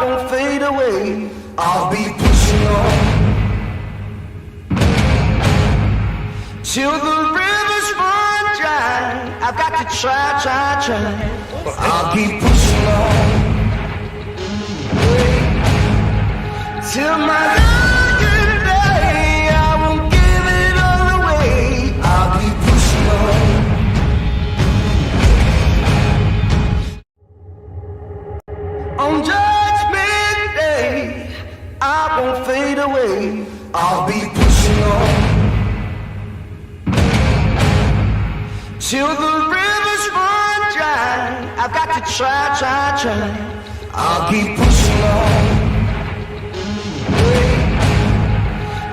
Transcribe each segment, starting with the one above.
won't fade away. I'll be pushing on till the rivers run dry. I've got to try, but I'll keep pushing on till my dying day. I won't give it all away. I'll keep pushing on. On Judgment Day, I won't fade away. I'll be pushing on till the rivers run dry. I've got to try. I'll keep pushing on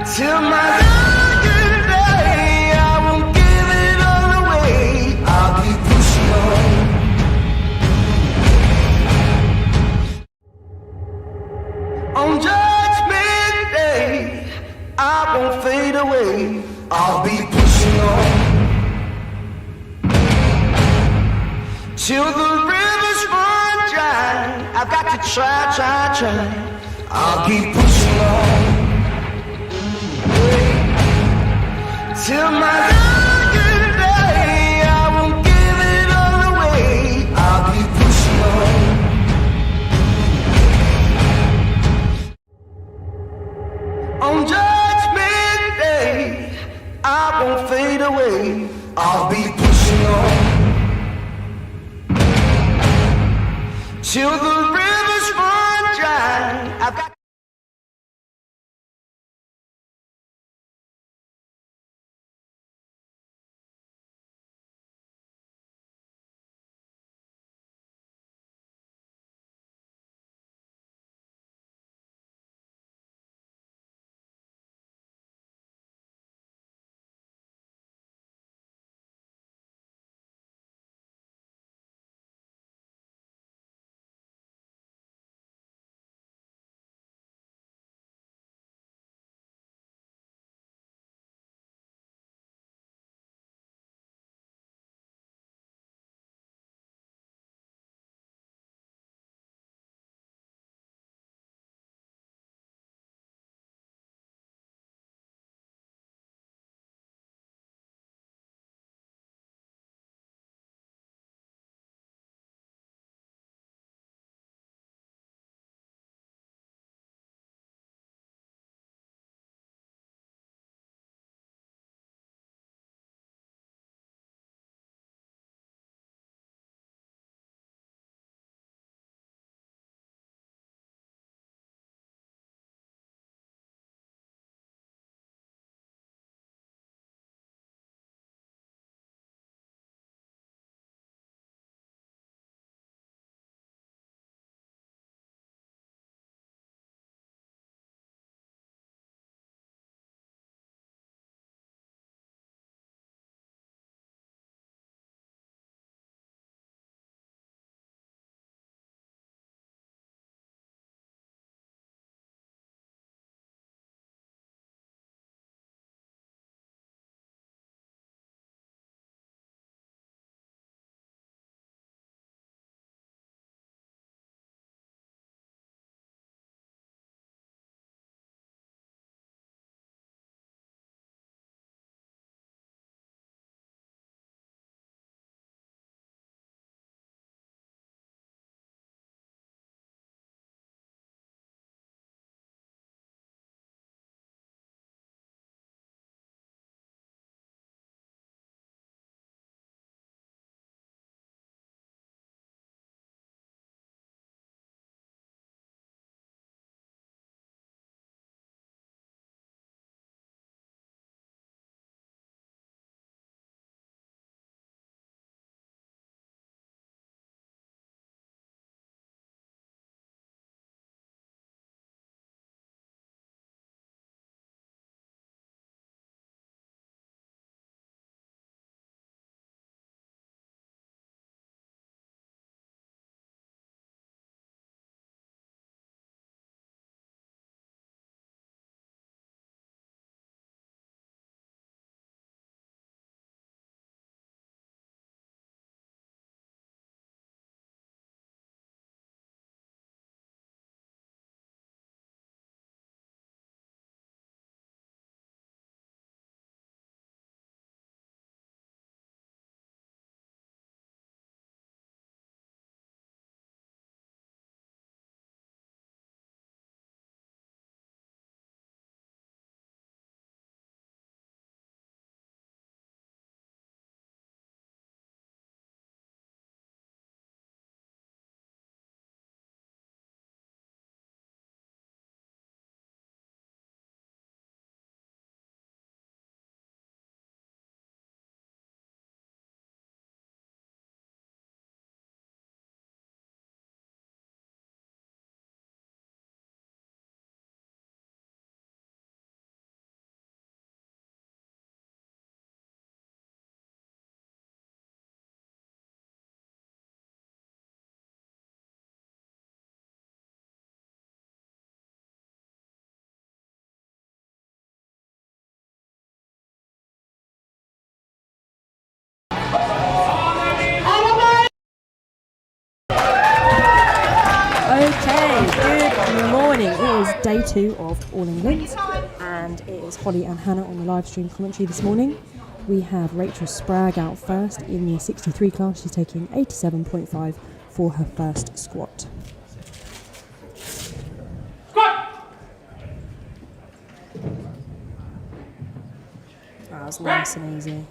till my dying day. I won't give it all away. I'll keep pushing on. On Judgment Day, I won't fade away. I'll be pushing on till the rivers run dry. I've got to try. I'll keep pushing on till my dying day. I won't give it all away. I'll keep pushing on. On Judgment Day, I won't fade away. I'll be pushing on till the rivers run dry. I've got day 2 of All England, and it is Holly and Hannah on the live stream commentary this morning. We have Rachel Spragg out first in the 63 class. She's taking 87.5 for her first squat. That was nice and easy.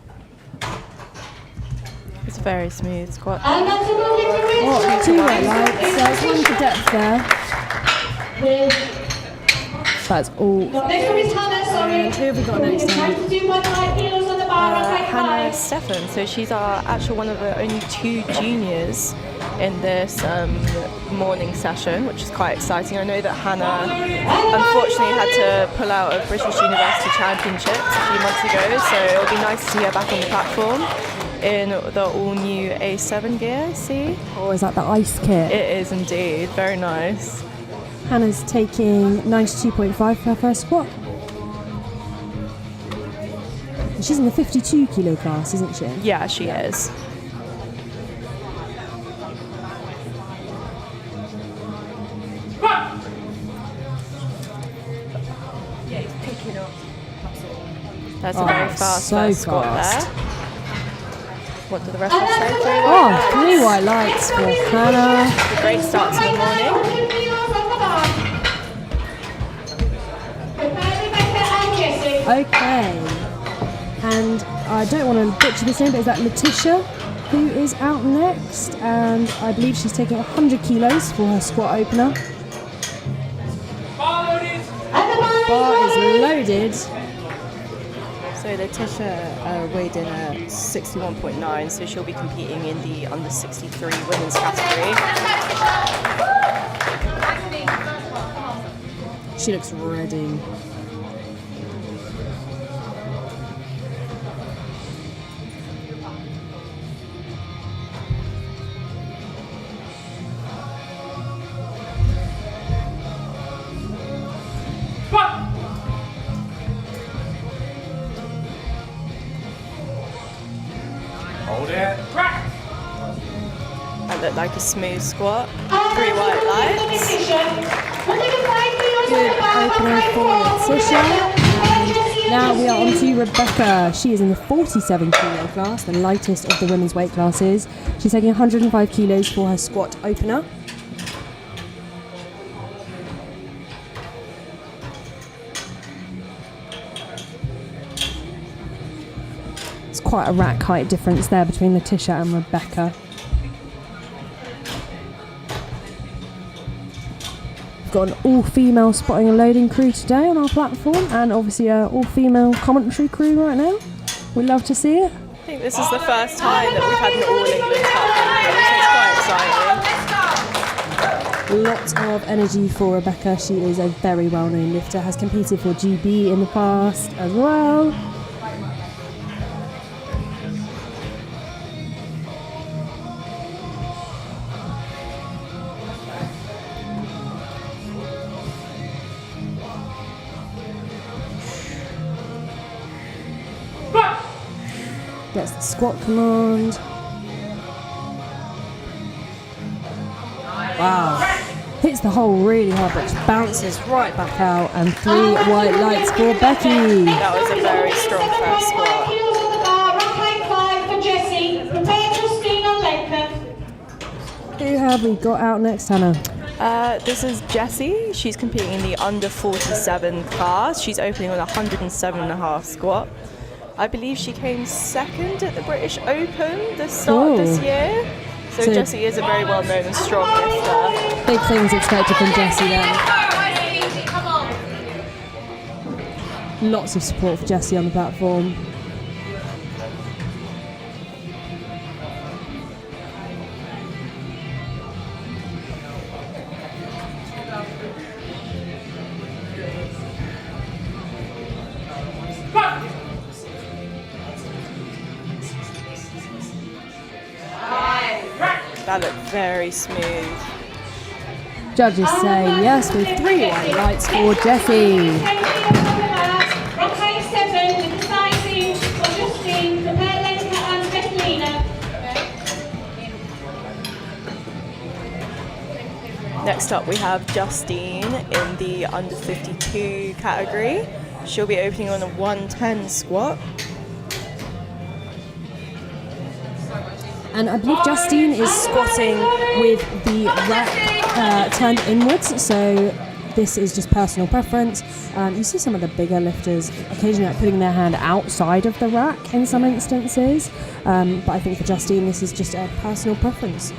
It's a very smooth squat. Oh, 2 weight lights. There's one for depth there. That's all. Next one is Hannah, sorry. Who have we got next time? Hannah Stephan. So she's our actual one of the only 2 juniors in this morning session, which is quite exciting. I know that Hannah unfortunately had to pull out of British University Championships a few months ago, so it'll be nice to see her back on the platform in the all-new A7 gear, see? Or is that the ice kit? It is indeed, very nice. Hannah's taking 92.5 for her first squat. And she's in the 52 kilo class, isn't she? Yeah, she is. Yeah, he's picking up. That's a very fast first squat there. What do the rest of us say? 3 white lights for Hannah. A great start to the morning. Okay. And I don't want to butcher this name, but is that Letitia who is out next? And I believe she's taking 100 kilos for her squat opener. Bar is loaded. So Letitia weighed in at 61.9, so she'll be competing in the under 63 women's category. She looks ready. Hold it. That looked like a smooth squat. 3 white lights. Good opener for Letitia. And now we are on to Rebecca. She is in the 47 kilo class, the lightest of the women's weight classes. She's taking 105 kilos for her squat opener. It's quite a rack height difference there between Letitia and Rebecca. We've got an all-female spotting and loading crew today on our platform, and obviously an all-female commentary crew right now. We'd love to see it. I think this is the first time that we've had an All England platform, so it's quite exciting. Lots of energy for Rebecca. She is a very well-known lifter, has competed for GB in the past as well. Gets the squat command. Wow. Hits the hole really hard, but just bounces right back out. And 3 white lights for Becky. That was a very strong first squat. Who have we got out next, Hannah? This is Jessie. She's competing in the under 47 class. She's opening on a 107.5 squat. I believe she came second at the British Open the start of this year. So Jessie is a very well-known and strong lifter. Big things expected from Jessie then. Lots of support for Jessie on the platform. That looked very smooth. Judges say yes with 3 white lights for Jessie. Next Next up we have Justine in the under 52 category. She'll be opening on a 110 squat. And I believe Justine is squatting with the rack turned inwards, so this is just personal preference. You see some of the bigger lifters occasionally putting their hand outside of the rack in some instances, but I think for Justine this is just a personal preference.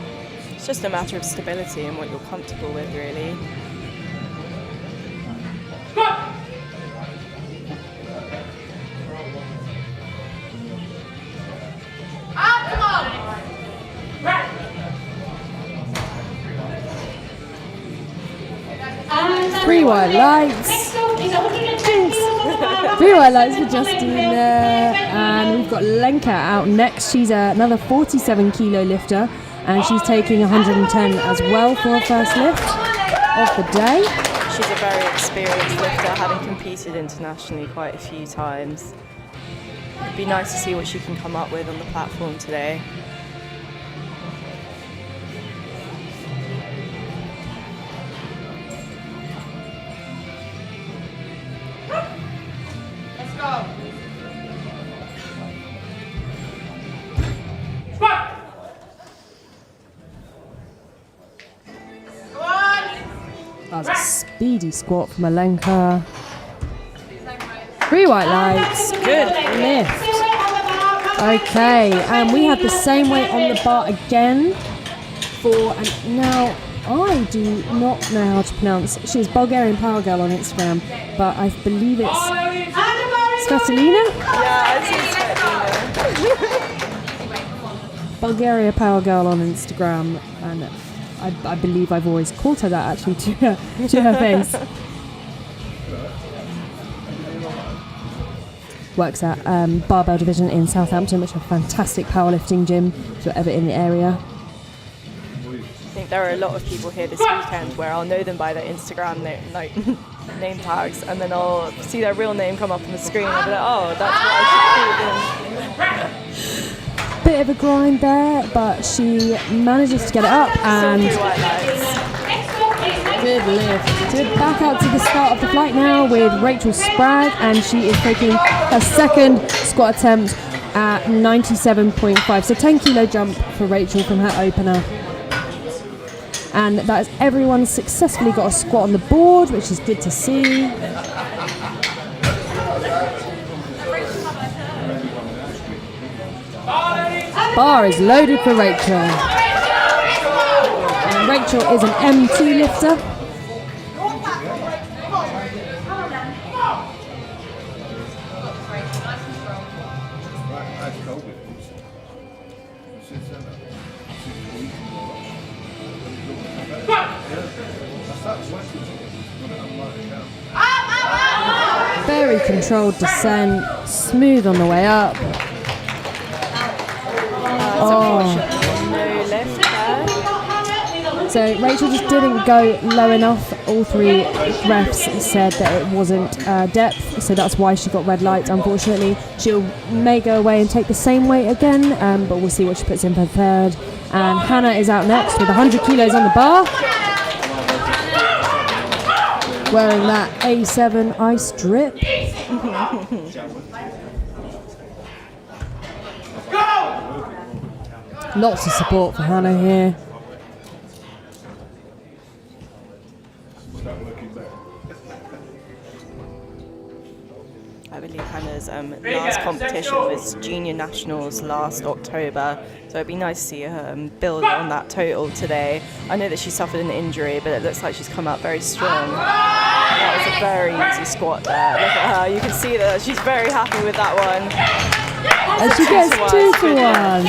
It's just a matter of stability and what you're comfortable with, really. Three white lights. Three white lights for Justine there. And we've got Lenka out next. She's another 47 kilo lifter, and she's taking 110 as well for her first lift of the day. She's a very experienced lifter, having competed internationally quite a few times. It'd be nice to see what she can come up with on the platform today. That was a speedy squat from Alenka. Three white lights. Good lift. Okay, and we have the same weight on the bar again for, and now I do not know how to pronounce. She's Bulgarian Power Girl on Instagram, but I believe it's Svetlina? Yeah, I see Svetlina. Bulgaria Power Girl on Instagram, and I believe I've always called her that actually to her face. Works at Barbell Division in Southampton, which is a fantastic powerlifting gym if you're ever in the area. I think there are a lot of people here this weekend where I'll know them by their Instagram name tags, and then I'll see their real name come up on the screen and I'll be like, oh, that's what I should do. Bit of a grind there, but she manages to get it up, and good lift. So back out to the start of the flight now with Rachel Spragg, and she is taking her second squat attempt at 97.5. So 10 kilo jump for Rachel from her opener. And that is everyone successfully got a squat on the board, which is good to see. Bar is loaded for Rachel. And Rachel is an M2 lifter. Very controlled descent, smooth on the way up. No lift there. So Rachel just didn't go low enough. All three refs said that it wasn't depth, so that's why she got red lights. Unfortunately, she may go away and take the same weight again, but we'll see what she puts in for third. And Hannah is out next with 100 kilos on the bar, wearing that A7 ice drip. Lots of support for Hannah here. I believe Hannah's last competition was Junior Nationals last October, so it'd be nice to see her build on that total today. I know that she suffered an injury, but it looks like she's come out very strong. That was a very easy squat there. Look at her, you can see that she's very happy with that one. And she gets 2 to 1.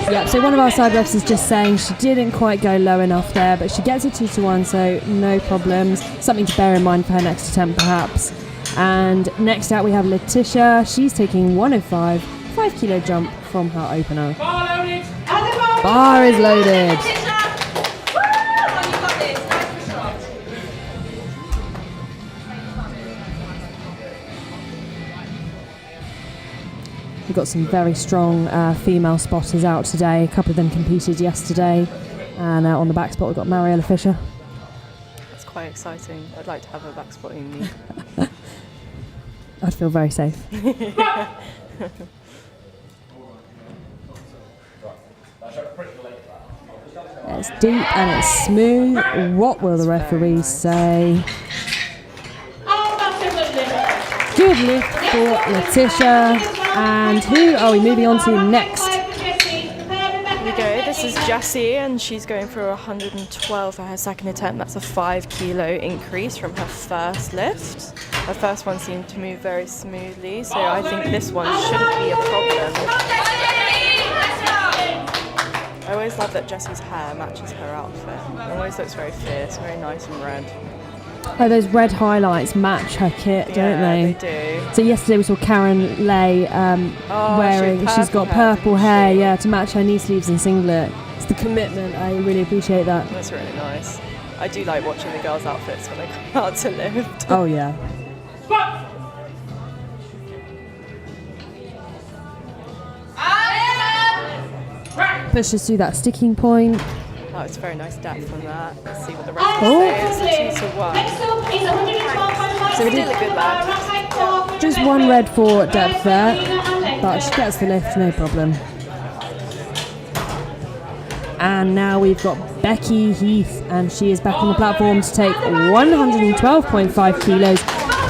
Yeah, so one of our side refs is just saying she didn't quite go low enough there, but she gets a 2 to 1, so no problems. Something to bear in mind for her next attempt, perhaps. And next out we have Letitia. She's taking 105, 5 kilo jump from her opener. Bar is loaded. We've got some very strong female spotters out today. A couple of them competed yesterday. And on the back spot, we've got Mariella Fisher. That's quite exciting. I'd like to have a back spotting meet. I'd feel very safe. It's deep and it's smooth. What will the referees say? Good lift for Letitia. And who are we moving on to next? Here we go. This is Jessie, and she's going for 112 for her second attempt. That's a 5 kilo increase from her first lift. Her first one seemed to move very smoothly, so I think this one shouldn't be a problem. I always love that Jessie's hair matches her outfit. It always looks very fierce, very nice and red. Oh, those red highlights match her kit, don't they? Yeah, they do. So yesterday we saw Karen Lay wearing, she's got purple hair, yeah, to match her knee sleeves and singlet. It's the commitment, I really appreciate that. That's really nice. I do like watching the girls' outfits when they come out to lift. Oh yeah. Pushes through that sticking point. Oh, it's very nice depth on that. Let's see what the rest say. It's a 2 to 1. So we did a good lap. Just one red for depth there, but she gets the lift, no problem. And now we've got Becky Heath, and she is back on the platform to take 112.5 kilos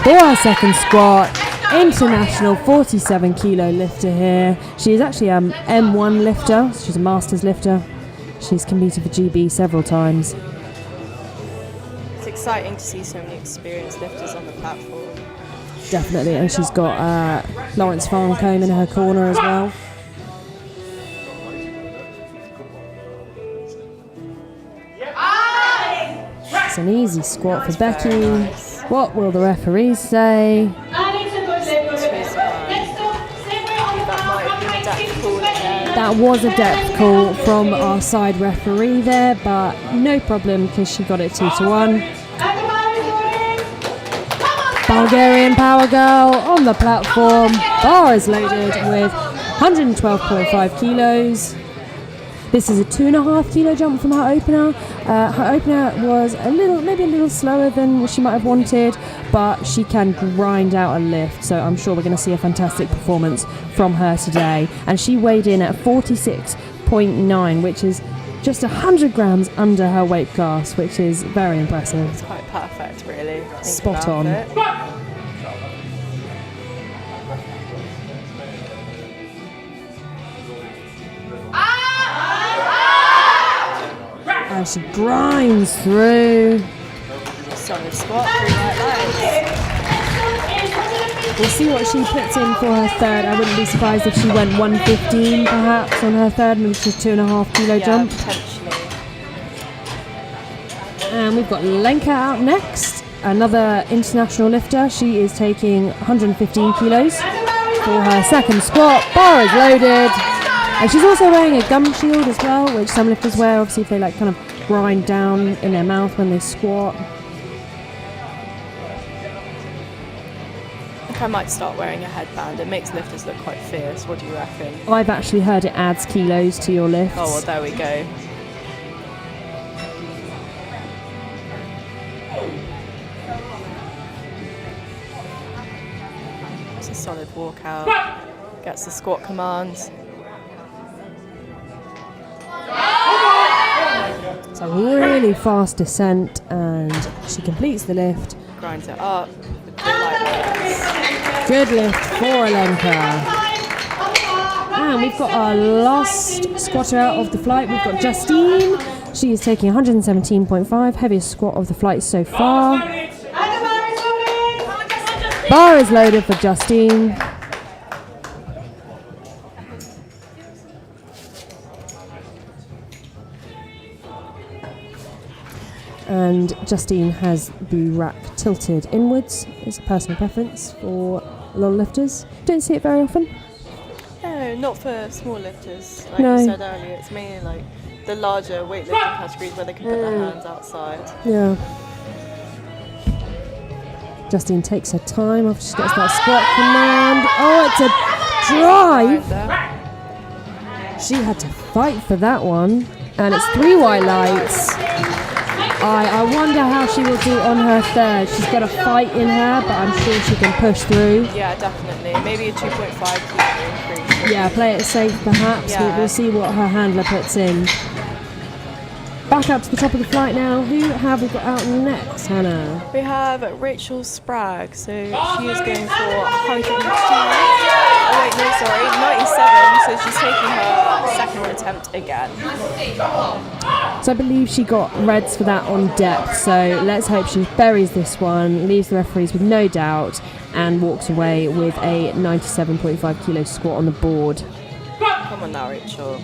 for her second squat. International 47 kilo lifter here. She is actually an M1 lifter. She's a masters lifter. She's competed for GB several times. It's exciting to see so many experienced lifters on the platform. Definitely, and she's got Lawrence Farncombe in her corner as well. It's an easy squat for Becky. What will the referees say? That was a depth call from our side referee there, but no problem because she got it 2 to 1. Bulgarian power girl on the platform. Bar is loaded with 112.5 kilos. This is a 2.5 kilo jump from her opener. Her opener was maybe a little slower than she might have wanted, but she can grind out a lift. So I'm sure we're going to see a fantastic performance from her today. And she weighed in at 46.9, which is just 100 grams under her weight class, which is very impressive. It's quite perfect, really. Spot on. And she grinds through. Solid squat through right legs. We'll see what she puts in for her third. I wouldn't be surprised if she went 115 perhaps on her third, maybe just 2.5 kilo jump. Potentially. And we've got Lenka out next, another international lifter. She is taking 115 kilos for her second squat. Bar is loaded. And she's also wearing a gum shield as well, which some lifters wear, obviously, if they like kind of grind down in their mouth when they squat. I think I might start wearing a headband. It makes lifters look quite fierce. What do you reckon? I've actually heard it adds kilos to your lifts. Oh, well, there we go. It's a solid walkout. Gets the squat commands. It's a really fast descent, and she completes the lift. Grinds it up. With the light legs. Good lift for Alenka. And we've got our last squatter out of the flight. We've got Justine. She is taking 117.5, heaviest squat of the flight so far. Bar is loaded for Justine. And Justine has the rack tilted inwards. It's a personal preference for a lot of lifters. Don't see it very often. No, not for small lifters. Like No. you said earlier, it's mainly like the larger weightlifting categories where they can put their hands outside. Yeah. Justine takes her time after she gets that squat command. Oh, it's a drive. She had to fight for that one. And it's 3 white lights. I wonder how she will do on her third. She's got a fight in her, but I'm sure she can push through. Yeah, definitely. Maybe a 2.5 kilo increase. Yeah, play it safe perhaps. Yeah. We'll see what her handler puts in. Back up to the top of the flight now. Who have we got out next, Hannah? We have Rachel Sprague, so she is going for 102. 97, so she's taking her second attempt again. So I believe she got reds for that on depth, so let's hope she buries this one, leaves the referees with no doubt, and walks away with a 97.5 kilo squat on the board. Come on now, Rachel.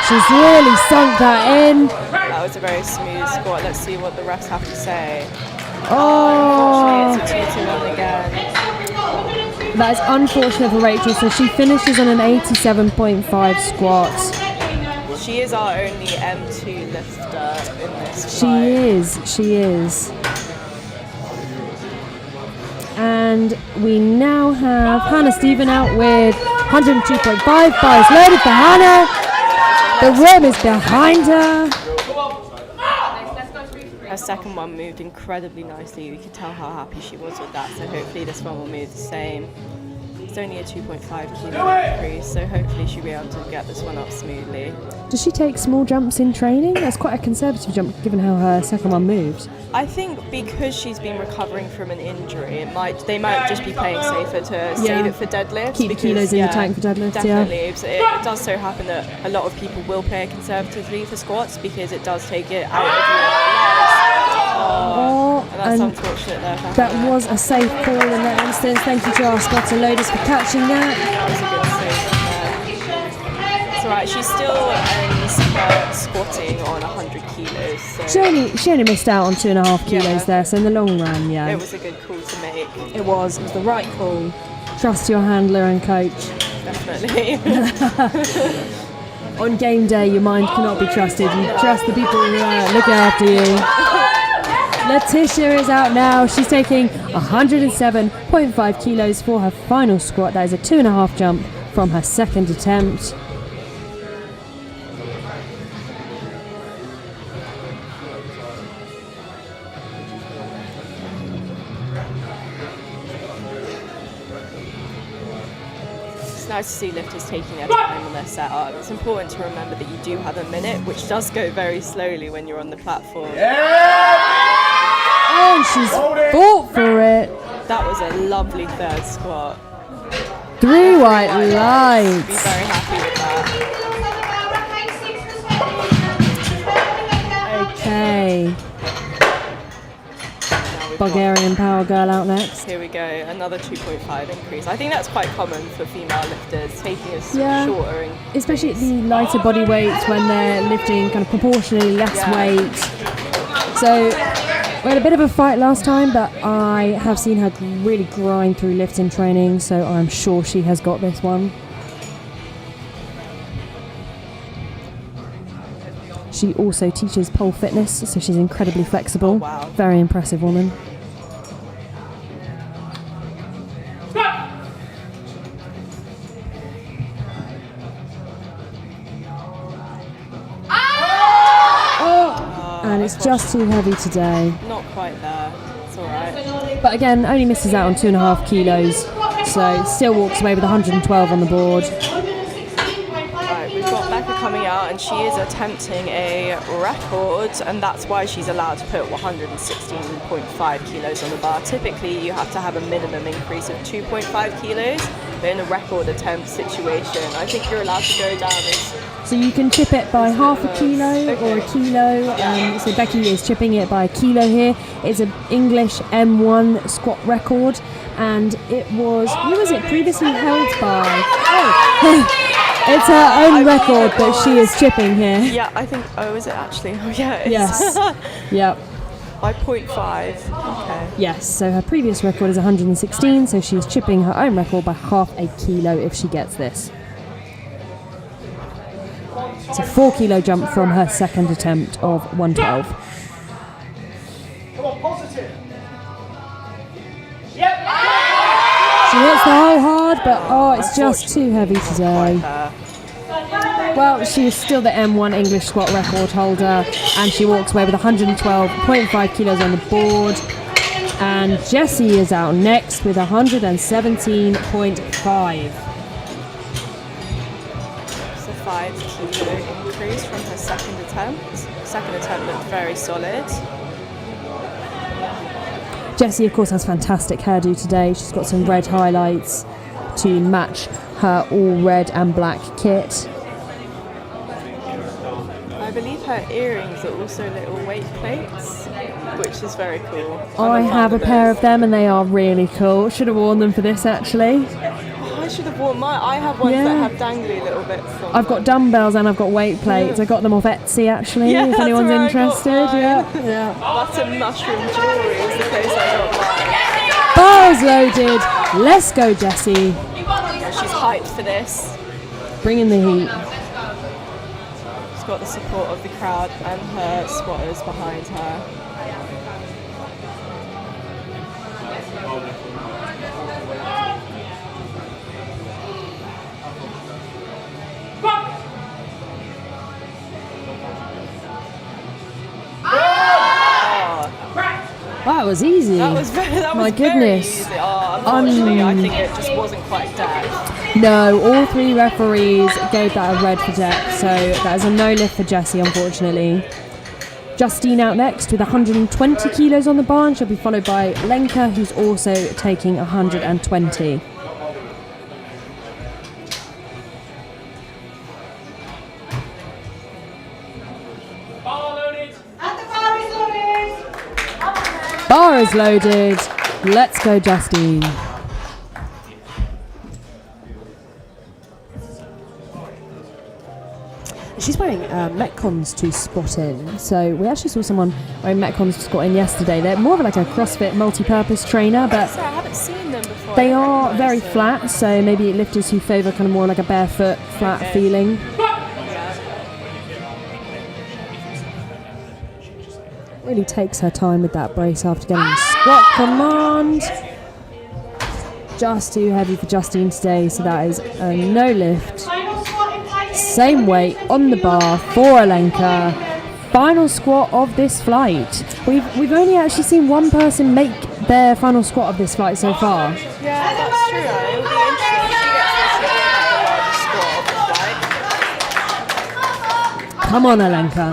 She's really sunk that in. That was a very smooth squat. Let's see what the refs have to say. Oh, Unfortunately, it's a 2-1 again. that is unfortunate for Rachel. So she finishes on an 87.5 squat. She is our only M2 lifter in this She is. And we now have Hannah Stephen out with 102.5 bars loaded for Hannah. The room is behind her. Her second one moved incredibly nicely. You could tell how happy she was with that, so hopefully this one will move the same. It's only a 2.5 kilo increase, so hopefully she'll be able to get this one up smoothly. Does she take small jumps in training? That's quite a conservative jump given how her second one moved. I think because she's been recovering from an injury, they might just be playing safer to save it for deadlifts. Keep the kilos in the tank for deadlifts, definitely. It does so happen that a lot of people will play it conservatively for squats because it does take it out of your legs. And that's unfortunate there. That was a safe call in that instance. Thank you to our spotter loaders for catching that. That was a good save there. It's alright, she still ends squatting on 100 kilos. So She only missed out on 2.5 kilos there, so in the long run, it was a good call to make. It was the right call. Trust your handler and coach. Definitely. On game day, your mind cannot be trusted. You trust the people who are looking after you. Letitia is out now. She's taking 107.5 kilos for her final squat. That is a 2.5 jump from her second attempt. It's nice to see lifters taking their time on their setup. It's important to remember that you do have a minute, which does go very slowly when you're on the platform. Oh, she's fought for it. That was a lovely third squat. 3 white Be lights. very happy with that. Okay. Bulgarian power girl out next. Here we go, another 2.5 increase. I think that's quite common for female lifters, taking a shorter increase. Especially at the lighter body weights when they're lifting kind of proportionally less weight. So we had a bit of a fight last time, but I have seen her really grind through lifts in training, so I'm sure she has got this one. She also teaches pole fitness, so she's incredibly flexible. Oh, wow. Very impressive woman. And it's just too heavy today. Not quite there. It's alright. But again, only misses out on 2.5 kilos, so still walks away with 112 on the board. Right, we've got Becca coming out and she is attempting a record, and that's why she's allowed to put 116.5 kilos on the bar. Typically you have to have a minimum increase of 2.5 kilos, but in a record attempt situation, I think you're allowed to go down as... So you can chip it by half a kilo or a kilo. So Becky is chipping it by a kilo here. It's an English M1 squat record, and it was, who was it previously held by? Oh, it's her own record that she is chipping here. Yeah, I think, is it actually? Oh yeah, it is. Yes. Yep. By 0.5, okay. Yes, so her previous record is 116, so she is chipping her own record by half a kilo if she gets this. It's a 4 kilo jump from her second attempt of 112. Come on, positive. Yep. She hits the hole hard, but it's just too heavy today. Well, she is still the M1 English squat record holder, and she walks away with 112.5 kilos on the board. And Jessie is out next with 117.5. It's a 5 kilo increase from her second attempt. Second attempt looked very solid. Jessie, of course, has fantastic hairdo today. She's got some red highlights to match her all red and black kit. I believe her earrings are also little weight plates, which is very cool. I have a pair of them and they are really cool. Should have worn them for this actually. I should have worn mine. I have ones that have dangly little bits on I've got dumbbells and I've got weight plates. I got them off Etsy actually, Yeah, if that's anyone's where I got interested. mine. Yeah. Butter mushroom jewellery is the place I got mine. Bars loaded. Let's go, Jessie. She's hyped for this. Bring in the heat. She's got the support of the crowd and her squatters behind her. That was easy. That was My very goodness. easy. Unfortunately, I think it just wasn't quite depth. No, all three referees gave that a red for depth, so that is a no lift for Jessie, unfortunately. Justine out next with 120 kilos on the bar, and she'll be followed by Lenka, who's also taking 120. Bar is loaded. Let's go, Justine. She's wearing Metcons to squat in. So we actually saw someone wearing Metcons to squat in yesterday. They're more of like a CrossFit multi-purpose trainer, but So I haven't seen them before. they are very flat. So maybe lifters who favour kind of more like a barefoot, flat feeling. Really takes her time with that brace after getting the squat command. Just too heavy for Justine today, so that is a no lift. Same weight on the bar for Alenka. Final squat of this flight. We've only actually seen one person make their final squat of this flight so far. Yeah, that's true. It'll be interesting if she gets this the largest squat of the flight. Come on, Alenka.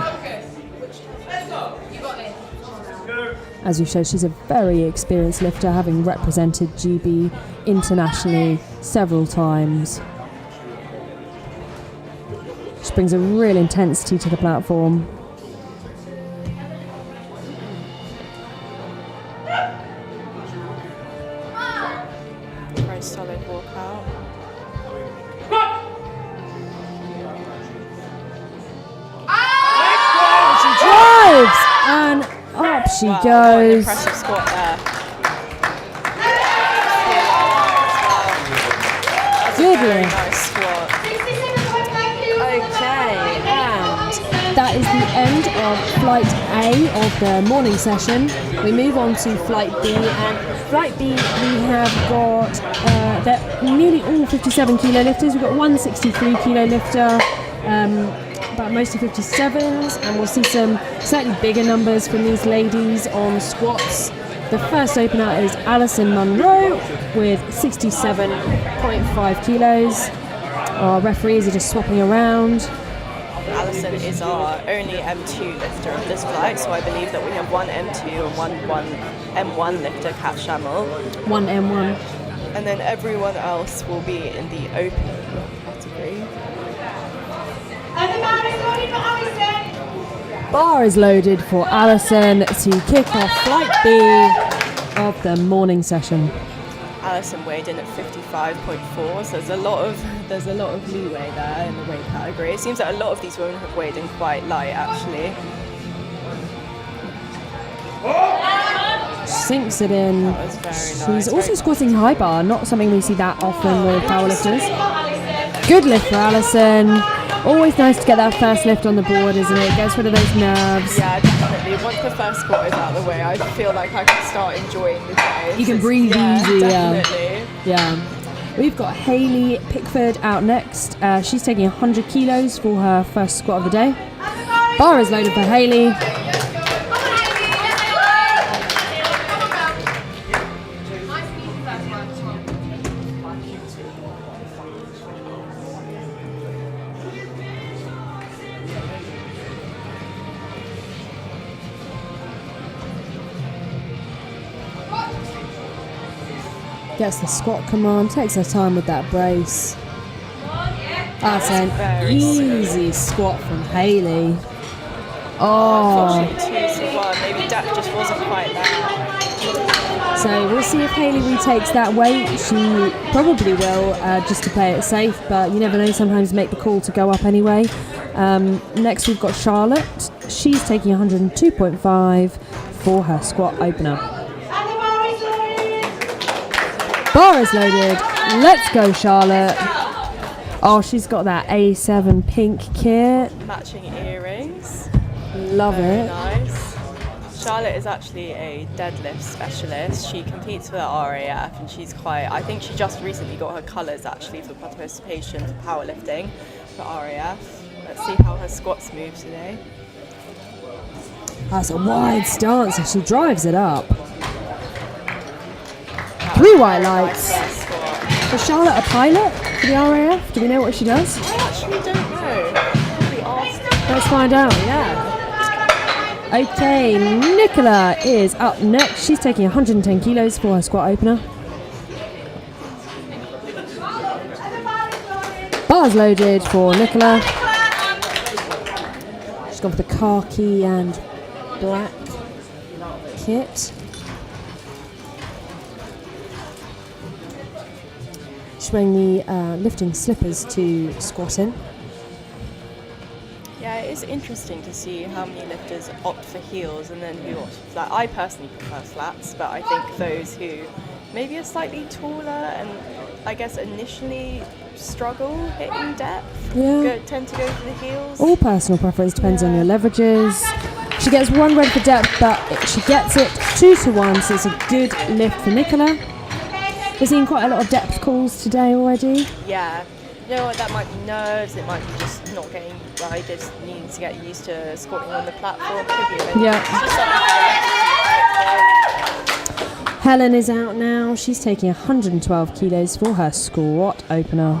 As you show, she's a very experienced lifter, having represented GB internationally several times. She brings a real intensity to the platform. Very solid walkout. She drives and up she Wow, goes. What an impressive squat there. Goodly. Nice squat. Okay, and that is the end of Flight A of the morning session. We move on to Flight B, and Flight B we have got they're nearly all 57 kilo lifters. We've got one 63 kilo lifter, but mostly 57s, and we'll see some slightly bigger numbers from these ladies on squats. The first opener is Alison Munro with 67.5 kilos. Our referees are just swapping around. Alison is our only M2 lifter of this flight, so I believe that we have one M2 and one M1 lifter, Kat Shamel. One M1. And then everyone else will be in the open category. Bar is loaded for Alison to kick off Flight B of the morning session. Alison weighed in at 55.4, so there's a lot of leeway there in the weight category. It seems that a lot of these women have weighed in quite light, actually. Sinks it in. That was very She's nice. also squatting high bar, not something we see that often with powerlifters. Good lift for Alison. Always nice to get that first lift on the board, isn't it? Gets rid of those nerves. Yeah, definitely. Once the first squat is out of the way, I feel like I can start enjoying the day. You can breathe easy, yeah. Definitely. Yeah. We've got Hayley Pickford out next. She's taking 100 kilos for her first squat of the day. Bar is loaded for Hayley. Gets the squat command, takes her time with that brace. That's an easy squat from Hayley. Oh. Unfortunately, 2 to 1. Maybe that just wasn't quite there. So we'll see if Hayley retakes that weight. She probably will, just to play it safe, but you never know, sometimes make the call to go up anyway. Next we've got Charlotte. She's taking 102.5 for her squat opener. Bar is loaded. Let's go, Charlotte. Oh, she's got that A7 pink kit. Matching earrings. Love Very it. nice. Charlotte is actually a deadlift specialist. She competes for the RAF and she's I think she just recently got her colours actually for participation for powerlifting for RAF. Let's see how her squats move today. That's a wide stance and she drives it up. 3 white lights. Is Charlotte a pilot for the RAF? Do we know what she does? I actually don't know. Probably ask. Let's find out, yeah. Okay, Nicola is up next. She's taking 110 kilos for her squat opener. Bars loaded for Nicola. She's gone for the khaki and black kit. She's wearing the lifting slippers to squat in. Yeah, it is interesting to see how many lifters opt for heels and then who opt for flat. I personally prefer flats, but I think those who maybe are slightly taller and I guess initially struggle hitting depth tend to go for the heels. All personal preference, depends on your leverages. She gets 1 red for depth, but she gets it 2 to 1, so it's a good lift for Nicola. We're seeing quite a lot of depth calls today already. Yeah. You know what, that might be nerves, it might be just not getting right, just needing to get used to squatting on the platform. Could be a Yeah. Helen is out now. She's taking 112 kilos for her squat opener.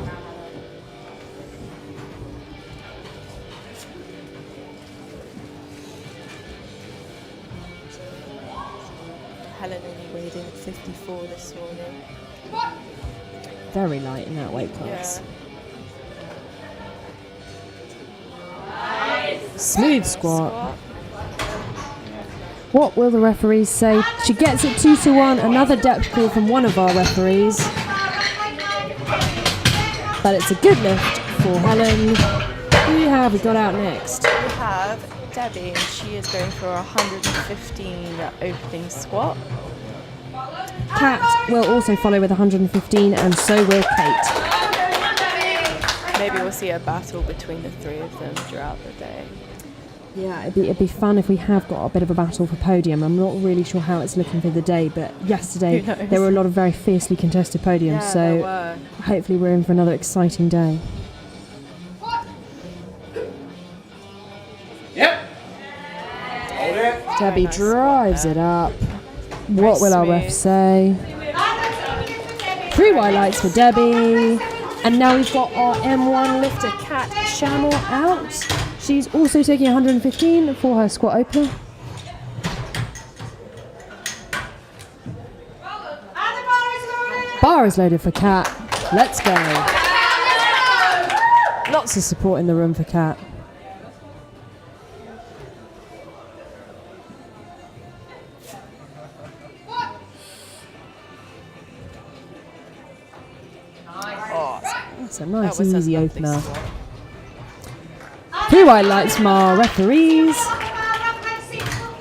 Helen only weighed in at 54 this morning. Very light in that weight class. Smooth squat. What will the referees say? She gets it 2 to 1. Another depth call from one of our referees. But it's a good lift for Helen. Who have we got out next? We have Debbie, and she is going for a 115 opening squat. Kat will also follow with 115, and so will Kate. Maybe we'll see a battle between the 3 of them throughout the day. Yeah, it'd be fun if we have got a bit of a battle for podium. I'm not really sure how it's looking for the day, but yesterday there were a lot of very fiercely contested podiums, so hopefully we're in for another exciting day. Yep. Hold it. Debbie nice drives squat it up. What will our ref say? 3 white lights for Debbie. And now we've got our M1 lifter, Kat Shamel, out. She's also taking 115 for her squat opener. Bar is loaded for Kat. Let's go. Lots of support in the room for Kat. That's a nice, easy opener. 3 white lights from our referees,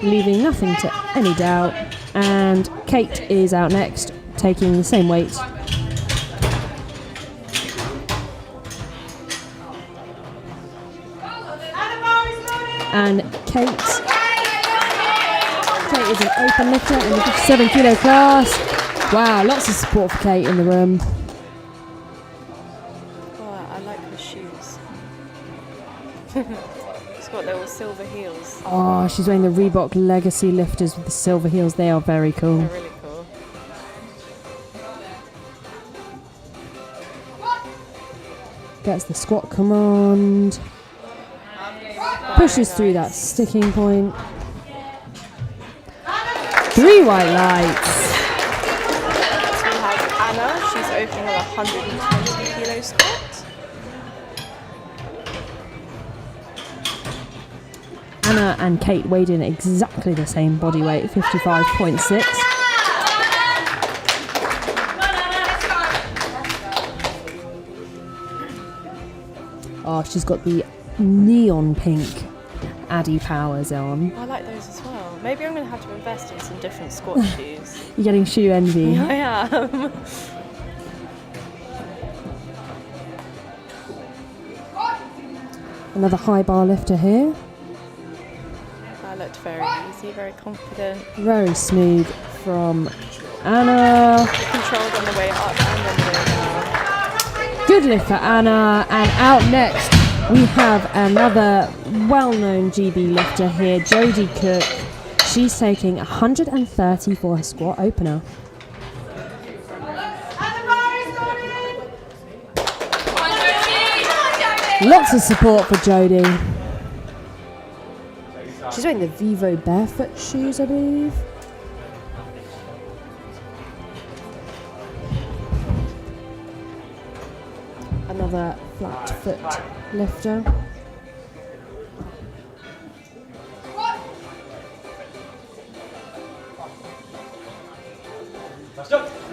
leaving nothing to any doubt. And Kate is out next, taking the same weight. And Kate is an open lifter in the 57 kilo class. Wow, lots of support for Kate in the room. Oh, I like her shoes. She's got little silver heels. Oh, she's wearing the Reebok Legacy lifters with the silver heels. They are very cool. They're really cool. Gets the squat command. Pushes through that sticking point. 3 white lights. So we have Anna. She's opening on a 120 kilo squat. Anna and Kate weighed in exactly the same body weight, 55.6. Oh, she's got the neon pink Addy Powers on. I like those as well. Maybe I'm going to have to invest in some different squat shoes. You're getting shoe envy. I am. Another high bar lifter here. That looked very easy, very confident. Very smooth from Anna. Controlled on the way up and on the way down. Good lift for Anna. And out next, we have another well-known GB lifter here, Jodie Cook. She's taking 130 for her squat opener. Lots of support for Jodie. She's wearing the Vivo barefoot shoes, I believe. Another flat foot lifter.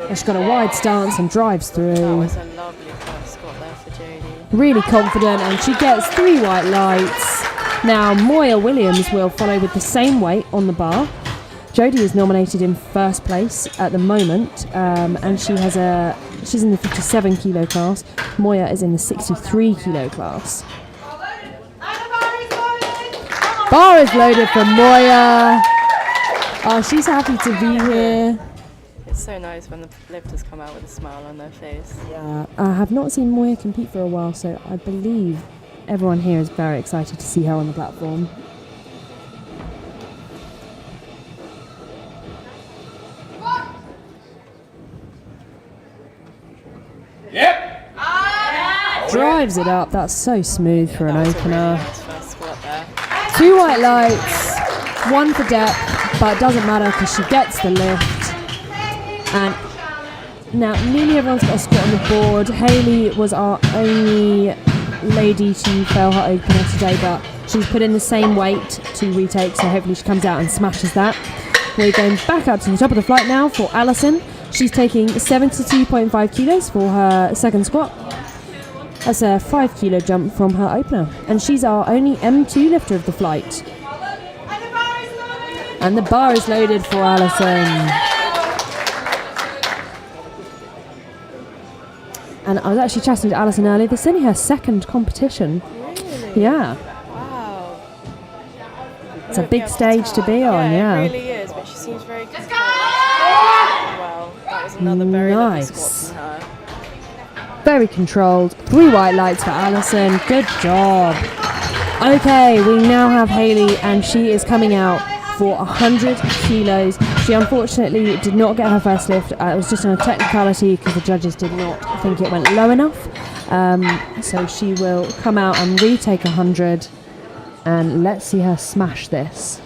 She's got a wide stance and drives That through. was a lovely first squat there for Jodie. Really confident, and she gets 3 white lights. Now Moya Williams will follow with the same weight on the bar. Jodie is nominated in first place at the moment, and she's in the 57 kilo class. Moya is in the 63 kilo class. Bar is loaded for Moya. Oh, she's happy to be here. It's so nice when the lifters come out with a smile on their face. Yeah, I have not seen Moya compete for a while, so I believe everyone here is very excited to see her on the platform. Yep. Drives it up. That's so smooth for an That was a really opener. nice first squat there. 2 white lights, 1 for depth, but it doesn't matter because she gets the lift. And now nearly everyone's got a squat on the board. Hayley was our only lady to fail her opener today, but she's put in the same weight to retake, so hopefully she comes out and smashes that. We're going back up to the top of the flight now for Alison. She's taking 72.5 kilos for her second squat. That's a 5 kilo jump from her opener, and she's our only M2 lifter of the flight. And the bar is loaded for Alison. And I was actually chatting to Alison earlier. This is only her second competition. Really? Yeah, Wow. it's a big stage to be on. Yeah. It really is, but she seems very composed. Well, that was another very lovely Nice. squat from her. Very controlled. 3 white lights for Alison. Good job. Okay, we now have Hayley, and she is coming out for 100 kilos. She unfortunately did not get her first lift. It was just on a technicality because the judges did not think it went low enough. So she will come out and retake 100, and let's see her smash this.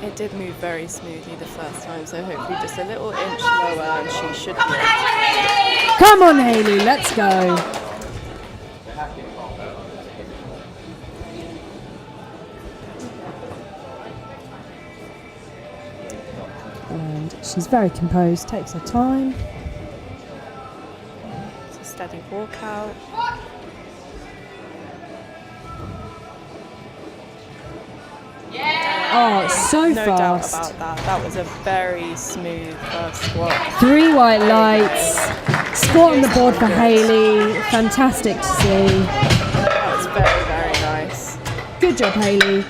It did move very smoothly the first time, so hopefully just a little inch lower and she should be. Come on, Hayley, let's go. And she's very composed, takes her time. It's a steady walkout. Oh, it's so No doubt fast. about that. That was a very smooth first squat. 3 white lights. Squat on the board for Hayley. Fantastic to see. That was very, very nice. Good job, Hayley.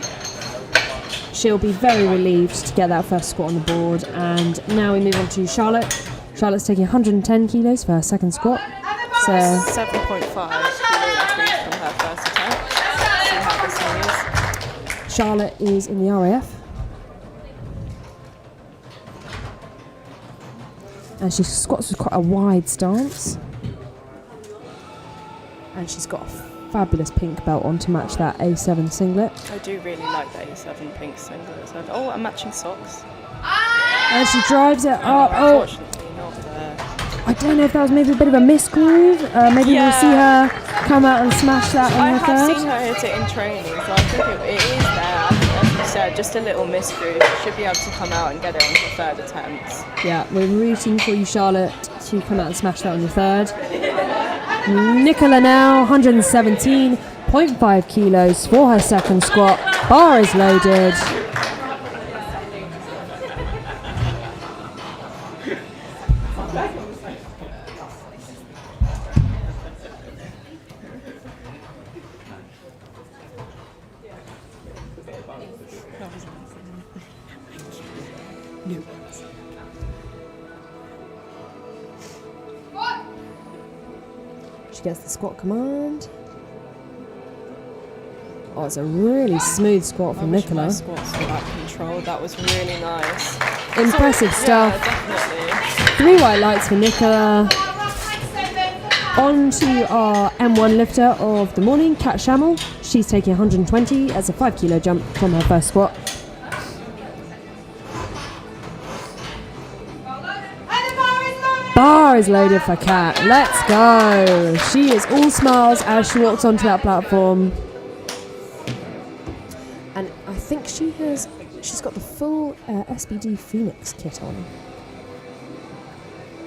She'll be very relieved to get that first squat on the board. And now we move on to Charlotte. Charlotte's taking 110 kilos for her second squat. So 7.5 kilo increase from her first attempt. See how this one is. Charlotte is in the RAF. And she squats with quite a wide stance. And she's got a fabulous pink belt on to match that A7 singlet. I do really like the A7 pink singlet. Oh, and matching socks. And she drives it up. Oh, Unfortunately not there. I don't know if that was maybe a bit of a misgroove. Maybe we'll see her come out and smash that I on her have third. seen her hit it in training, so I think it is there. As you said, just a little misgroove. She should be able to come out and get it on her third attempt. Yeah, we're rooting for you, Charlotte, to come out and smash that on your third. Nicola now, 117.5 kilos for her second squat. Bar is loaded. She gets the squat command. Oh, it's a really smooth squat from Nicola. My squats were that control. That was really nice. Impressive stuff. Yeah, definitely. 3 white lights for Nicola. On to our M1 lifter of the morning, Kat Shamel. She's taking 120 as a 5 kilo jump from her first squat. Bar is loaded for Kat. Let's go. She is all smiles as she walks onto that platform. And I think she's got the full SBD Phoenix kit on.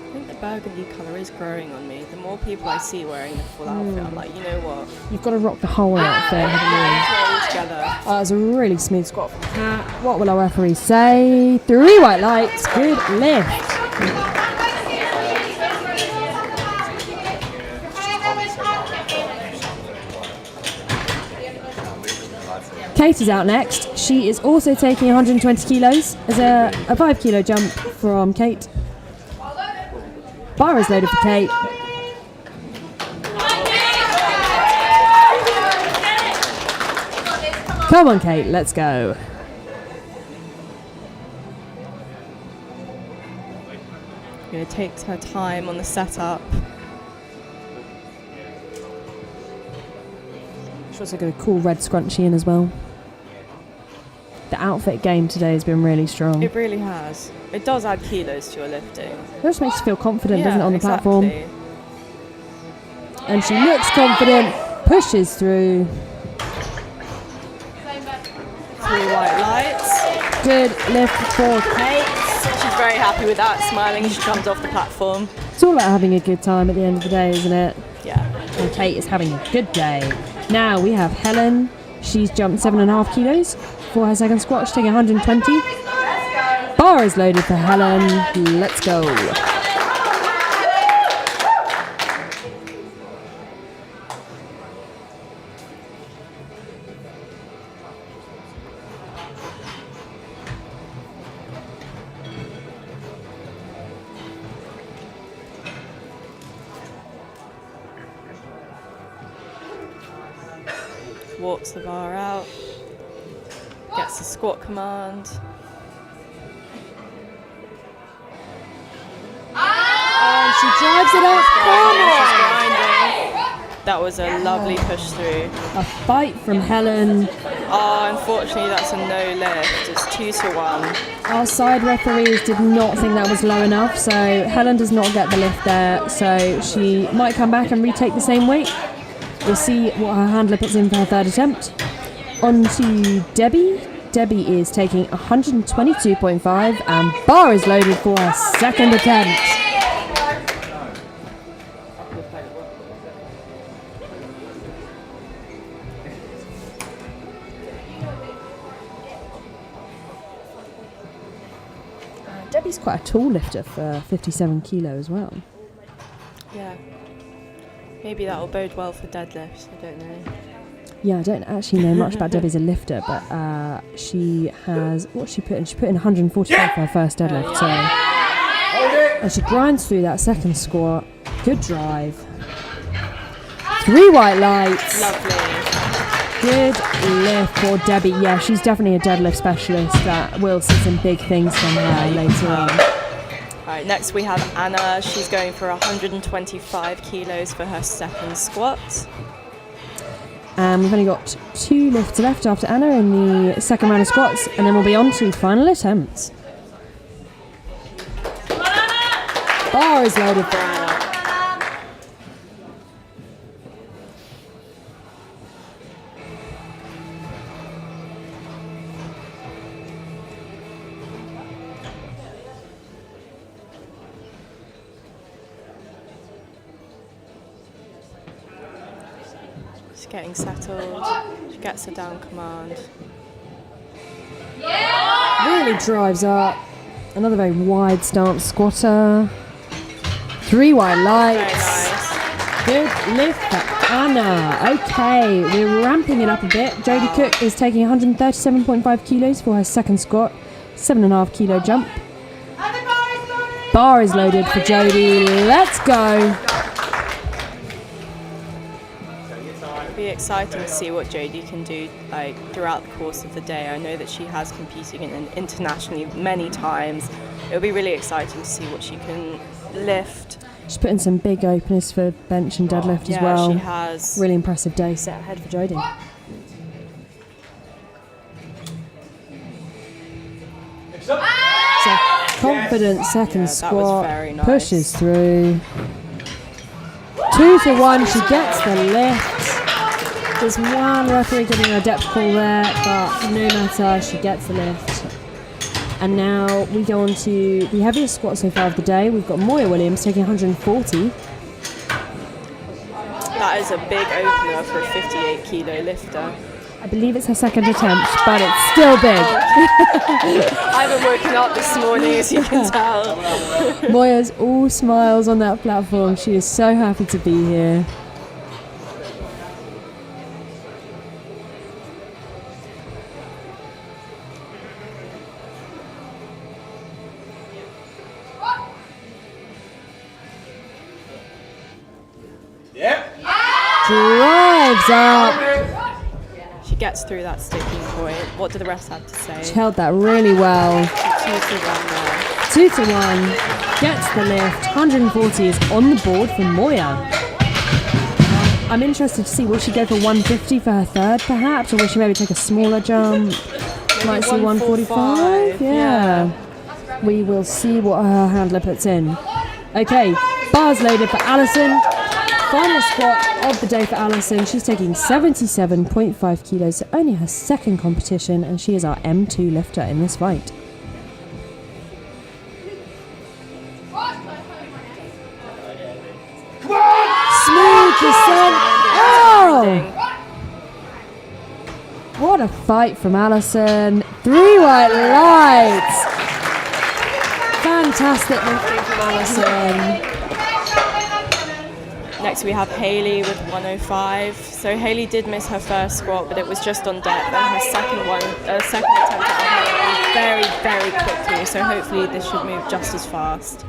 I think the burgundy colour is growing on me. The more people I see wearing the full outfit, I'm like, you know what? You've got to rock the whole outfit, haven't you? All together. That was a really smooth squat from Kat. What will our referee say? 3 white lights. Good lift. Kate is out next. She is also taking 120 kilos as a 5 kilo jump from Kate. Bar is loaded for Kate. Come on, Kate, let's go. It takes her time on the setup. She's also got a cool red scrunchie in as well. The outfit game today has been really strong. It really has. It does add kilos to your lifting. It just makes you feel confident, doesn't it, on the exactly. platform? And she looks confident, pushes through. 3 white lights. Good lift for Kate. She's very happy with that, smiling as she comes off the platform. It's all about having a good time at the end of the day, isn't it? Yeah. And Kate is having a good day. Now we have Helen. She's jumped 7.5 kilos for her second squat. She's taking 120. Bar is loaded for Helen. Let's go. Walks the bar out. Gets the squat command. And she drives it up. She's grinding. That was a lovely push through. A fight from Helen. Oh, unfortunately that's a no lift. It's 2-1. Our side referees did not think that was low enough, so Helen does not get the lift there. So she might come back and retake the same weight. We'll see what her handler puts in for her third attempt. On to Debbie. Debbie is taking 122.5 and bar is loaded for her second attempt. Debbie's quite a tall lifter for 57 kilo as well. Yeah. Maybe that will bode well for deadlifts. I don't know. Yeah, I don't actually know much about Debbie as a lifter, but she has, what's she put in? She put in 145 for her first deadlift, so Hold it. And she grinds through that second squat. Good drive. 3 white lights. Lovely. Good lift for Debbie. Yeah, she's definitely a deadlift specialist. That will see some big things from her later on. Alright, next we have Anna. She's going for 125 kilos for her second squat. And we've only got 2 lifts left after Anna in the second round of squats, and then we'll be on to final attempts. Bar is loaded for Anna. She's getting settled. She gets her down command. Really drives up. Another very wide stance squatter. 3 wide Very lights. nice. Good lift for Anna. Okay, we're ramping it up a bit. Jodie Cook is taking 137.5 kilos for her second squat. 7.5 kilo jump. Bar is loaded for Jodie. Let's go. It'll be exciting to see what Jodie can do throughout the course of the day. I know that she has competed internationally many times. It'll be really exciting to see what she can lift. She's put in some big openers for bench and deadlift as well. Yeah, she has. Really impressive day set ahead for Jodie. So confident second that was squat, very nice. pushes through. 2 to 1, she gets the lift. There's one referee giving her a depth call there, but no matter, she gets the lift. And now we go on to the heaviest squat so far of the day. We've got Moya Williams taking 140. That is a big opener for a 58 kilo lifter. I believe it's her second attempt, but it's still big. I've been working out this morning, as you can tell. Moya's all smiles on that platform. She is so happy to be here. Drives up. She gets through that sticking point. What do the refs have to say? She held that really well. 2 to 1 there. 2 to 1. Gets the lift. 140 is on the board for Moya. I'm interested to see, will she go for 150 for her third perhaps, or will she maybe take a smaller jump? Might see 145. Yeah. We will see what her handler puts in. Okay, bars loaded for Alison. Final squat of the day for Alison. She's taking 77.5 kilos, only her second competition, and she is our M2 lifter in this fight. Smooth descent. Oh! What a fight from Alison. 3 white lights. Fantastic lifting from Alison. Next we have Hayley with 105. So Hayley did miss her first squat, but it was just on depth, and her second attempt at her very, very quickly. So hopefully this should move just as fast.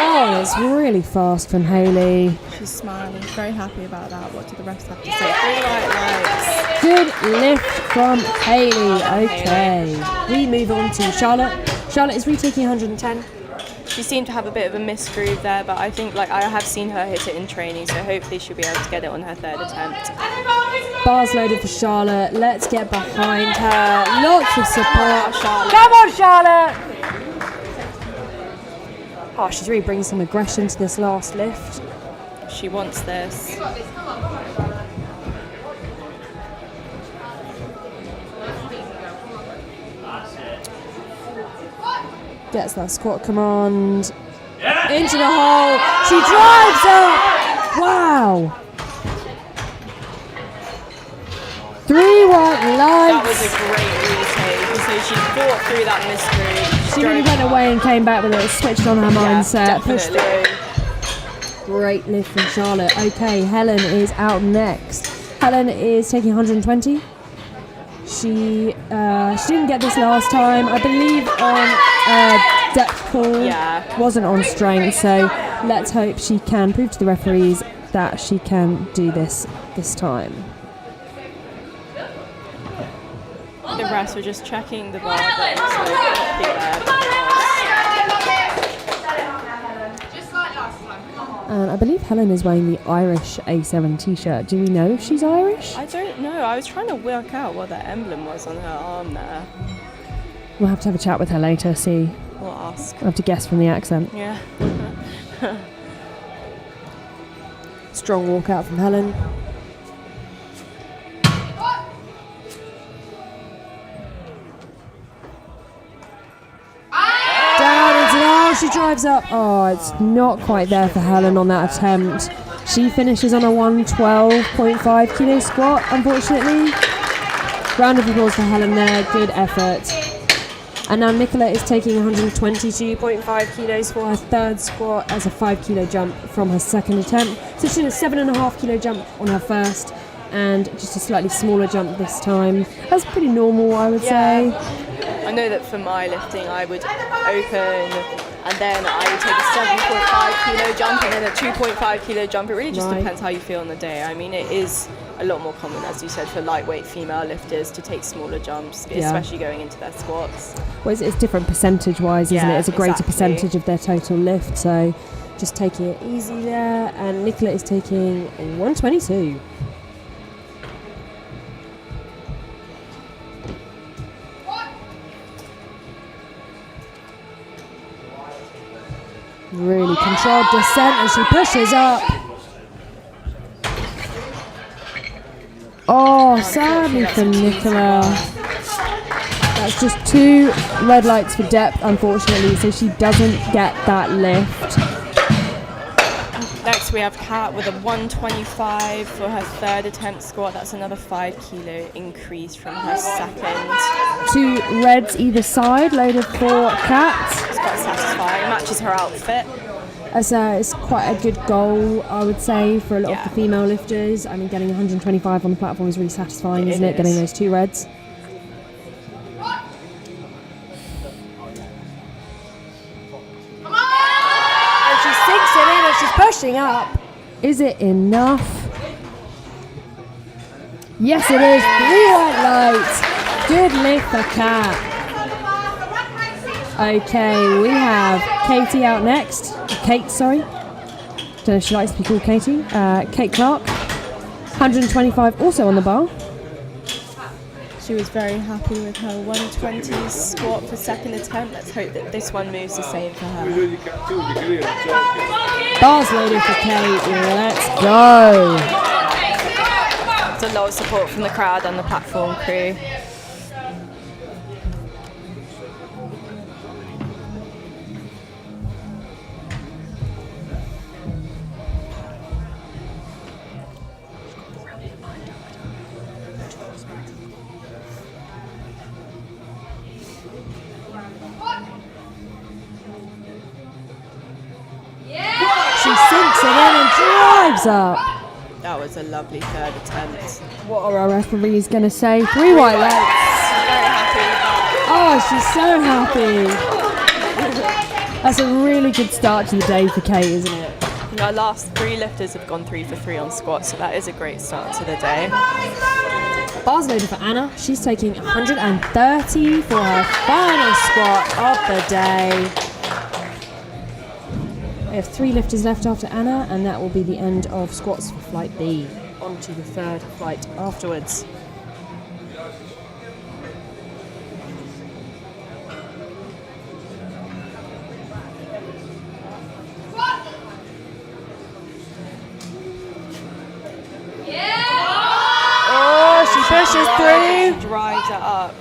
Oh, it's really fast from Hayley. She's smiling, very happy about that. What do the refs have to say? 3 white lights. Good lift from Hayley. Okay. We move on to Charlotte. Charlotte is retaking 110. She seemed to have a bit of a misgroove there, but I think I have seen her hit it in training, so hopefully she'll be able to get it on her third attempt. Bars loaded for Charlotte. Let's get behind her. Lots of support. Charlotte. Come on, Charlotte! Oh, she's really bringing some aggression to this last lift. She wants this. Gets that squat command. Into the hole. She drives up. Wow. 3 white That was lights. a great retake. So she fought through that mystery. She really went away and came back with it. Switched on her mindset. Pushed definitely. through. Great lift from Charlotte. Okay, Helen is out next. Helen is taking 120. She didn't get this last time. I believe on depth pull. Yeah. Wasn't on strength. So let's hope she can prove to the referees that she can do this time. The rest were just checking the bar, but so not be there. And I believe Helen is wearing the Irish A7 t-shirt. Do we know if she's Irish? I don't know. I was trying to work out what that emblem was on her arm there. We'll have to have a chat with her later, see. We'll ask. We'll have to guess from the accent. Yeah. Strong walkout from Helen. Down into the she drives up. Oh, it's not quite there for Helen on that attempt. She finishes on a 112.5 kilo squat, unfortunately. Round of applause for Helen there, good effort. And now Nicola is taking 122.5 kilos for her third squat as a 5 kilo jump from her second attempt. So she did a 7.5 kilo jump on her first and just a slightly smaller jump this time. That's pretty normal, I would say. I know that for my lifting, I would open and then I would take a 7.5 kilo jump and then a 2.5 kilo jump. It really just depends how you feel on the day. I mean, it is a lot more common, as you said, for lightweight female lifters to take smaller jumps, especially going into their squats. Well, it's different percentage-wise, isn't it? It's a greater exactly. percentage of their total lift, so just taking it easy there. And Nicola is taking 122. Really controlled descent, and she pushes up. Oh, sadly for Nicola. That's just 2 red lights for depth, unfortunately, so she doesn't get that lift. Next we have Kat with a 125 for her third attempt squat. That's another 5 kilo increase from her second. 2 reds either side, loaded for Kat. It's quite satisfying, matches her outfit. It's quite a good goal, I would say, for a lot of the female lifters. I mean, getting 125 on the platform is really satisfying, isn't it? Getting those 2 reds. And she sinks it in and she's pushing up. Is it enough? Yes, it is. 3 white lights. Good lift for Kat. Okay, we have Katie out next. Kate, sorry. Don't know if she likes to be called Katie. Kate Clark. 125 also on the bar. She was very happy with her 120 squat for second attempt. Let's hope that this one moves the same for her. Bars loaded for Kate. Let's go. There's a lot of support from the crowd and the platform crew. She sinks it in and drives up. That was a lovely third attempt. What are our referees going to say? 3 white lights. Very happy. Oh, she's so happy. That's a really good start to the day for Kate, isn't it? Our last 3 lifters have gone 3 for 3 on squats, so that is a great start to the day. Bars loaded for Anna. She's taking 130 for her final squat of the day. We have 3 lifters left after Anna, and that will be the end of squats for flight B. On to the third flight afterwards. Oh, she pushes through. Drives it up.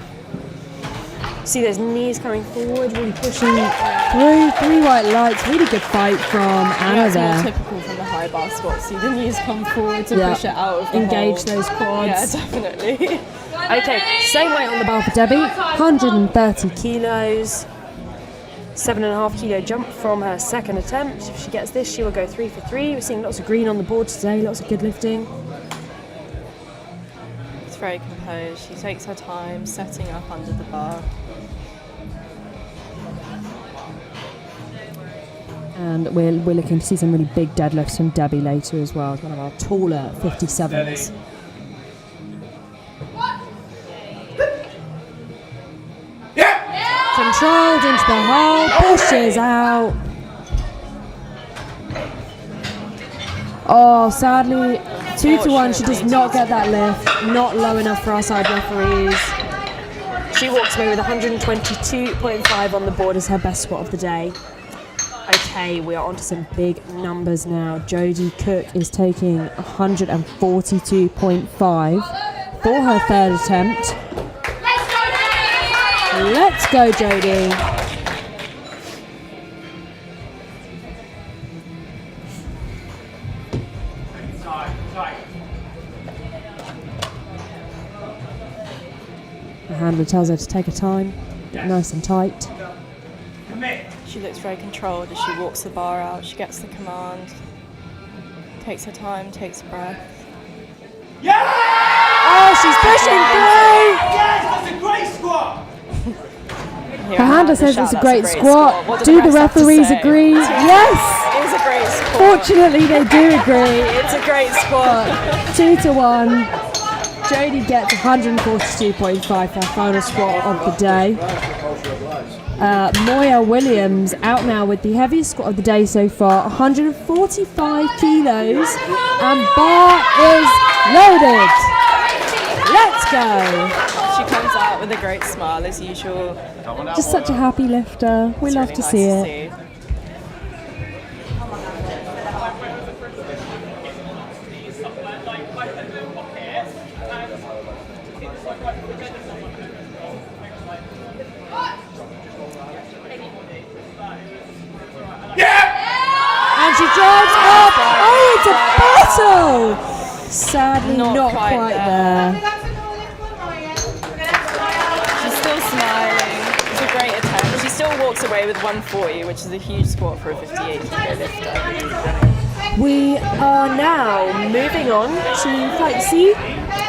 See those knees coming forward, really pushing through. 3 white lights, really good fight from Anna It's there. more typical from the high bar squat. See the knees come forward to Yeah. push it out of the Engage hold. those quads. Yeah, definitely. Okay, same weight on the bar for Debbie, 130 kilos. 7.5 kilo jump from her second attempt. If she gets this, she will go 3 for 3. We're seeing lots of green on the board today, lots of good lifting. It's very composed. She takes her time setting up under the bar. And we're looking to see some really big deadlifts from Debbie later as well. It's one of our taller 57s. Controlled into the hole, pushes out. Oh, sadly, 2 to 1. She does not get that lift. Not low enough for our side referees. She walks away with 122.5 on the board as her best squat of the day. Okay, we are on to some big numbers now. Jodie Cook is taking 142.5 for her third attempt. Let's go, Jodie. The handler tells her to take her time, get nice and tight. She looks very controlled as she walks the bar out. She gets the command, takes her time, takes a breath. Oh, she's pushing through! Yes, that's a great squat! Her handler says it's a great squat. What Do the refs have to referees say? agree? Yes! It is a great squat. Fortunately, they do agree. It's a great squat. 2 to 1. Jodie gets 142.5 for her final squat of the day. Moya Williams out now with the heaviest squat of the day so far, 145 kilos, and bar is loaded. Let's go. She comes out with a great smile as usual. Just such a happy lifter. We love to see it. And she drives up. Oh, it's a battle. Sadly, not quite there. She's still smiling. It's a great attempt. She still walks away with 140, which is a huge squat for a 58 kilo lifter. We are now moving on to flight C.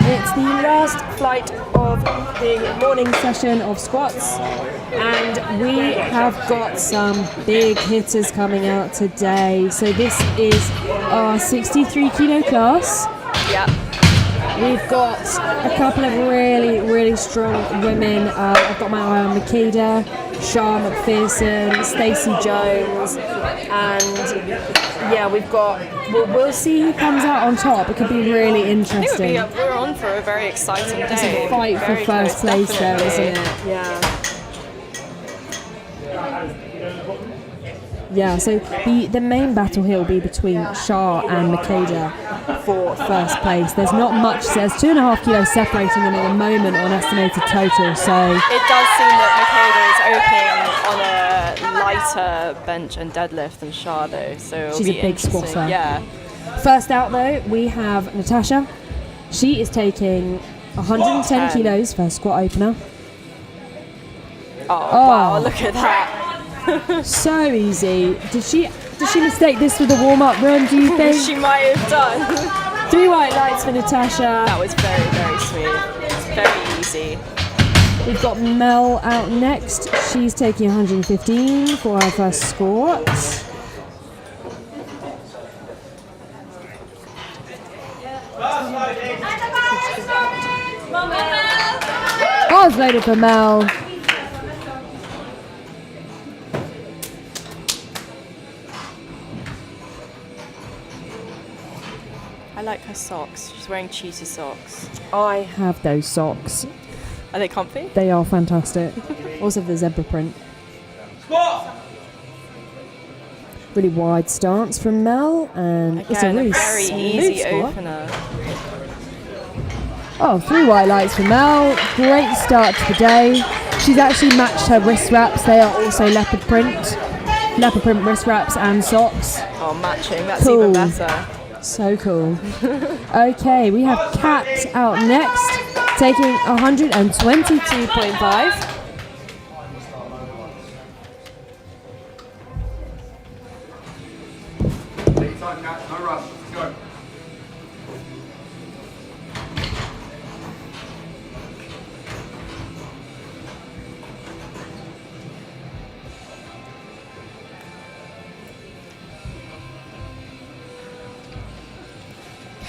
It's the last flight of the morning session of squats, and we have got some big hitters coming out today. So this is our 63 kilo class. Yep. We've got a couple of really, really strong women. I've got my eye on Makeda, Shah McPherson, Stacey Jones, and yeah, we'll see who comes out on top. It could be really interesting. We're on for a very exciting It's day. a fight for Very first close, place there, definitely. isn't it? Yeah. Yeah, so the main battle here will be between Shah and Makeda for first place. There's not much, there's 2.5 kilos separating them at the moment on estimated total, so It does seem that Makeda is opening on a lighter bench and deadlift than Shah though, so it'll She's be a big interesting. squatter. Yeah. first out though we have Natasha. She is taking 110 kilos for her squat opener. Oh, wow, look at that. So easy. Did she mistake this for the warm-up run, do you think? She might have done. 3 white lights for Natasha. That was very, very sweet. It's very easy. We've got Mel out next. She's taking 115 for her first squat. Bars loaded for Mel. I like her socks. She's wearing cheetah socks. I have those socks. Are they comfy? They are fantastic. Also the zebra print. Really wide stance from Mel, and it's a Again, really very smooth easy squat. opener. Oh, 3 white lights for Mel. Great start to the day. She's actually matched her wrist wraps. They are also leopard print wrist wraps and socks. Oh, matching. That's Cool. even better. So cool. Okay, we have Kat out next, taking 122.5. Take time, Kat. No rush. Go.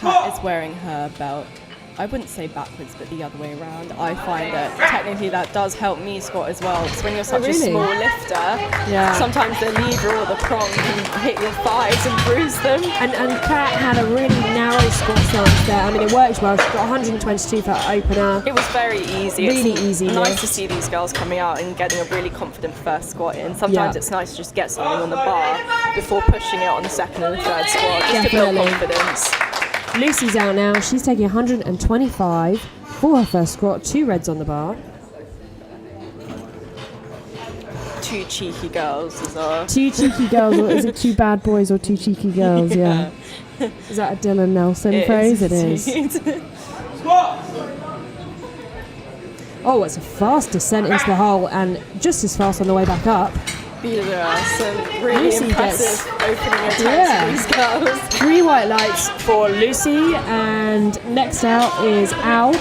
Kat is wearing her belt. I wouldn't say backwards, but the other way around. I find that technically that does help me squat as well. Because when you're such a small lifter, sometimes the lever or the prong can hit your thighs and bruise them. And Kat had a really narrow squat stance there. I mean, it worked well. She got 122 for her opener. It was very easy. Really it's easy nice lift. to see these girls coming out and getting a really confident first squat in. Sometimes it's nice to just get something on the bar before pushing it on the second and the third squat, just to build confidence. Lucy's out now. She's taking 125 for her first squat. 2 reds on the bar. 2 cheeky girls as well. 2 cheeky girls, or is it 2 bad boys or 2 cheeky girls? Yeah. Is that a Dylan Nelson phrase? It is. Squat! Oh, it's a fast descent into the hole and just as fast on the way back up. These are some really Lucy impressive opening attempts Yeah. for these girls. 3 white lights for Lucy, and next out is Al.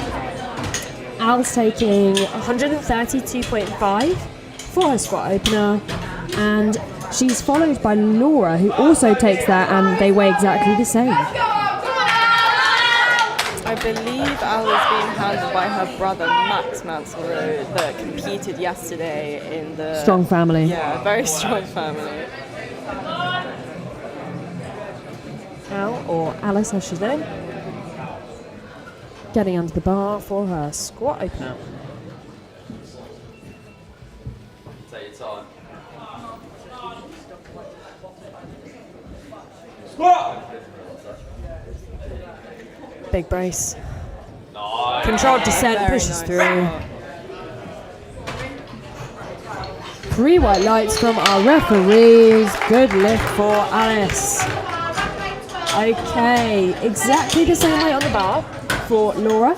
Al's taking 132.5 for her squat opener, and she's followed by Laura, who also takes that, and they weigh exactly the same. I believe Al is being handled by her brother Max Mansell, that competed yesterday in the... Strong family. Yeah, very strong family. Al, or Alice as she's known, getting under the bar for her squat opener. Take your time. Squat! Big brace. Nice. Controlled descent, Very pushes nice. through. 3 white lights from our referees. Good lift for Alice. Okay, exactly the same weight on the bar for Laura.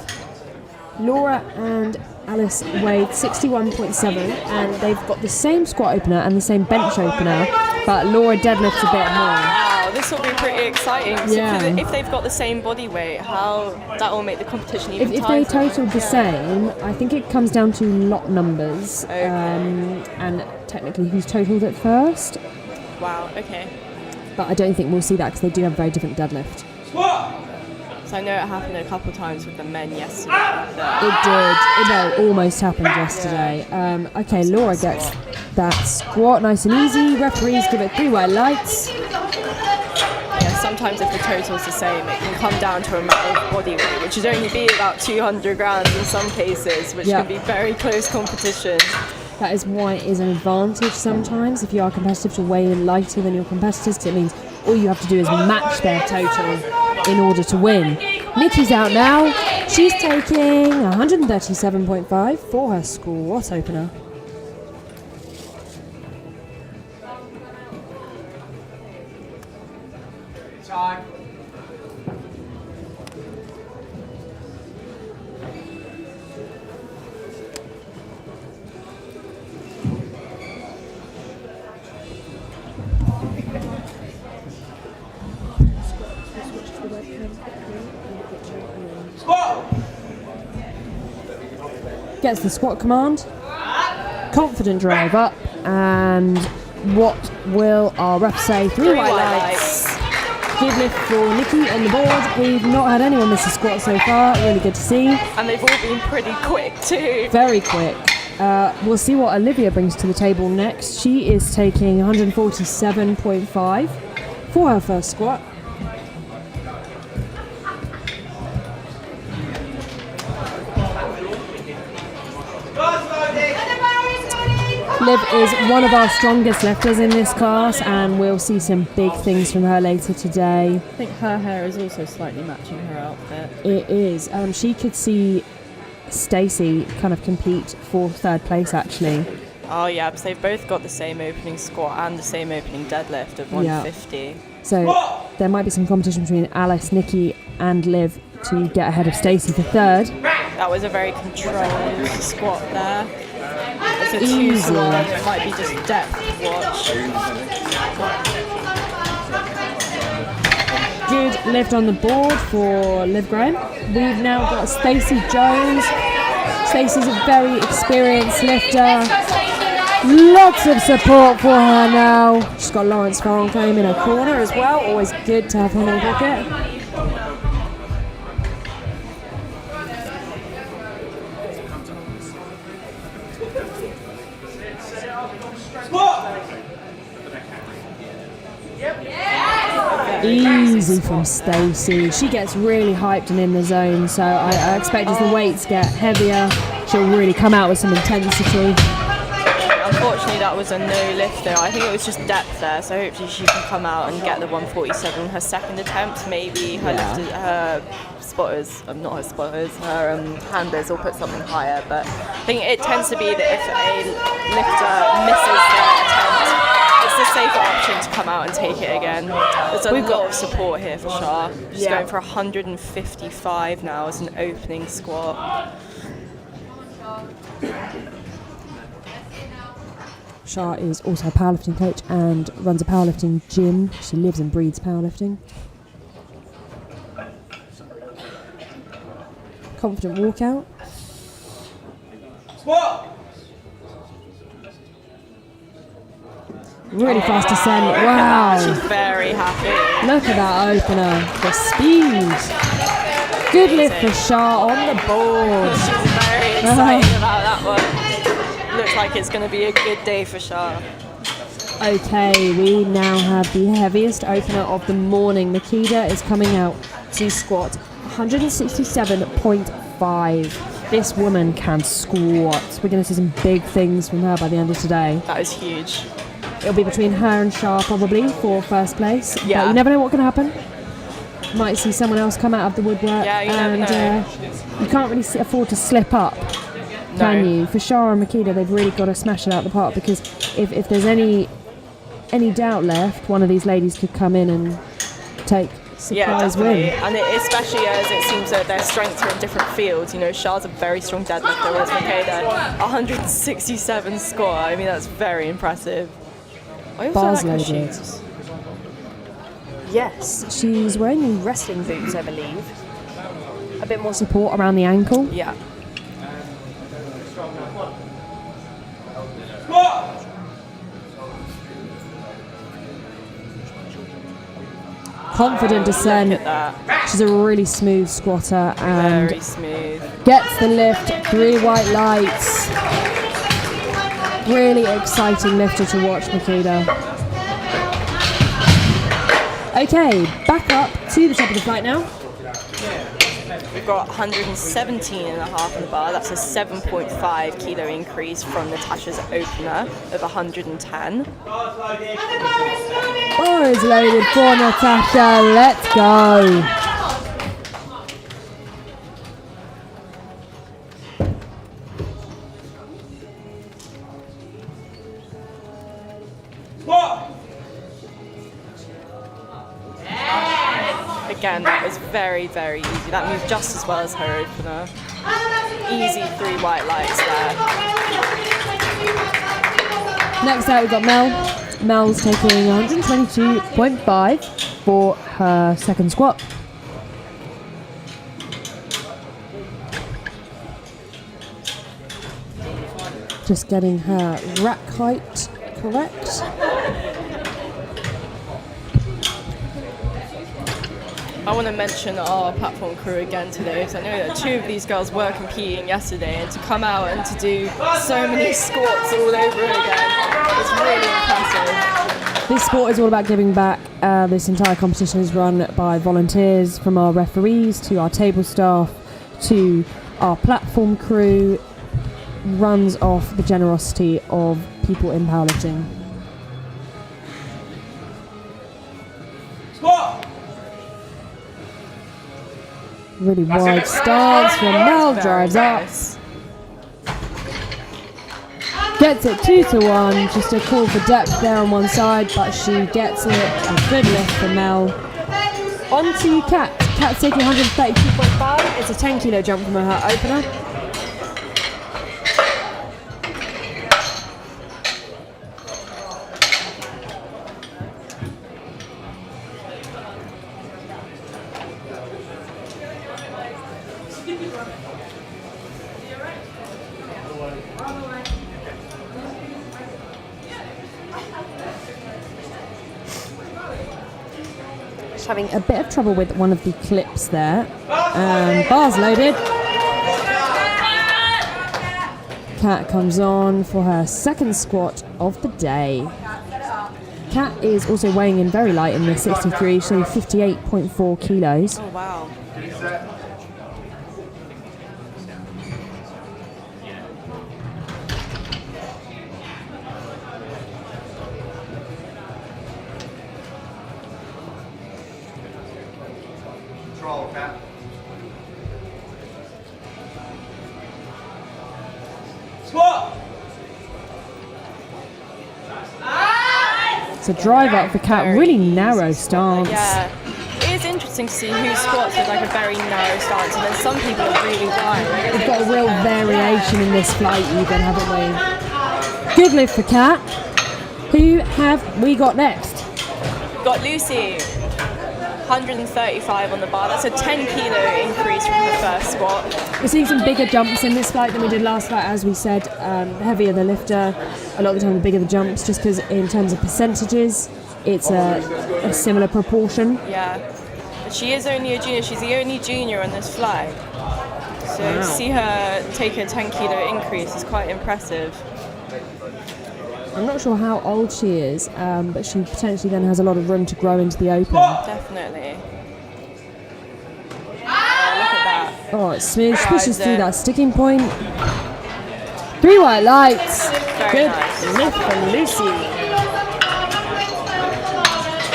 Laura and Alice weighed 61.7, and they've got the same squat opener and the same bench opener, but Laura deadlifts a bit more. Wow, this will be pretty exciting. So Yeah. if they've got the same body weight, how that will make the competition even If they tighter. totaled the same, I think it comes down to lot numbers, Okay. and technically who's totaled it first. Wow, okay. But I don't think we'll see that because they do have a very different deadlift. Squat! So I know it happened a couple of times with the men yesterday. It did. It almost happened yesterday. Okay, Laura gets that squat nice and easy. Referees give it 3 white lights. Yeah, sometimes if the total's the same, it can come down to a matter of body weight, which would only be about 200 grams in some cases, which Yeah. can be very close competition. That is why it is an advantage sometimes if you are competitive to weigh in lighter than your competitors, because it means all you have to do is match their total in order to win. Nikki's out now. She's taking 137.5 for her squat opener. Time. Squat! Gets the squat command. Confident drive up. And what will our ref say? 3 white lights. Good lift for Nikki on the board. We've not had anyone miss a squat so far. Really good to see. And they've all been pretty quick too. Very quick. We'll see what Olivia brings to the table next. She is taking 147.5 for her first squat. Liv is one of our strongest lifters in this class, and we'll see some big things from her later today. I think her hair is also slightly matching her outfit. It is. She could see Stacey kind of compete for third place actually. Oh yeah, because they've both got the same opening squat and the same opening deadlift of 150. So there might be some competition between Alice, Nikki and Liv to get ahead of Stacey for third. That was a very controlled squat there. It's a Easy. 2 squat, it might be just depth watch. Good lift on the board for Liv Graham. We've now got Stacey Jones. Stacey's a very experienced lifter. Lots of support for her now. She's got Lawrence Farncombe in her corner as well. Always good to have him in the pocket. Easy from Stacey. She gets really hyped and in the zone, so I expect as the weights get heavier, she'll really come out with some intensity. Unfortunately, that was a no lift though. I think it was just depth there, so hopefully she can come out and get the 147 her second attempt. Maybe her handlers will put something higher, but I think it tends to be that if a lifter misses their attempt, it's the safer option to come out and take it again. There's a lot of support here for Shah. She's going for 155 now as an opening squat. Shah is also a powerlifting coach and runs a powerlifting gym. She lives and breathes powerlifting. Confident walkout. Squat! Really fast descent. Wow. She's very happy. Look at that opener. The speed. Good lift for Shah on the board. She's very excited about that one. Looks like it's going to be a good day for Shah. Okay, we now have the heaviest opener of the morning. Makeda is coming out to squat 167.5. This woman can squat. We're going to see some big things from her by the end of today. That is huge. It'll be between her and Shah probably for first place. Yeah. But you never know what can happen. Might see someone else come out of the woodwork. Yeah, you never know. You can't really afford to slip up, can you? For Shah and Makeda, they've really got to smash it out the park, because if there's any doubt left, one of these ladies could come in and take surprise win. And especially as it seems that their strengths are in different fields. You know, Shah's a very strong deadlifter, whereas Makeda, 167 squat. I mean, that's very impressive. I also Bars like her loaded. shoes. Yes, she's wearing new wrestling boots, I believe. A bit more support around the ankle. Yeah. Confident descent. Look at that. She's a really smooth squatter and Very smooth. gets the lift. 3 white lights. Really exciting lifter to watch, Makeda. Okay, back up to the top of the flight now. We've got 117.5 on the bar. That's a 7.5 kilo increase from Natasha's opener of 110. Bar is loaded for Natasha. Let's go. Again, that was very, very easy. That moved just as well as her opener. Easy 3 white lights there. Next out, we've got Mel. Mel's taking 122.5 for her second squat. Just getting her rack height correct. I want to mention our platform crew again today, because I know that 2 of these girls were competing yesterday, and to come out and to do so many squats all over again is really impressive. This sport is all about giving back. This entire competition is run by volunteers, from our referees to our table staff to our platform crew. Runs off the generosity of people in powerlifting. Really wide stance from Mel, drives up. Nice. Gets it 2-1, just a call for depth there on one side, but she gets it. A good lift for Mel. On to Kat. Kat's taking 132.5. It's a 10 kilo jump from her opener. Having a bit of trouble with one of the clips there. Bars loaded. Kat comes on for her second squat of the day. Kat is also weighing in very light in the 63, so 58.4 kilos. Oh wow. Control, Cap. Squat! It's a drive up for Kat, really narrow stance. Yeah. It is interesting to see who squats with like a very narrow stance, and then some people are really wide. We've got a real variation in this flight even, haven't we? Good lift for Kat. Who have we got next? Got Lucy, 135 on the bar. That's a 10 kilo increase from her first squat. We're seeing some bigger jumps in this flight than we did last flight, as we said. The heavier the lifter, a lot of the time the bigger the jumps, just because in terms of percentages, it's a similar proportion. Yeah. But she is only a junior. She's the only junior on this flight. So Wow. to see her take a 10 kilo increase is quite impressive. I'm not sure how old she is, but she potentially then has a lot of room to grow into the open. Definitely. Oh, look at that. Oh, it's smooth. She Drives pushes through it. that sticking point. 3 white lights. Very Good nice. lift for Lucy.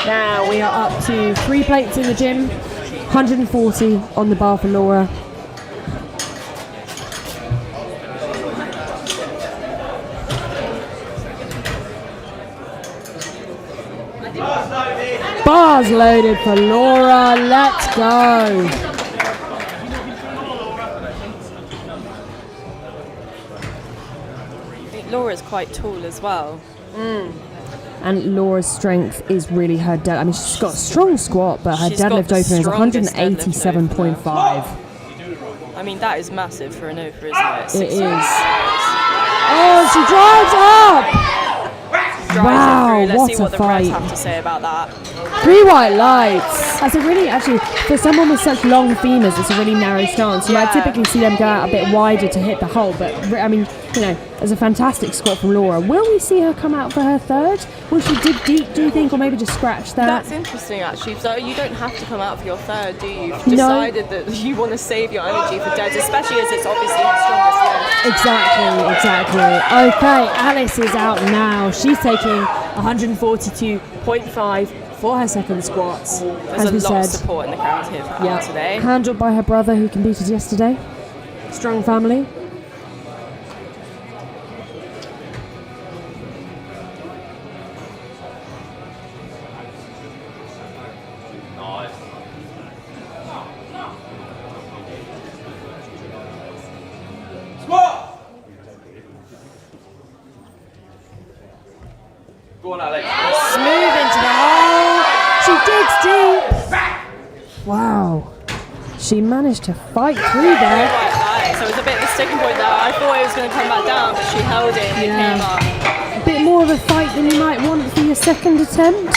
Now we are up to 3 plates in the gym. 140 on the bar for Laura. Bars loaded for Laura. Let's go. I think Laura's quite tall as well. And Laura's strength is really her dead. I mean, she's got a strong squat, but her She's got deadlift the opener is strongest 187.5. I mean, that is massive for an Oprah, isn't it? It is. Oh, she drives up! Drives Wow, her through. Let's what see a what the refs fight. have to say about that. 3 white lights. That's a really, actually, for someone with such long femurs, it's a really narrow stance. You might Yeah. typically see them go out a bit wider to hit the hole, but I mean, you know, there's a fantastic squat from Laura. Will we see her come out for her third? Will she dig deep, do you think, or maybe just scratch that? That's interesting, actually. So you don't have to come out for your third, do you? You've No. decided that you want to save your energy for deads, especially as it's obviously her strongest lift. Exactly. Okay, Alice is out now. She's taking 142.5 for her second squats. There's as a we lot said, of support in the crowd here for Anna today. handled by her brother who competed yesterday. Strong family. Nice. Squat! Go on, Alex. Smooth into the hole. She digs deep. Wow. She managed to fight through there. Right, so it was a bit of a sticking point there. I thought it was going to come back down, but she held it and it came up. A bit more of a fight than you might want for your second attempt.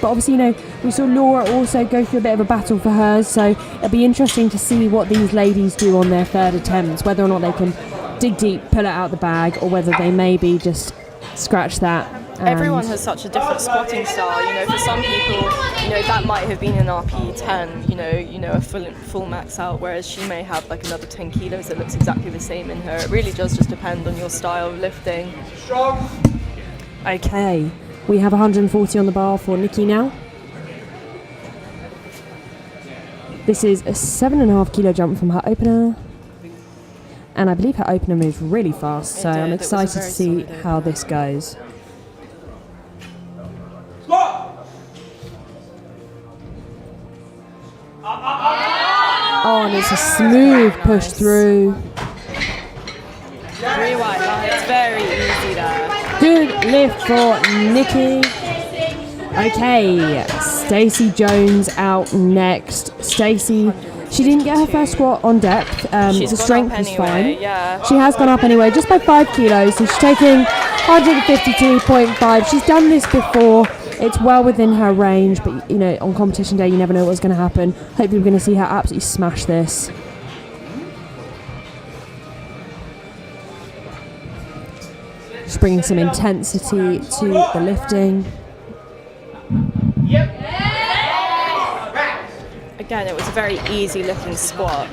But obviously, you know, we saw Laura also go through a bit of a battle for hers. So it'll be interesting to see what these ladies do on their third attempts, whether or not they can dig deep, pull it out the bag, or whether they maybe just scratch that. Everyone has such a different squatting style. You know, for some people, you know, that might have been an RPE 10. You know, a full max out. Whereas she may have like another 10 kilos that looks exactly the same in her. It really does just depend on your style of lifting. Strong. Okay, we have 140 on the bar for Nikki now. This is a 7.5 kilo jump from her opener. And I believe her opener moved really fast, so I'm excited to see how this goes. Oh, and it's a smooth push through. 3 white lines, very easy there. Good lift for Nikki. Okay, Stacey Jones out next. Stacey, she didn't get her first squat on depth. The strength was fine. Yeah. She has gone up anyway, just by 5 kilos. So she's taking 152.5. She's done this before. It's well within her range, but you know, on competition day, you never know what's going to happen. Hopefully, we're going to see her absolutely smash this. Just bringing some intensity to the lifting. Again, it was a very easy looking squat.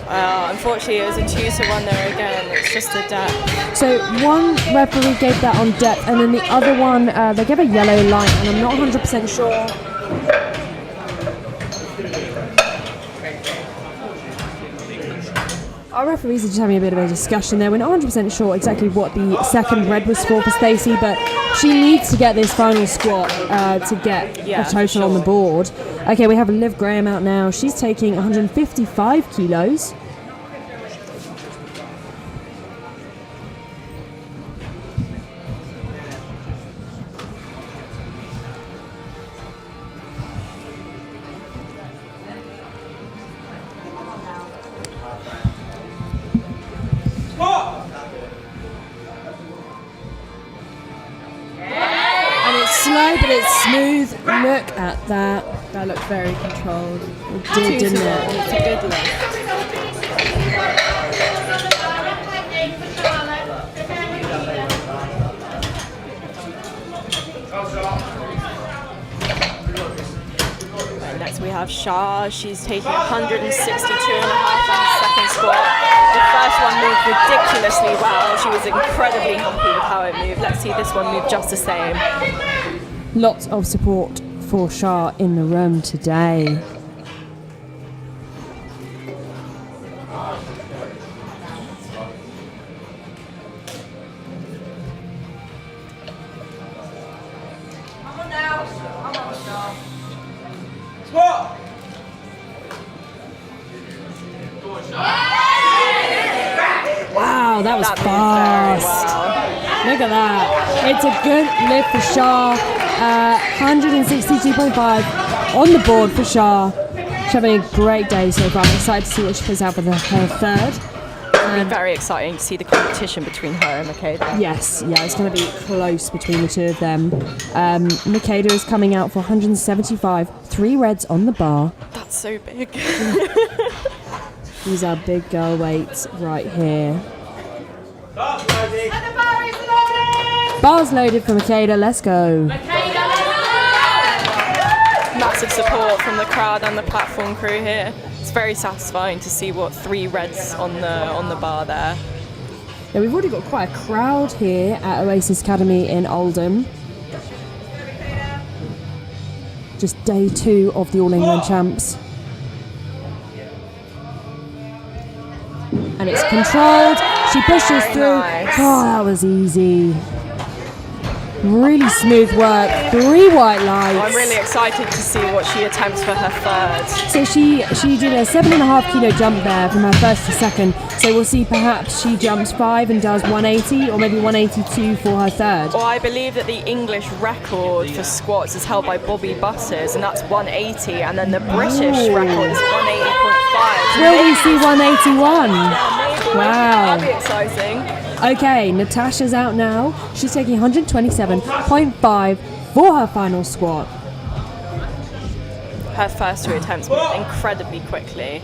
Unfortunately, it was a 2-to-1 there again. It's just a depth. So one referee gave that on depth, and then the other one, they gave a yellow line, and I'm not 100% sure. Our referees are just having a bit of a discussion there. We're not 100% sure exactly what the second red was for Stacey, but she needs to get this final squat to get a total on the board. Okay, we have Liv Graham out now. She's taking 155 kilos. Slow, but it's smooth. Look at that. That looked very controlled. It did, didn't it? It's a good lift. Right, next we have Shah. She's taking 162.5 on the second squat. The first one moved ridiculously well. She was incredibly happy with how it moved. Let's see this one move just the same. Lots of support for Shah in the room today. Wow, that was fast. Look at that. It's a good lift for Shah. 162.5 on the board for Shah. She's having a great day so far. I'm excited to see what she puts out for her third. It'll be very exciting to see the competition between her and Makeda. Yes, yeah, it's going to be close between the two of them. Makeda is coming out for 175, 3 reds on the bar. That's so big. These are big girl weights right here. Bars loaded for Makeda, let's go. Massive support from the crowd and the platform crew here. It's very satisfying to see what 3 reds on the bar there. Yeah, we've already got quite a crowd here at Oasis Academy in Oldham. Just day 2 of the All England champs. And it's controlled. She pushes through. Nice. Oh, that was easy. Really smooth work. 3 white lights. I'm really excited to see what she attempts for her third. So she did a 7.5 kilo jump there from her first to second. So we'll see perhaps she jumps 5 and does 180 or maybe 182 for her third. Well, I believe that the English record for squats is held by Bobby Butters, and that's 180, and then the British record is 180.5. Will we see 181? Wow. That'd be exciting. Okay, Natasha's out now. She's taking 127.5 for her final squat. Her first 2 attempts moved incredibly quickly.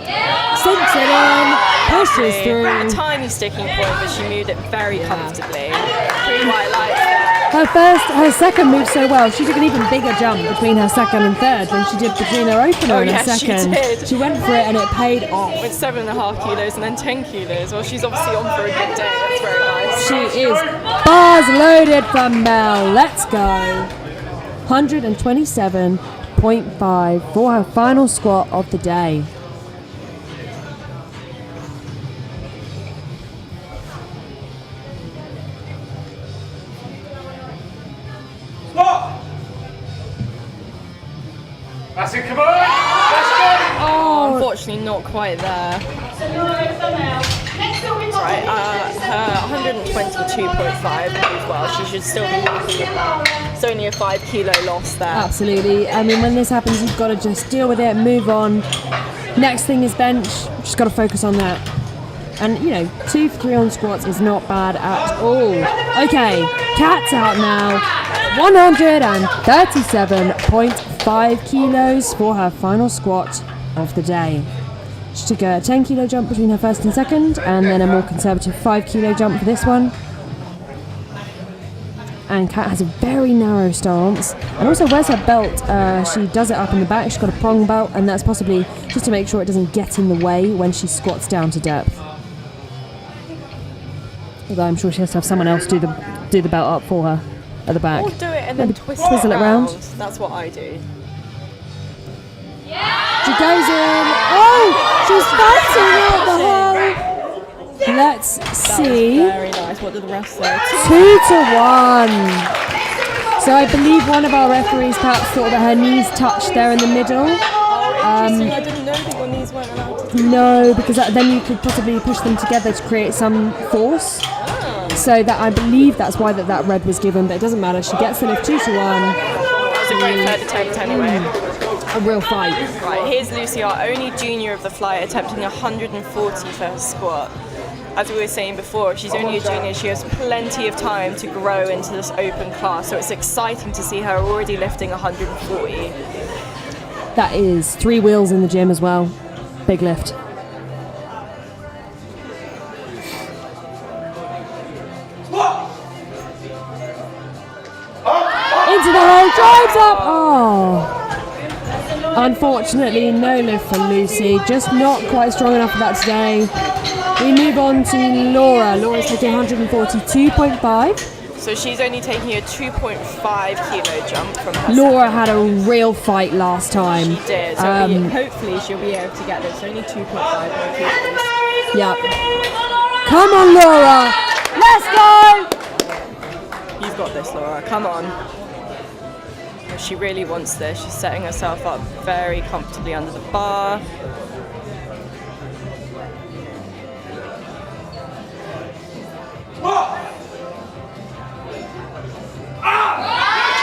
Sinks it in, pushes A through. tiny sticking point, but she moved it very comfortably. 3 white lights there. Her second moved so well. She took an even bigger jump between her second and third than she did between her opener and her yes, she second. did. She went for it and it paid off. With 7.5 kilos and then 10 kilos. Well, she's obviously on for a good day. That's very nice. She is. Bars loaded from Mel. Let's go. 127.5 87.5 for her final squat of the day. Squat! That's it, come on! Let's go! Oh, unfortunately not quite there. Right, her 122.5 as well. She should still be happy with that. It's only a 5 kilo loss there. Absolutely. I mean, when this happens, you've got to just deal with it, move on. Next thing is bench. Just got to focus on that. And, 2 for 3 on squats is not bad at all. Okay, Kat's out now. 137.5 kilos for her final squat of the day. She took a 10 kilo jump between her first and second, and then a more conservative 5 kilo jump for this one. And Kat has a very narrow stance, and also wears her belt. She does it up in the back. She's got a prong belt, and that's possibly just to make sure it doesn't get in the way when she squats down to depth. Although I'm sure she has to have someone else do the belt up for her at the back. Or do it and then Maybe twist twizzle it it around. round. That's what I do. She goes in. Oh, she's bouncing out the hole. Let's see. Very nice. What did the rest say? 2-1. So I believe one of our referees perhaps thought that her knees touched there in the middle. Interesting. I didn't know that your knees weren't allowed to. No, because then you could possibly push them together to create some force. So that I believe that's why that red was given, but it doesn't matter. She gets the lift 2-1. That was a great third attempt anyway. A real fight. Right, here's Lucy, our only junior of the flight, attempting 140 for her squat. As we were saying before, if she's only a junior, she has plenty of time to grow into this open class, so it's exciting to see her already lifting 140. That is 3 wheels in the gym as well. Big lift. Into the hole, drives up. Oh. Unfortunately, no lift for Lucy. Just not quite strong enough for that today. We move on to Laura. Laura's taking 142.5. So she's only taking a 2.5 kilo jump from her. Laura had a real fight last time. She did. So hopefully she'll be able to get this. Only 2.5 more kilos. Yep. Come on, Laura. Let's go. You've got this, Laura. Come on. She really wants this. She's setting herself up very comfortably under the bar.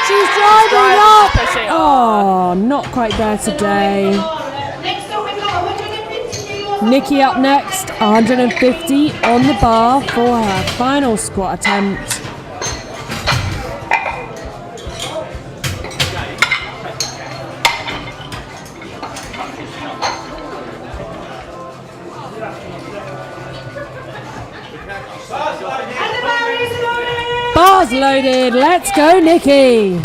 She's driving up. Pushing Oh, not quite there today. Nikki up next, 150 on the bar for her final squat attempt. Bars loaded, let's go Nikki.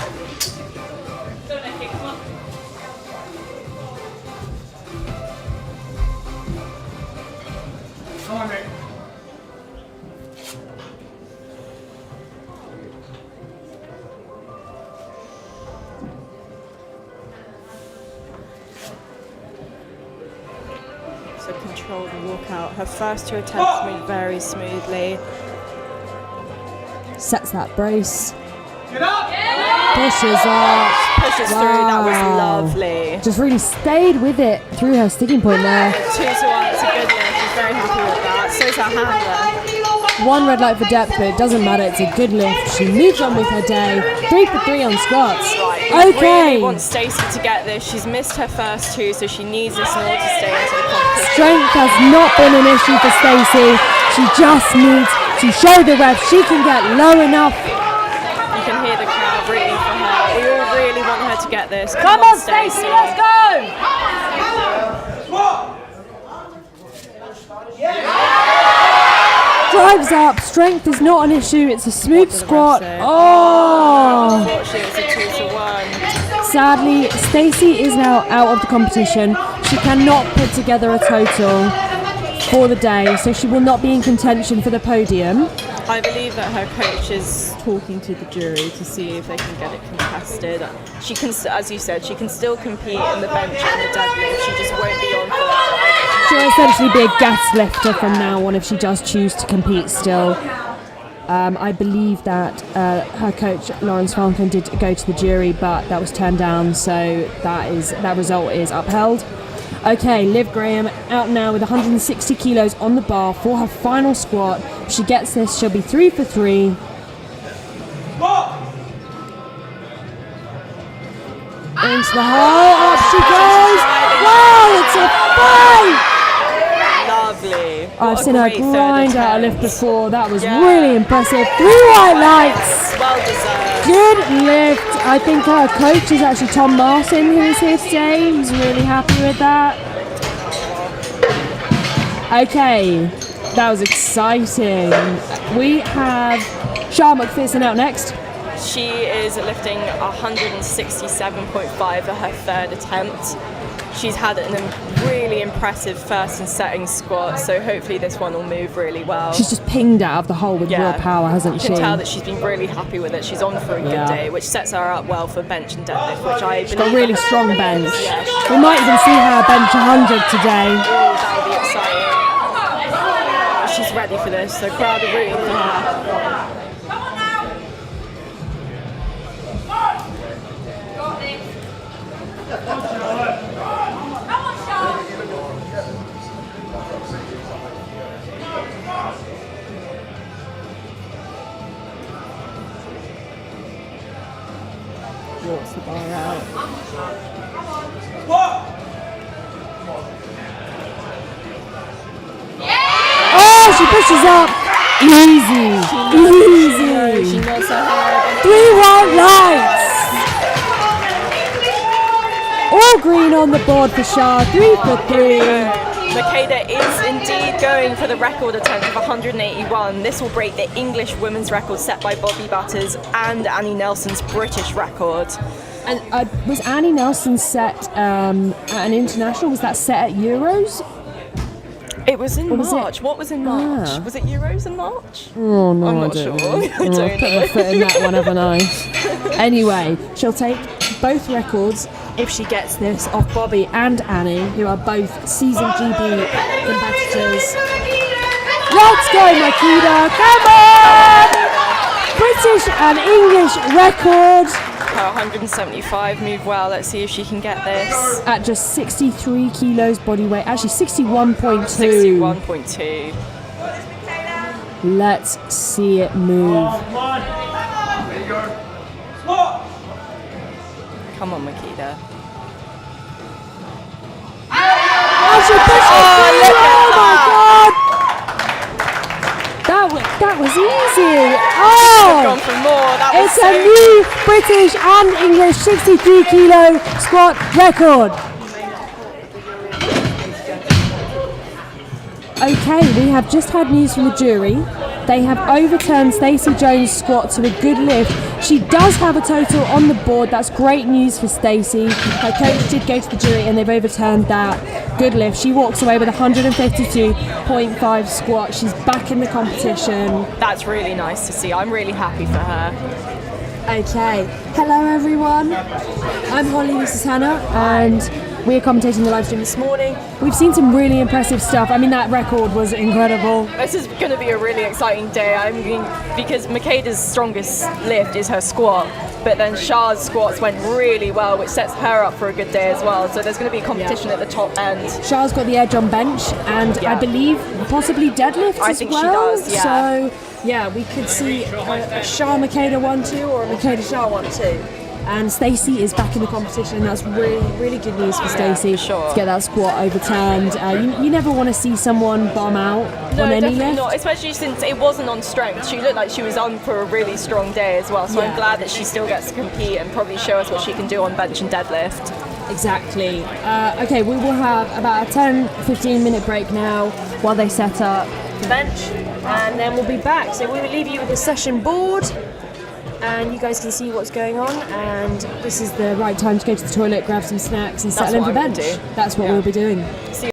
So controlled walkout. Her first 2 attempts moved very smoothly. Sets that brace. Get up! Pushes up. Pushes through. That was lovely. Just really stayed with it through her sticking point there. 2-1. It's a good lift. She's very happy with that. So's her handler. 1 red light for depth, but it doesn't matter. It's a good lift. She moves on with her day. 3 for 3 on squats. We Okay. really want Stacey to get this. She's missed her first 2, so she needs this in order to stay into the competition. Strength has not been an issue for Stacey. She just needs to show the ref she can get low enough. You can hear the crowd rooting for her. We all really want her to get this. Come on, Stacey, let's go! Drives up. Strength is not an issue. It's a smooth squat. Oh! Unfortunately, it's a 2-1. Sadly, Stacey is now out of the competition. She cannot put together a total. for the day, so she will not be in contention for the podium. I believe that her coach is talking to the jury to see if they can get it contested. She can, as you said, she can still compete in the bench and the deadlift. She just won't be on for that. She'll essentially be a guest lifter from now on if she does choose to compete still. I believe that her coach Lawrence Falcon did go to the jury, but that was turned down, so that result is upheld. Okay, Liv Graham out now with 160 kilos on the bar for her final squat. If she gets this, she'll be 3 for 3. Into the hole, up she goes! Wow, it's a fight! Lovely. I've seen her grind out a lift before. That was Yeah. really impressive. 3 white lights. Well deserved. Good lift. I think her coach is actually Tom Martin, who is here today. He's really happy with that. Okay, that was exciting. We have Charlotte McPherson out next. She is lifting 167.5 for her third attempt. She's had a really impressive first and setting squat, so hopefully this one will move really well. She's just pinged out of the hole with real power, hasn't she? You can tell that she's been really happy with it. She's on for a good day, which sets her up well for bench and deadlift, which I She's got a really strong bench. Yeah, We might even see her bench 100 today. that would be exciting. She's ready for this, so crowd are rooting for her. Walks the bar out. Oh, she pushes up. Easy. She nods her head. 3 white lights. All green on the board for Shah. 3 for 3. Makeda is indeed going for the record attempt of 181. This will break the English women's record set by Bobby Butters and Annie Nelson's British record. And was Annie Nelson set at an international? Was that set at Euros? It was in was it? March. What was in March? Ah. Was it Euros in March? Oh no, I'm I not don't sure. know. I don't Put my foot in that one, haven't I? Anyway, she'll take both records if she gets this off Bobby and Annie, who are both seasoned GB competitors. Let's go, Makeda! Come on! British and English record Her 175 moved well. Let's see if she can get this. at just 63 kilos body weight. Actually, 61.2. 61.2. Let's see it move. Come on, Makeda. Oh, she pushed it through. Oh my god! That was easy. Gone Oh! for more. That was It's so a new British and English 63 kilo squat record. Okay, we have just had news from the jury. They have overturned Stacey Jones' squat to a good lift. She does have a total on the board. That's great news for Stacey. Her coach did go to the jury and they've overturned that. Good lift. She walks away with 152.5 squat. She's back in the competition. That's really nice to see. I'm really happy for her. Okay. Hello everyone. I'm Holly, this is Hannah, and we're commentating the live stream this morning. We've seen some really impressive stuff. I mean, that record was incredible. This is going to be a really exciting day. I mean, because Makeda's strongest lift is her squat, but then Shah's squats went really well, which sets her up for a good day as well. So there's going to be competition at the top end. Shah's got the edge on bench, and I believe possibly deadlifts I as think she well. does, yeah. So yeah, we could see a Shah Makeda 1-2 or a Makeda Shah 1-2. And Stacey is back in the competition, and that's really, really good news for Stacey sure. to get that squat overturned. You never want to see someone bomb out No, on any definitely lift. not, especially since it wasn't on strength. She looked like she was on for a really strong day as well, so I'm glad that she still gets to compete and probably show us what she can do on bench and deadlift. Exactly. Okay, we will have about a 10-15 minute break now while they set up the bench, and then we'll be back. So we will leave you with a session board, and you guys can see what's going on, and this is the right time to go to the toilet, grab some snacks and settle in what for I would bench. do. That's what we'll be doing. See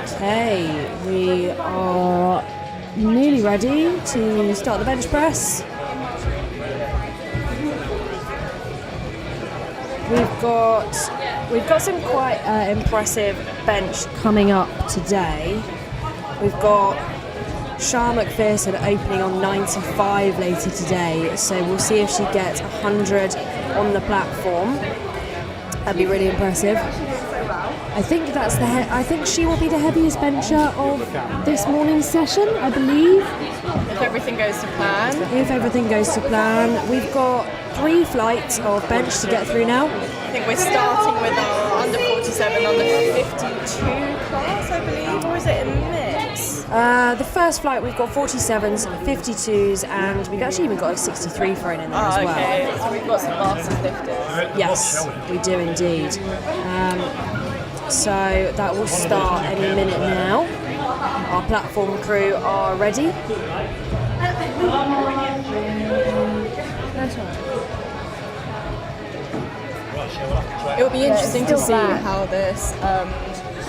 Okay, we are nearly ready to start the bench press. We've got some quite impressive bench coming up today. We've got Shah McPherson opening on 95 later today, so we'll see if she gets 100 on the platform. That'd be really impressive. I think I think she will be the heaviest bencher of this morning's session, I believe. If everything goes to plan. If everything goes to plan. We've got 3 flights of bench to get through now. I think we're starting with our under 47, under 52 class, I believe, or is it a mix? The first flight we've got 47s, 52s, and we've actually even got a 63 thrown in there as well. Okay, so we've got some masters lifters. Yes, we do indeed. So that will start any minute now. Our platform crew are ready. It will be interesting to see how this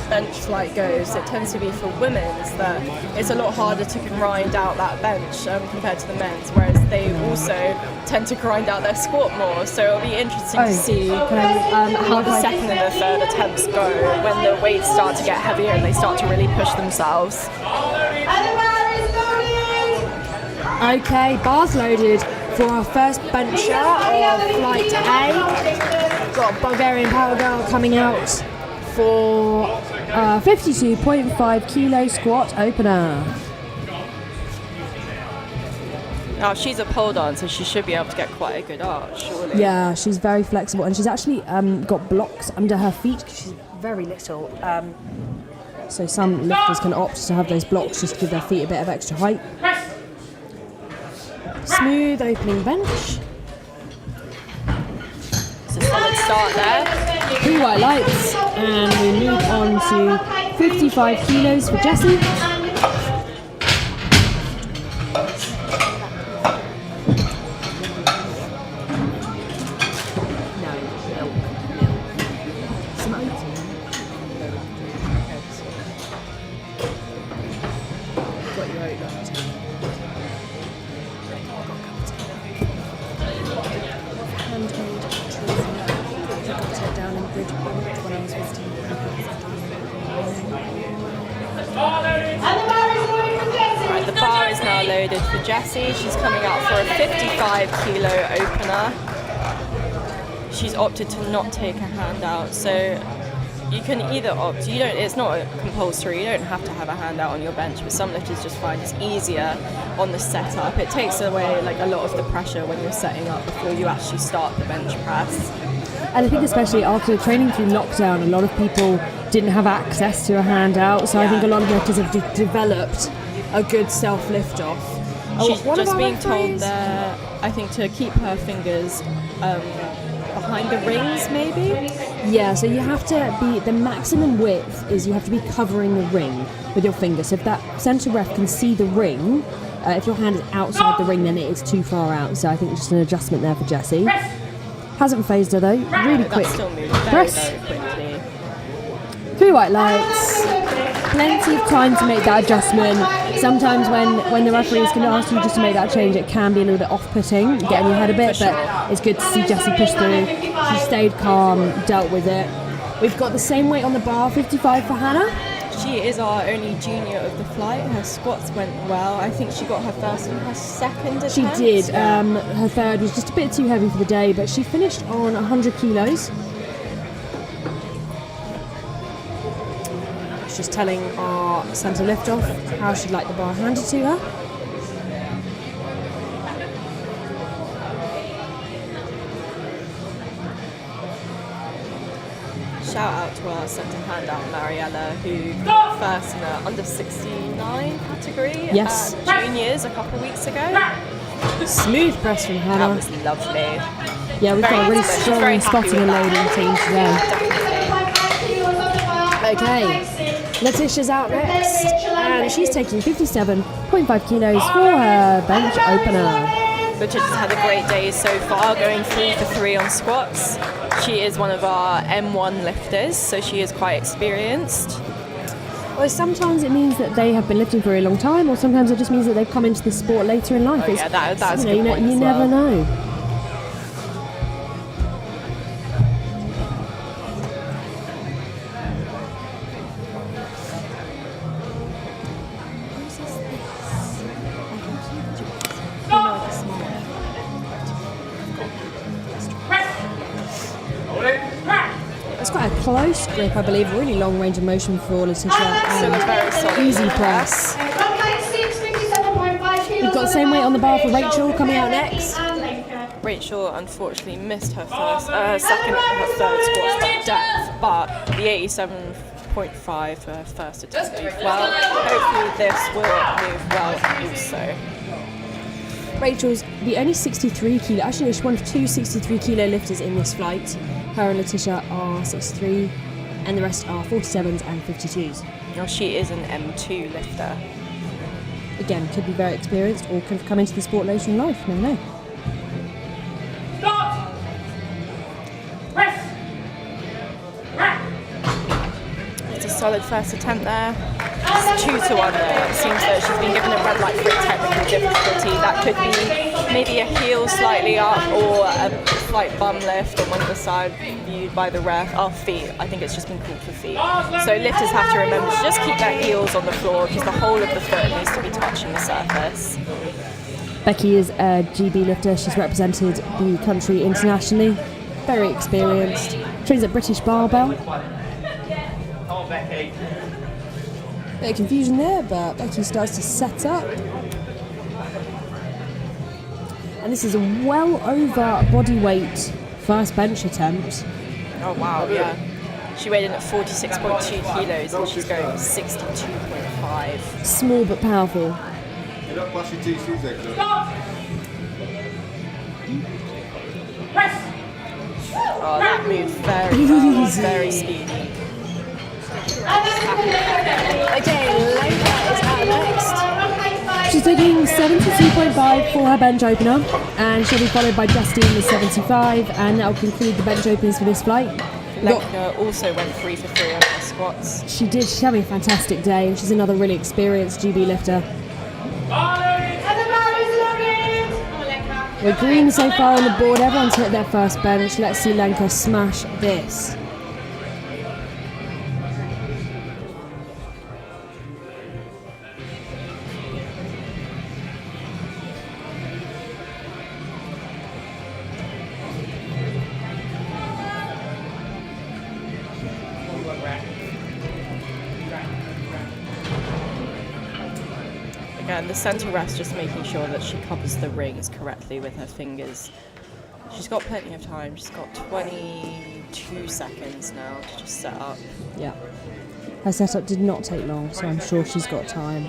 bench flight goes. It tends to be for women's that it's a lot harder to grind out that bench compared to the men's, whereas they also tend to grind out their squat more. So it'll be interesting to see how the second and the third attempts go when the weights start to get heavier and they start to really push themselves. Okay, bars loaded for our first bencher of flight A. Got a Bulgarian power girl coming out for 52.5 kilo squat opener. Now she's a pole dancer, she should be able to get quite a good arch, surely. Yeah, she's very flexible, and she's actually got blocks under her feet because she's very little. So some lifters can opt to have those blocks just to give their feet a bit of extra height. Smooth opening bench. It's a solid start there. 3 white lights, and we move on to 55 kilos for Jessie. Right, the bar is now loaded for Jessie. She's coming out for a 55 kilo opener. She's opted to not take a hand out, so you can either opt. It's not compulsory. You don't have to have a hand out on your bench, but some lifters just find it's easier on the setup. It takes away like a lot of the pressure when you're setting up before you actually start the bench press. And I think especially after training through lockdown, a lot of people didn't have access to a handout, so I think a lot of lifters have developed a good self-lift off. She's just being told there, I think, to keep her fingers behind the rings, maybe? Yeah, so you have to be, the maximum width is you have to be covering the ring with your fingers. So if that centre ref can see the ring, if your hand is outside the ring, then it is too far out. So I think just an adjustment there for Jessie. Hasn't phased her though, really quick. Still moving Press. very quickly. 3 white lights, plenty of time to make that adjustment. Sometimes when the referees can ask you just to make that change, it can be a little bit off-putting, getting your head a bit, but it's good to see Jessie push through. She stayed calm, dealt with it. We've got the same weight on the bar, 55 for Hannah. She is our only junior of the flight. Her squats went well. I think she got her first and her second attempt. She did. Her third was just a bit too heavy for the day, but she finished on 100 kilos. She's telling our centre lift off how she'd like the bar handed to her. Shout out to our centre handout Mariella, who got first in the under 69 category Yes. at juniors a couple of weeks ago. Smooth press from Hannah. That was lovely. Yeah, we've got a really She's very strong happy spotting and with loading team today. Definitely. Okay, Letitia's out next, and she's taking 57.5 kilos for her bench opener. Letitia has had a great day so far, going 3 for 3 on squats. She is one of our M1 lifters, so she is quite experienced. Well, sometimes it means that they have been lifting for a long time, or sometimes it just means that they've come into the sport later in life. Oh, yeah, that's a good point you as never well. know. It's quite a close grip, I believe. Really long range of motion for Letitia. So it's very solid. Easy press. You've got the same weight on the bar for Rachel coming out next. Rachel unfortunately missed her second and her third squats by depth, but the 87.5 for her first attempt moved well. Hopefully this will move well also. Rachel's the only 63 kilo, actually she's one of two 63 kilo lifters in this flight. Her and Letitia are 63 and the rest are 47s and 52s. Now she is an M2 lifter. Again, could be very experienced or could have come into the sport later in life, never know. Stop! Press! It's a solid first attempt there. It's 2-1 there. It seems that she's been given a red light for technical difficulty. That could be maybe a heel slightly up or a slight bum lift on one of the side viewed by the ref. Oh, feet. I think it's just been called for feet. So lifters have to remember to just keep their heels on the floor because the whole of the foot needs to be touching the surface. Becky is a GB lifter. She's represented the country internationally. Very experienced. Trains at British Barbell. Come on, Becky. Bit of confusion there, but Becky starts to set up. And this is a well over body weight first bench attempt. Oh wow, yeah. She weighed in at 46.2 kilos and she's going 62.5. Small but powerful. Press! Oh, that moved very well, very speedy. Okay, Lenka is out next. She's taking 72.5 for her bench opener, and she'll be followed by Justine with 75, and that will conclude the bench openers for this flight. Lenka also went 3 for 3 on her squats. She did. She's having a fantastic day, and she's another really experienced GB lifter. We're green so far on the board. Everyone's hit their first bench. Let's see Lenka smash this. Again, the centre rest just making sure that she covers the rings correctly with her fingers. She's got plenty of time. She's got 22 seconds now to just set up. Yeah. Her setup did not take long, so I'm sure she's got time.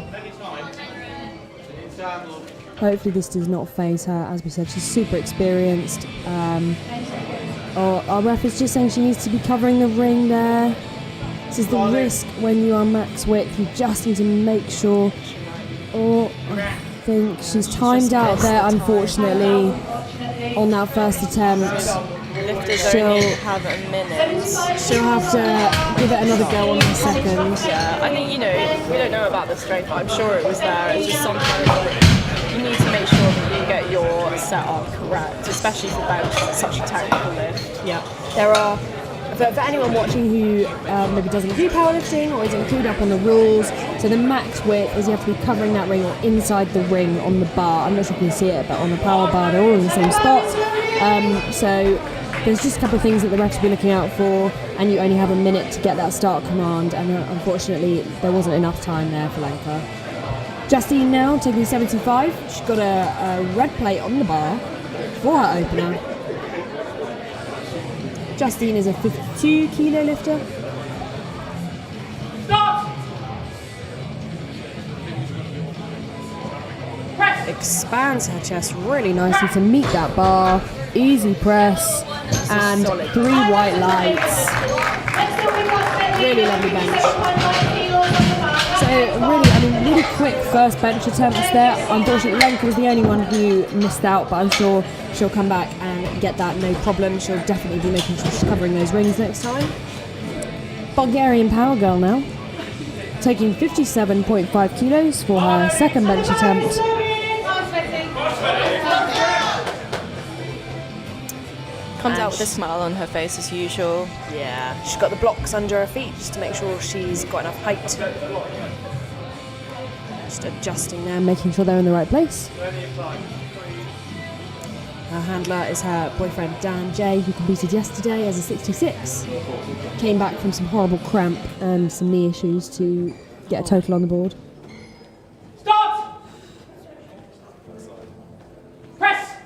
Hopefully this does not faze her. As we said, she's super experienced. Our ref is just saying she needs to be covering the ring there. This is the risk when you are max width. You just need to make sure. Oh, I think she's timed out there, unfortunately, on that first attempt. Lifters only have a minute. She'll have to give it another go on the second. Yeah, I think, we don't know about the strength, but I'm sure it was there. It's just sometimes you need to make sure that you get your setup correct, especially for bench. It's such a technical lift. Yeah, there are. For anyone watching who maybe doesn't do powerlifting or isn't clued up on the rules, so the max width is you have to be covering that ring or inside the ring on the bar. I'm not sure if you can see it, but on the power bar they're all in the same spot. So there's just a couple of things that the refs will be looking out for, and you only have a minute to get that start command, and unfortunately there wasn't enough time there for Lenka. Justine now taking 75. She's got a red plate on the bar for her opener. Justine is a 52 kilo lifter. Stop! Press! Expands her chest really nicely to meet that bar. Easy press and 3 white lights. Really lovely bench. So really quick first bench attempts there. Unfortunately, Lenka was the only one who missed out, but I'm sure she'll come back and get that no problem. She'll definitely be making sure she's covering those rings next time. Bulgarian power girl now, taking 57.5 kilos for her second bench attempt. Comes out with a smile on her face as usual. Yeah, she's got the blocks under her feet just to make sure she's got enough height. Just adjusting there, making sure they're in the right place. Her handler is her boyfriend Dan J, who competed yesterday as a 66. Came back from some horrible cramp and some knee issues to get a total on the board. Stop! Press!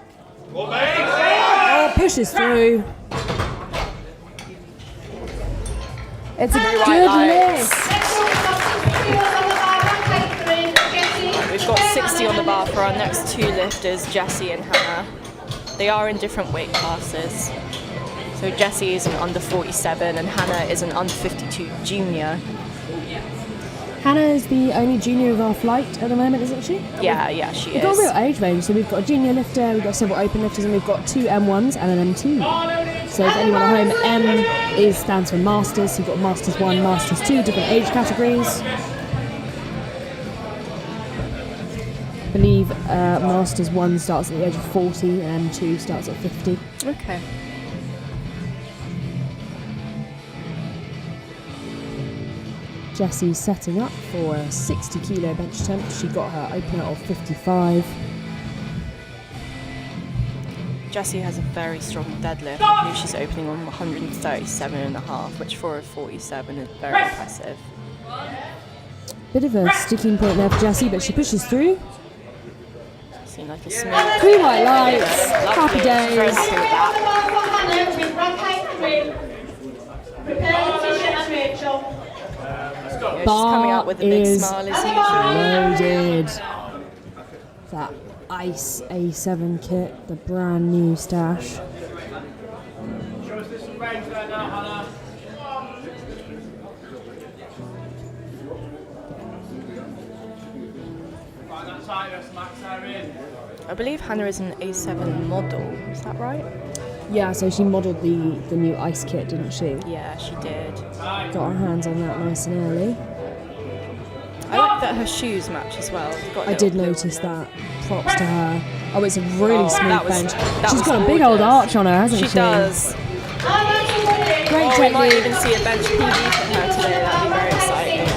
Oh, pushes through. It's a good lift. We've got 60 on the bar for our next two lifters, Jessie and Hannah. They are in different weight classes. So Jessie is an under 47 and Hannah is an under 52 junior. Hannah is the only junior of our flight at the moment, isn't she? Yeah, she We've got a is. real age range, so we've got a junior lifter, we've got several open lifters, and we've got 2 M1s and an M2. So if anyone at home, M stands for Masters, so you've got Masters 1, Masters 2, different age categories. I believe Masters 1 starts at the age of 40 and M2 starts at 50. Okay. Jessie's setting up for a 60 kilo bench attempt. She got her opener of 55. Jessie has a very strong deadlift. I believe she's opening on 137.5, which for a 47 is very impressive. Bit of a sticking point there for Jessie, but she pushes through. Seems like a smooth. 3 white lights, happy Lovely. Very days. happy with that. Yeah, she's coming out with a big is smile as usual. Loaded. That Ice A7 kit, the brand new stash. Show us this some range there now, Hannah. Find that tightness, max her in. I believe Hannah is an A7 model. Is that right? Yeah, so she modelled the new Ice kit, didn't she? Yeah, she did. Got her hands on that nice and early. I like that her shoes match as well. It's got a I did little notice that. Props to her. Oh, it's a really smooth that was- bench. that She's was got a big old gorgeous. arch on her, hasn't she? She does. Great Oh, we might technique. even see a bench PB from her today. That'd be very exciting.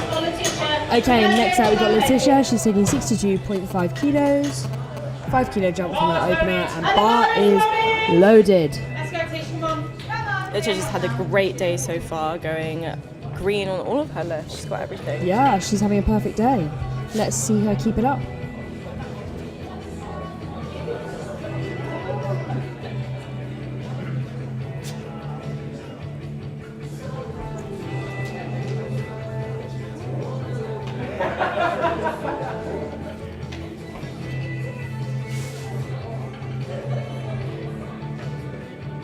Okay, next out we've got Letitia. She's taking 62.5 kilos. 5 kilo jump from her opener, and bar is loaded. Letitia's had a great day so far, going green on all of her lifts. She's got everything. Yeah, she's having a perfect day. Let's see her keep it up.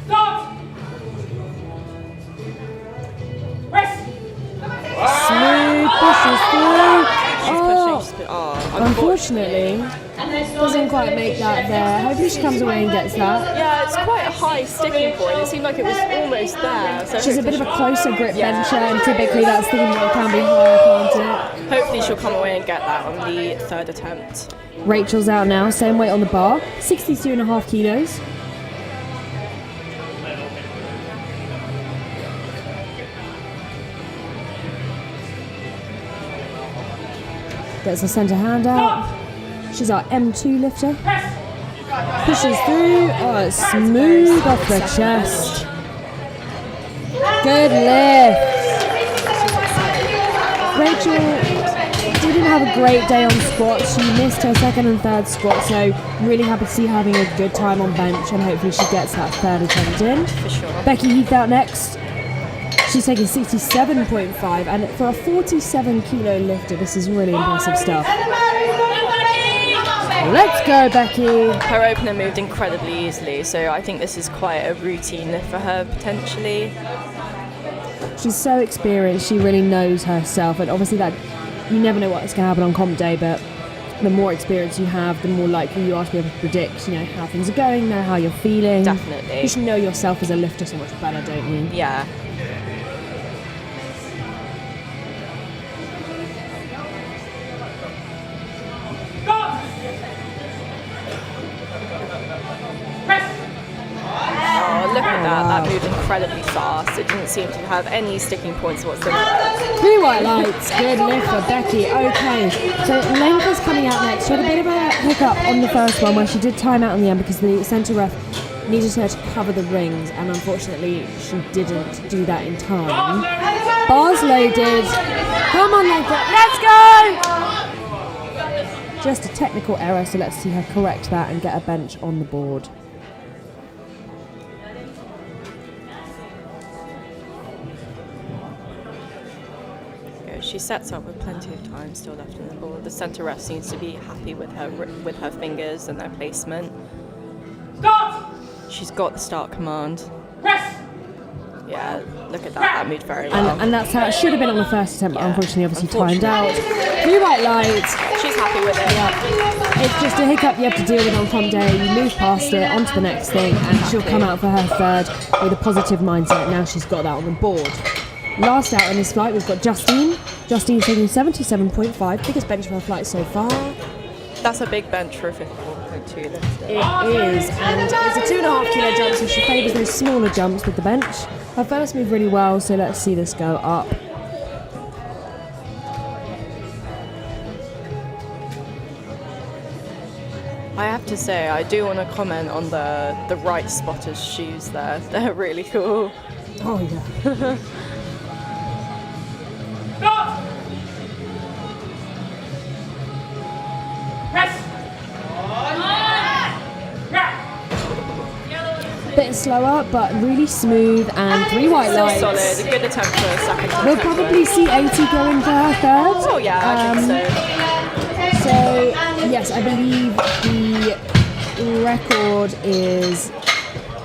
Stop! Press! Smooth pushes through. She's Oh, pushing. unfortunately, doesn't quite make that there. Hopefully she comes away and gets that. Yeah, it's quite a high sticking point. It seemed like it was almost there. So She's a bit of a hopefully closer grip Yeah. bencher, and typically that's the thing that can be higher, can't it? Hopefully she'll come away and get that on the third attempt. Rachel's out now, same weight on the bar, 62.5 kilos. Gets the centre hand out. She's our M2 lifter. Pushes through. Oh, it's smooth off the chest. Good lift. Rachel didn't have a great day on squats. She missed her second and third squat, so really happy to see her having a good time on bench, and hopefully she gets that third attempt in. For sure. Becky Heath out next. She's taking 67.5, and for a 47 kilo lifter, this is really impressive stuff. Let's go, Becky. Her opener moved incredibly easily, so I think this is quite a routine lift for her potentially. She's so experienced, she really knows herself, and obviously that you never know what's going to happen on comp day, but the more experience you have, the more likely you are to be able to predict, how things are going, know how you're feeling. Definitely. You should know yourself as a lifter so much better, don't you? Yeah. at that. That moved incredibly fast. It didn't seem to have any sticking points whatsoever. 3 white lights. Good lift for Becky. Okay, so Lenka's coming out next. She had a bit of a hiccup on the first one where she did time out in the end because the centre ref needed her to cover the rings, and unfortunately she didn't do that in time. Bars loaded. Come on, Lenka. Let's go! Just a technical error, so let's see her correct that and get a bench on the board. She sets up with plenty of time still left in the board. The centre ref seems to be happy with her fingers and their placement. Start! She's got the start command. Press! Yeah, look at that. That moved very well. And that's how it should have been on the first attempt, but Yeah, unfortunately obviously timed out. 3 white lights. She's happy with it. Yeah. It's just a hiccup you have to deal with on comp day. You move past it, onto the next thing, and she'll come out for her third with a positive mindset. Now she's got that on the board. Last out in this flight, we've got Justine. Justine taking 77.5, biggest bench of her flight so far. That's a big bench for a 54.2 lift. It is, and it's a 2.5 kilo jump, so she favours those smaller jumps with the bench. Her first moved really well, so let's see this go up. I have to say, I do want to comment on the right spotter's shoes there. They're really cool. Oh yeah. Start! Press! Bit slower, but really smooth, and 3 white Still lights. solid. A good attempt for a second. We'll probably see 80 going for her third. Oh yeah, I think so. So, yes, I believe the record is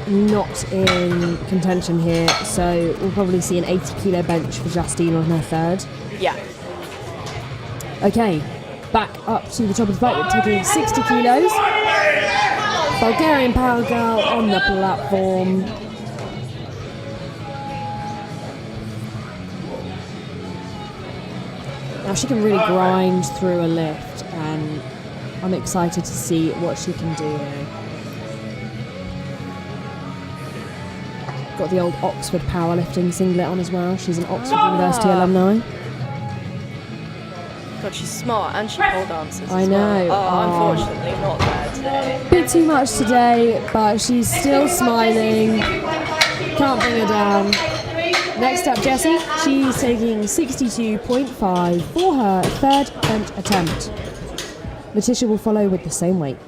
not in contention here, so we'll probably see an 80 kilo bench for Justine on her third. Yeah. Okay, back up to the top of the fight, we're taking 60 kilos. Bulgarian Power Girl on the platform. Now she can really grind through a lift, and I'm excited to see what she can do here. Got the old Oxford powerlifting singlet on as well. She's an Oxford University alumni. God, she's smart and she pole dances. I as know. Well. Oh. Unfortunately, not there today. Bit too much today, but she's still smiling. Can't bring her down. Next up, Jessie. She's taking 62.5 for her third bench attempt. Letitia will follow with the same weight.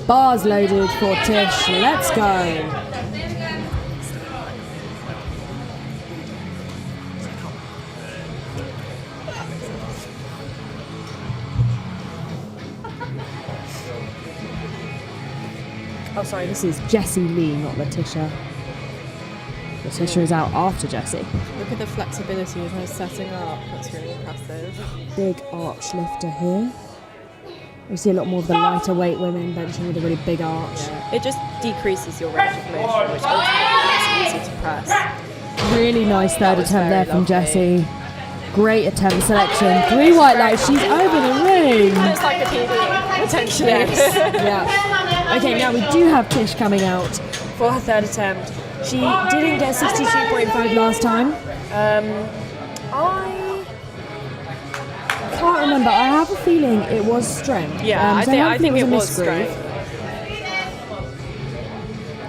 Bars loaded for Tish. Let's go. Oh, sorry, this is Jessie Lee, not Letitia. Letitia is out after Jessie. Look at the flexibility of her setting up. That's really impressive. Big arch lifter here. We see a lot more of the lighter weight women benching with a really big arch. It just decreases your range of motion, which ultimately makes it easy to press. Really nice third was attempt there very from lovely. Jessie. Great attempt selection. 3 white lights. She's over the ring. Looks like a PD, potentially. Yeah. Okay, now we do have Tish coming out for her third attempt. She didn't get 62.5 last time. I can't remember. I have a feeling it was strength. Yeah, so I think it a was misgroove. strength.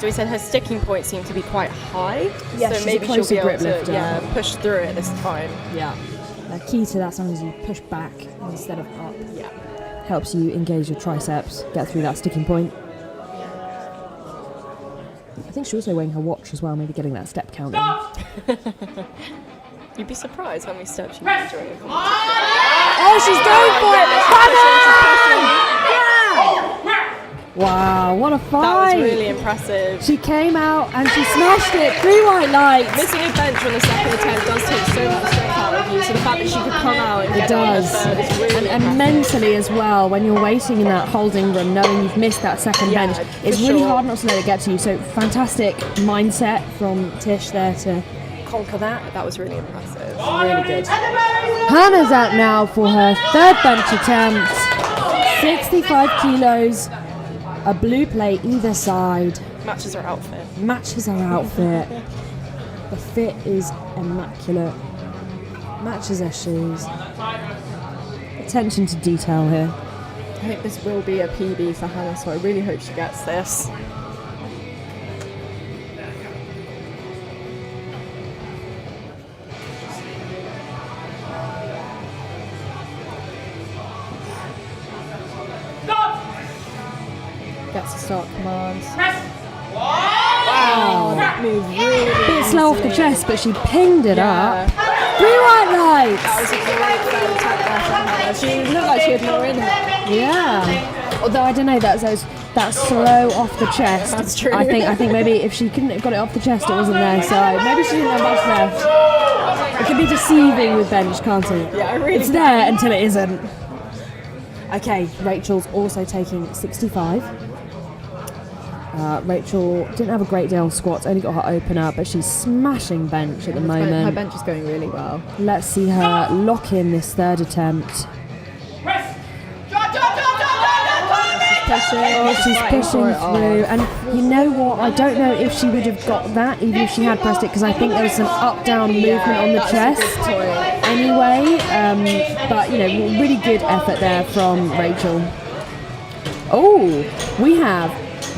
So we said her sticking points seem to be quite high. Yeah, so she's a maybe she'll closer be able grip to lifter. push through it this time. Yeah. The key to that sometimes you push back instead of up. Yeah. Helps you engage your triceps, get through that sticking point. I think she's also wearing her watch as well, maybe getting that step count in. You'd be surprised how many steps you do during a competition. Oh, she's going for it! Come on! Wow, what a That fight! was really impressive. She came out and she smashed it. 3 white lights. Missing a bench on the second attempt does take so much strength out of you, so the fact that she could come out and It get it on the does. third is really And impressive. mentally as well, when you're waiting in that holding room, knowing you've missed that second Yeah, bench, for it's really sure. hard not to let it get to you. So fantastic mindset from Tish there to conquer that. That was really impressive. Really good. Hannah's out now for her third bench attempt. 65 kilos, a blue plate either side. Matches her outfit. Matches her outfit. The fit is immaculate. Matches her shoes. Attention to detail here. I think this will be a PB for Hannah, so I really hope she gets this. Gets to start commands. Wow, that move really Bit slow off the easily. chest, but she pinged it Yeah. up. 3 white That lights. was a great third attack there for Hannah. She looked like she had more in her. Yeah. Although I don't know, that's slow off the chest. That's true. I think maybe if she couldn't have got it off the chest, it wasn't there. So maybe she didn't have much left. It can be deceiving with bench, can't it? Yeah, really It's there until it isn't. Okay, Rachel's also taking 65. Rachel didn't have a great day on squats, only got her opener, but she's smashing bench at the Her moment. bench is going really well. Let's see her lock in this third attempt. Oh, she's pushing through, and you know what? I don't know if she would have got that even if she had pressed it, because I think there was some up-down movement on the that's a good chest point. anyway. But you know, really good effort there from Rachel. Oh, we have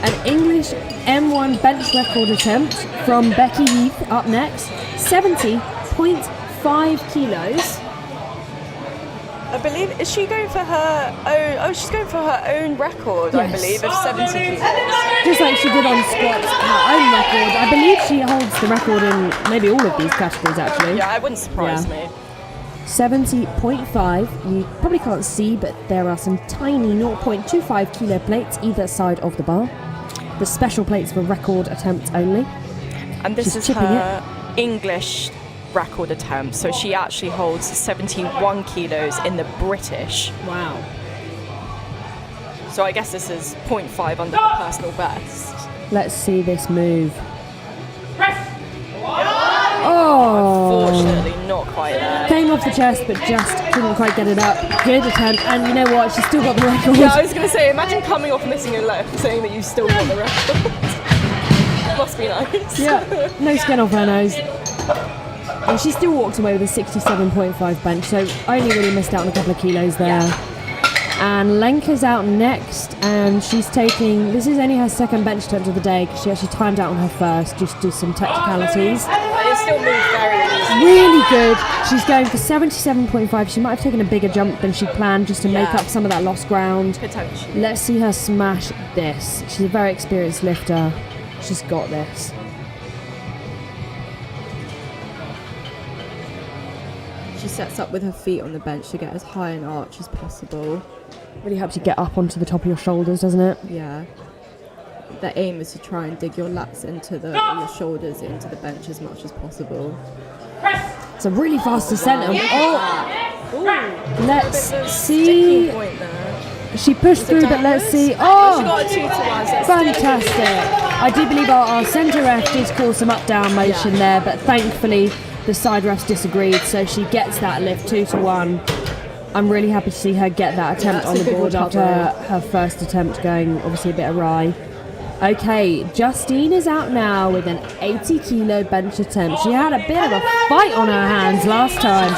an English M1 bench record attempt from Becky Heath up next. 70.5 kilos. I believe, is she going for her own? Oh, she's going for her own record, I Yes. believe, of 70 kilos. Just like she did on squats, her own record. I believe she holds the record in maybe all of these categories actually. Yeah, it wouldn't surprise me. 70.5. You probably can't see, but there are some tiny 0.25 kilo plates either side of the bar. The special plates for record attempts only. And this She's is chipping her English record attempt, so she actually holds 71 kilos in the British. Wow. So I guess this is 0.5 under her personal best. Let's see this move. Oh! Fortunately, not quite there. Came off the chest, but just didn't quite get it up. Good attempt, and you know what? She's still got the record. Yeah, I was going to say, imagine coming off missing a leg, saying that you still got the record. Must be nice. Yeah, no skin off her nose. And she still walked away with a 67.5 bench, so only really missed out on a couple of kilos there. And Lenka's out next, and she's taking, this is only her second bench attempt of the day, because she actually timed out on her first, just do some technicalities. But it still moves very easily. Really good. She's going for 77.5. She might have taken a bigger jump than she planned, just to make Yeah. up some of that lost ground. Potentially. Let's see her smash this. She's a very experienced lifter. She's got this. She sets up with her feet on the bench to get as high an arch as possible. Really helps you get up onto the top of your shoulders, doesn't it? Yeah. The aim is to try and dig your lats into your shoulders into the bench as much as possible. It's a really fast descent. And let's Sticking see. point there. She pushed through, but let's see. She Oh, got a 2 to 1. So it's fantastic. I do believe our centre ref did cause some up-down motion there, but thankfully the side refs disagreed, so she gets that lift 2 to 1. I'm really happy to see her get that attempt that's on a the good board after recovery. her first attempt going obviously a bit awry. Okay, Justine is out now with an 80 kilo bench attempt. She had a bit of a fight on her hands last time.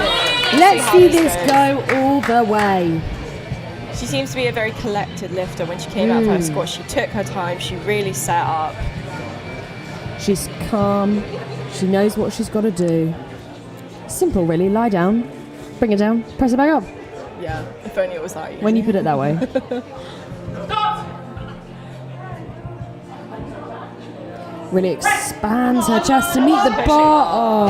Let's see this go all the way. She seems to be a very collected lifter. When she came out of her squat, she took her time. She really set up. She's calm. She knows what she's got to do. Simple, really. Lie down, bring it down, press it back up. Yeah, if only it was that easy. When you put it that way. Really expands her chest to meet the bar. Oh,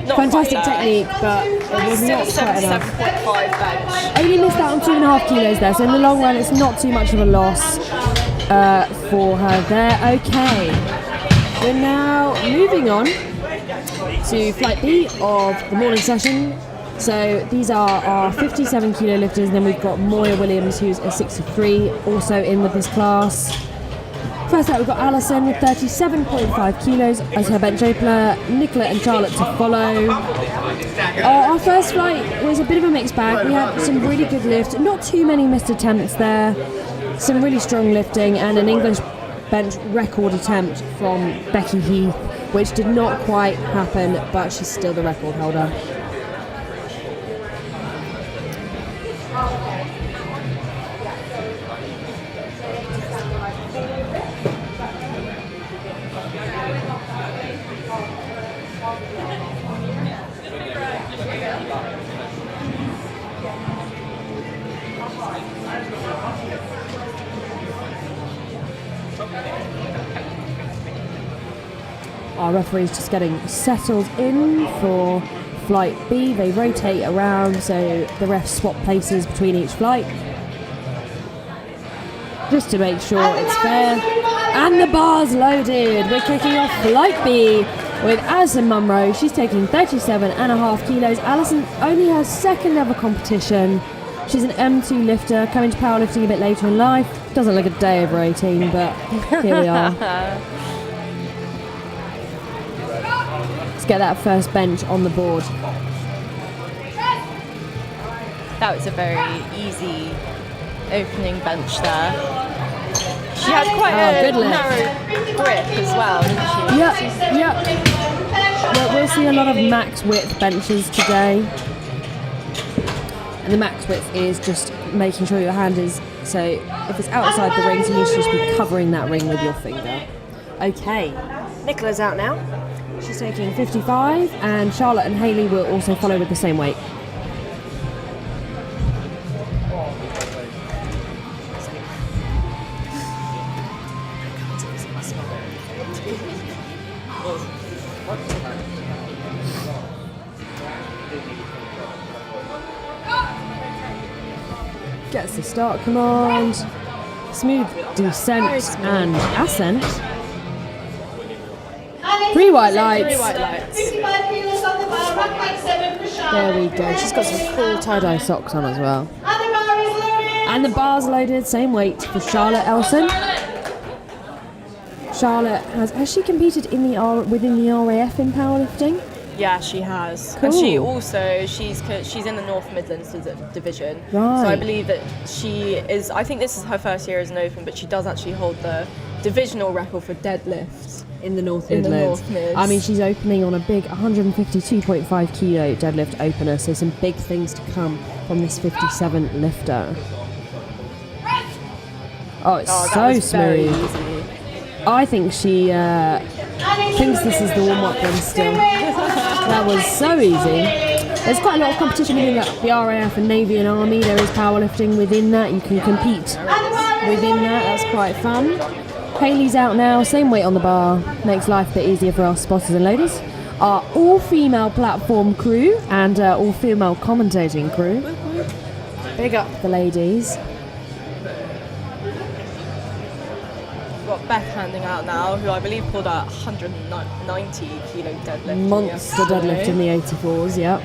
Not fantastic quite there. technique, but It was Still not quite enough. 77.5 bench. Only missed out on 2.5 kilos there, so in the long run it's not too much of a loss for her there. Okay, we're now moving on to flight B of the morning session. So these are our 57 kilo lifters, and then we've got Moya Williams, who's a 63, also in with this class. First out we've got Alison with 37.5 kilos as her bench opener, Nicola and Charlotte to follow. Our first flight was a bit of a mixed bag. We had some really good lift, not too many missed attempts there, some really strong lifting, and an English bench record attempt from Becky Heath, which did not quite happen, but she's still the record holder. Our referee's just getting settled in for flight B. They rotate around, so the refs swap places between each flight, just to make sure it's fair. And the bar's loaded. We're kicking off flight B with Alison Munro. She's taking 37.5 kilos. Alison only has second level competition. She's an M2 lifter, coming to powerlifting a bit later in life. Doesn't look a day over 18, but here we are. Get that first bench on the board. That was a very easy opening bench there. She had quite a narrow grip as well, didn't she? Yep. Well, we'll see a lot of max width benches today. And the max width is just making sure your hand is, so if it's outside the ring, so you should just be covering that ring with your finger. Okay, Nicola's out now. She's taking 55, and Charlotte and Hayley will also follow with the same weight. Gets the start command, smooth descent and ascent. 3 white lights. 3 white lights. There we go. She's got some cool tie-dye socks on as well. And the bar's loaded, same weight for Charlotte Elson. Charlotte has she competed in the within the RAF in powerlifting? Yeah, she has. Cool. And she also, she's in the North Midlands division. Right. So I believe that she is, I think this is her first year as an open, but she does actually hold the divisional record for deadlifts. In the North In the Midlands. North Mids. I mean, she's opening on a big 152.5 kilo deadlift opener, so some big things to come from this 57 lifter. Oh, it's so smooth. I think she thinks this is the warm-up one still. That was so easy. There's quite a lot of competition within the RAF and Navy and Army. There is powerlifting within that. You can compete within that. That's quite fun. Hayley's out now, same weight on the bar, makes life a bit easier for our spotters and loaders. Our all-female platform crew and all-female commentating crew. Big up the ladies. We've got Beth handing out now, who I believe pulled out 190 kilo deadlift. Monster deadlift in the 84s, yep.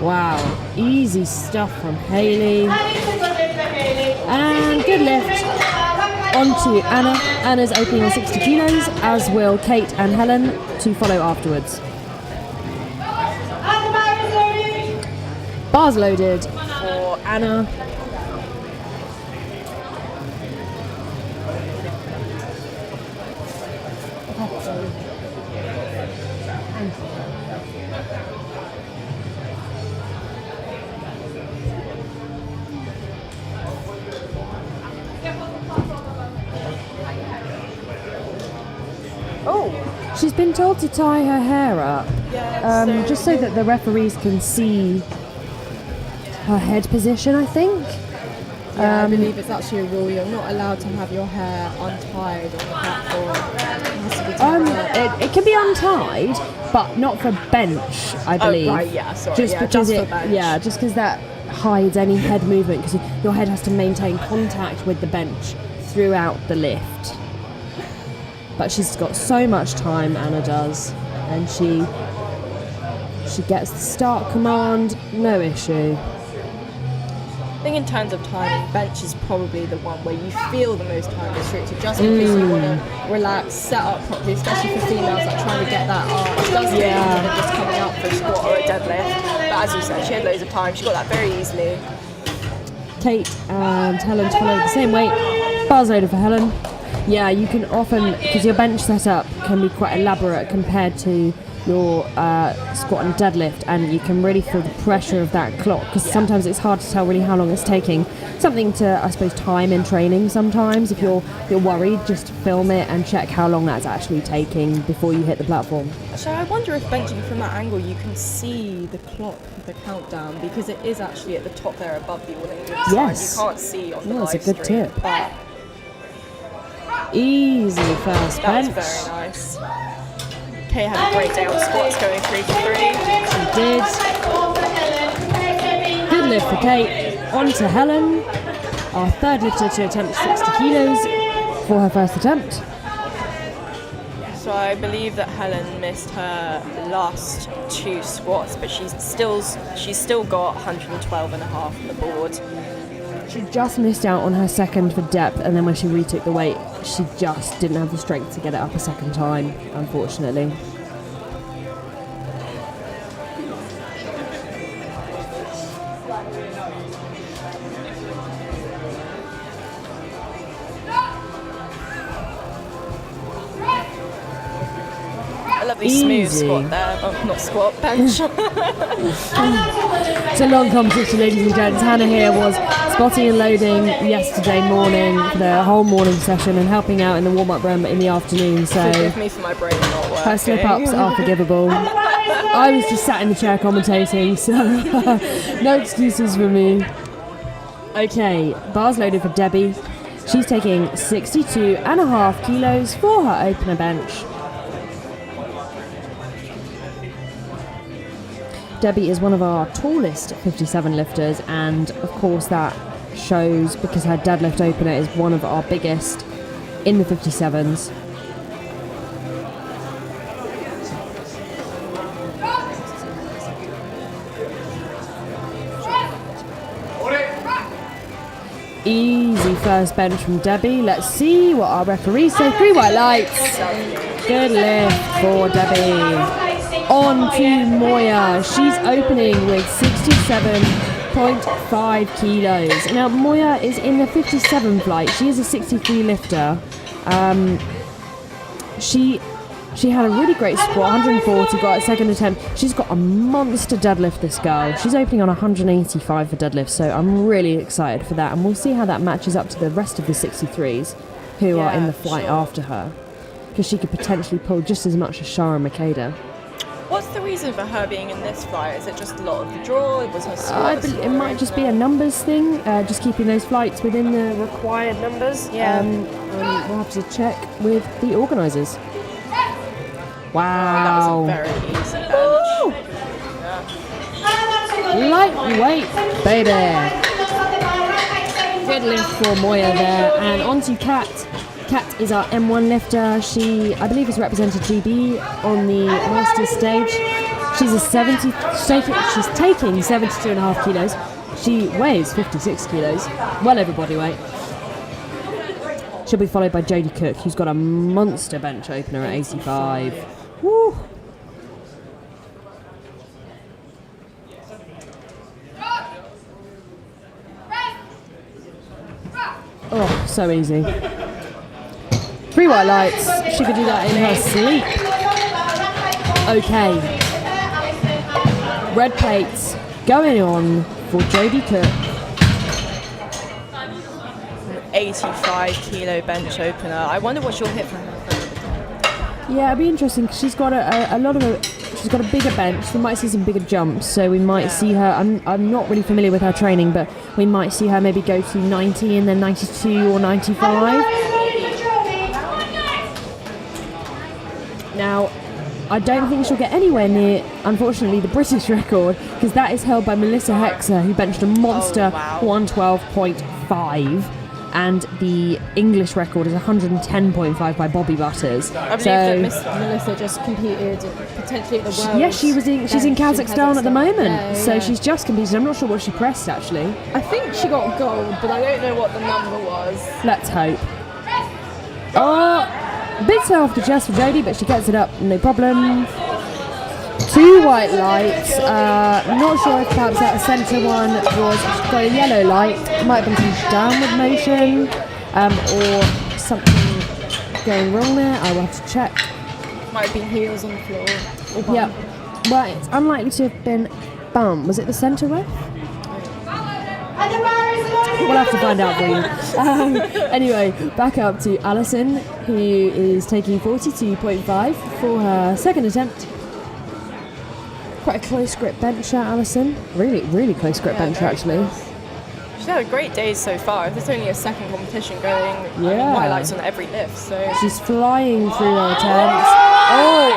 Wow, easy stuff from Hayley. And good lift. On to Anna. Anna's opening on 60 kilos, as will Kate and Helen to follow afterwards. Bars loaded for Anna. She's been told to tie her hair up, just so that the referees can see her head position, I think. Yeah, I believe it's actually a rule. You're not allowed to have your hair untied on the platform. It has to be tied? It can be untied, but not for bench, I believe. Oh, right, yeah, sorry. Just yeah, because just for bench. Yeah, just because that hides any head movement, because your head has to maintain contact with the bench throughout the lift. But she's got so much time, Anna does, and she gets the start command, no issue. I think in terms of time, bench is probably the one where you feel the most time restricted, just because you want to relax, set up properly, especially for females like trying to get that arch. It does get easier than just coming up for a squat or a deadlift. But as you said, she had loads of time. She got that very easily. Kate and Helen to follow the same weight. Bars loaded for Helen. Yeah, you can often, because your bench setup can be quite elaborate compared to your squat and deadlift, and you can really feel the pressure of that clock, because sometimes it's hard to tell really how long it's taking. Something to, I suppose, time in training sometimes. If you're worried, just film it and check how long that's actually taking before you hit the platform. So I wonder if benching from that angle you can see the clock, the countdown, because it is actually at the top there above the All England sign. Yes. You can't see on the live That's a good stream, tip. but Easy first that was bench. very nice. Kay had a great day on squats, going 3 for 3. She did. Good lift for Kate. On to Helen, our third lifter to attempt 60 kilos for her first attempt. So I believe that Helen missed her last 2 squats, but she's still got 112.5 on the board. She just missed out on her second for depth, and then when she retook the weight, she just didn't have the strength to get it up a second time, unfortunately. A lovely smooth squat there. Oh, not squat, bench. It's a long competition, ladies and gents. Hannah here was spotting and loading yesterday morning for the whole morning session and helping out in the warm-up room in the afternoon. So Forgive me for my brain not working. her slip-ups are forgivable. I was just sat in the chair commentating, so no excuses for me. Okay, bars loaded for Debbie. She's taking 62.5 kilos for her opener bench. Debbie is one of our tallest 57 lifters, and of course that shows because her deadlift opener is one of our biggest in the 57s. Easy first bench from Debbie. Let's see what our referees say. 3 white lights. Good lift for Debbie. On to Moya. She's opening with 67.5 kilos. Now Moya is in the 57 flight. She is a 63 lifter. She had a really great squat, 140, got a second attempt. She's got a monster deadlift, this girl. She's opening on 185 for deadlift, so I'm really excited for that. And we'll see how that matches up to the rest of the 63s who are in the flight after her, because she could potentially pull just as much as Shara Makeda. What's the reason for her being in this flight? Is it just a lot of the draw? Was her squat? It might just be a numbers thing, just keeping those flights within the required numbers. Yeah. We'll have to check with the organisers. Wow. That was a very easy bench. Lightweight, baby. Good lift for Moya there. And on to Kat. Kat is our M1 lifter. She, I believe, has represented GB on the Masters stage. She's she's taking 72.5 kilos. She weighs 56 kilos, well over body weight. She'll be followed by Jodie Cook, who's got a monster bench opener at 85. Woo! Oh, so easy. 3 white lights. She could do that in her sleep. Okay. Red plates going on for Jodie Cook. 85 kilo bench opener. I wonder what she'll hit for her. Yeah, it'd be interesting because she's got she's got a bigger bench. We might see some bigger jumps, so we might see her. I'm not really familiar with her training, but we might see her maybe go to 90 and then 92 or 95. Now, I don't think she'll get anywhere near, unfortunately, the British record, because that is held by Melissa Hexer, who benched a monster 112.5, and the English record is 110.5 by Bobby Butters. I believe that Miss Melissa just competed potentially at the World. Yes, she's in Kazakhstan at the moment, so she's just competed. I'm not sure what she pressed, actually. I think she got gold, but I don't know what the number was. Let's hope. Oh, a bit off the chest for Jodie, but she gets it up, no problem. 2 white lights. Not sure if perhaps that centre one was got a yellow light. Might have been some downward motion, or something going wrong there. I will have to check. Might have been heels on the floor. Yeah, well, it's unlikely to have been bum. Was it the centre ref? We'll have to find out for you. Anyway, back up to Alison, who is taking 42.5 for her second attempt. Quite a close grip bencher, Alison. Really close grip bencher, actually. She's had a great day so far. There's only a second competition going. Yeah. Highlights on every lift, so She's flying through her attempts. Oh,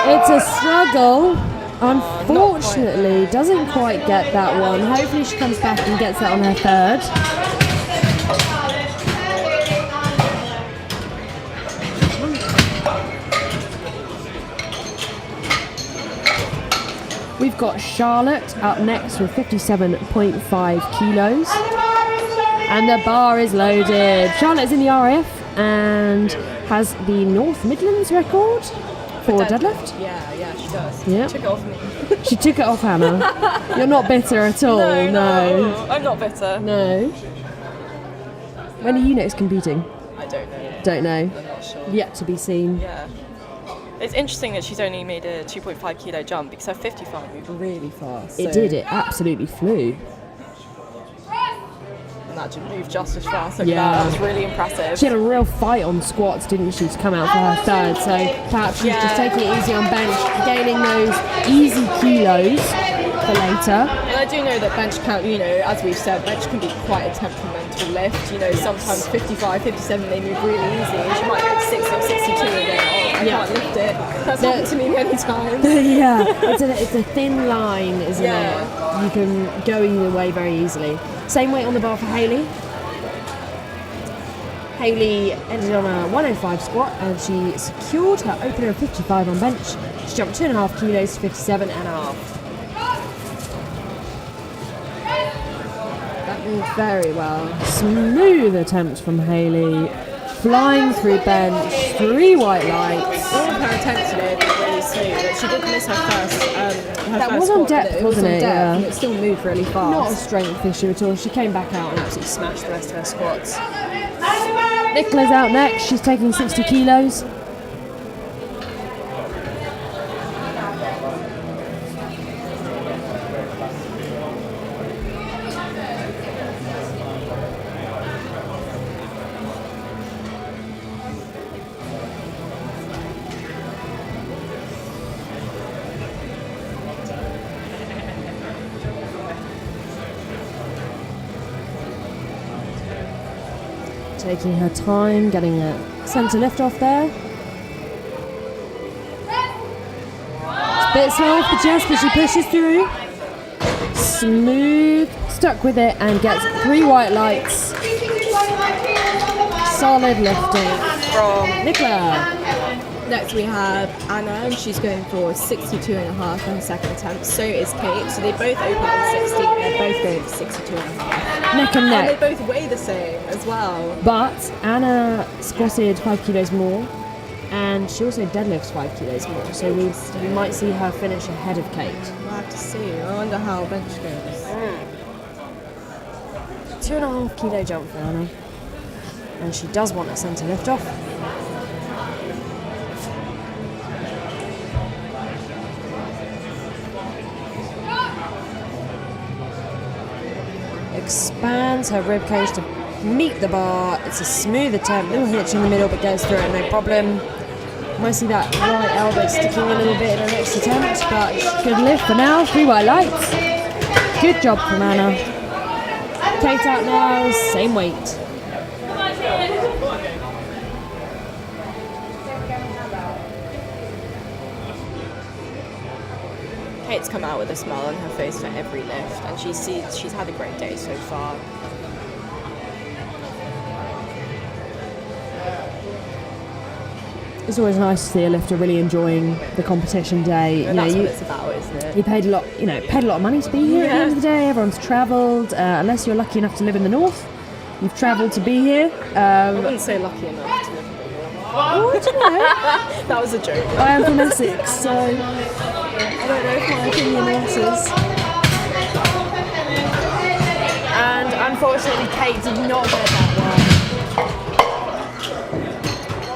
it's a struggle. Unfortunately, doesn't quite get that one. Hopefully she comes back and gets that on her third. We've got Charlotte up next with 57.5 kilos. And the bar is loaded. Charlotte's in the RF and has the North Midlands record for deadlift. Yeah, she does. Yeah. Took it off me. She took it off Hannah. You're not bitter at all, no. I'm not bitter. No. When are you next competing? I don't know. Don't know. I'm not sure. Yet to be seen. Yeah. It's interesting that she's only made a 2.5 kilo jump because her 55 moved really fast. It did, it absolutely flew. Imagine moved just as fast. Look at that was really impressive. She had a real fight on squats, didn't she, to come out for her third, so perhaps she's just taking it easy on bench, gaining those easy kilos for later. And I do know that bench count, as we've said, bench can be quite a temperamental lift. Sometimes 55, 57 they move really easy. She might go to 60 or 62 and go, I can't lift it. That's happened to me many times. Yeah, it's a thin line, isn't it? You can go either way very easily. Same weight on the bar for Hayley. Hayley ended on a 105 squat and she secured her opener of 55 on bench. She jumped 2.5 kilos to 57.5. That moved very well. Smooth attempt from Hayley. Flying through bench, 3 white lights. All of her attempts today were really smooth. She did miss her first. That was on depth, wasn't it? Yeah. And it still moved really fast. Not a strength issue at all. She came back out and absolutely smashed the rest of her squats. Nicola's out next. She's taking 60 kilos. Taking her time, getting a centre lift off there. It's a bit slow off the chest, but she pushes through. Smooth, stuck with it, and gets 3 white lights. Solid lifting from Nicola. Next we have Anna, and she's going for 62.5 on her second attempt. So is Kate. So they both open on 60. They're both going for 62.5. Neck and neck. And they both weigh the same as well. But Anna squatted 5 kilos more, and she also deadlifts 5 kilos more. So we might see her finish ahead of Kate. We'll have to see. I wonder how bench goes. 2.5 kilo jump for Anna, and she does want a centre lift off. Expands her rib cage to meet the bar. It's a smooth attempt, little hitch in the middle, but goes through it no problem. Might see that right elbow sticking a little bit in her next attempt, but good lift for now. 3 white lights. Good job from Anna. Kate out now, same weight. Kate's come out with a smile on her face for every lift, and she's had a great day so far. It's always nice to see a lifter really enjoying the competition day. And that's what it's about, isn't it? You paid a lot of money to be here at the end of the day. Everyone's travelled, unless you're lucky enough to live in the north. You've travelled to be here. I wouldn't say lucky enough to live in the north. What do you know? That was a joke. I am from Essex, so I don't know if my opinion matters. And unfortunately, Kate did not get that one.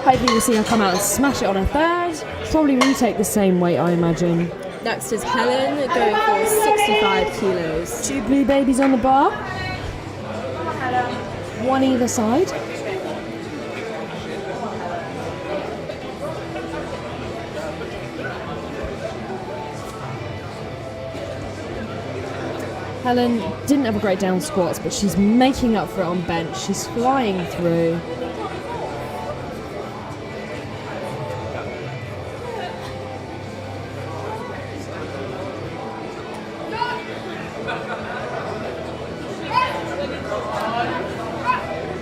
Hopefully we'll see her come out and smash it on her third. Probably retake the same weight, I imagine. Next is Helen, going for 65 kilos. 2 blue babies on the bar. One either side. Helen didn't have a great down squats, but she's making up for it on bench. She's flying through.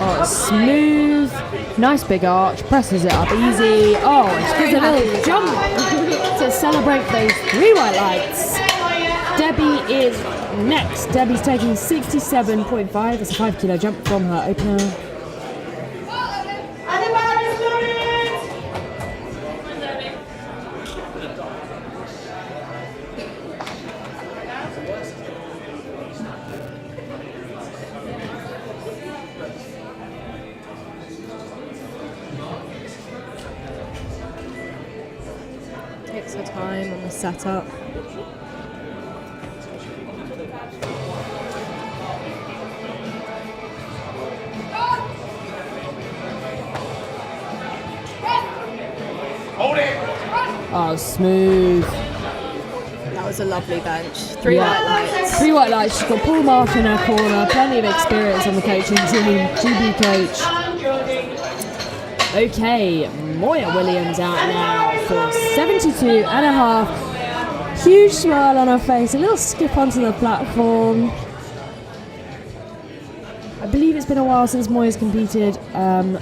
Oh, it's smooth. Nice big arch. Presses it up easy. Oh, she gives a little jump to celebrate those 3 white lights. Debbie is next. Debbie's taking 67.5. It's a 5 kilo jump from her opener. Takes her time on the setup. Oh, smooth. That was a lovely bench. 3 white lights. 3 white lights. She's got Paul Mark in her corner. Plenty of experience on the coaching team. GB coach. Okay, Moya Williams out now for 72.5. Huge smile on her face. A little skip onto the platform. I believe it's been a while since Moya's competed. And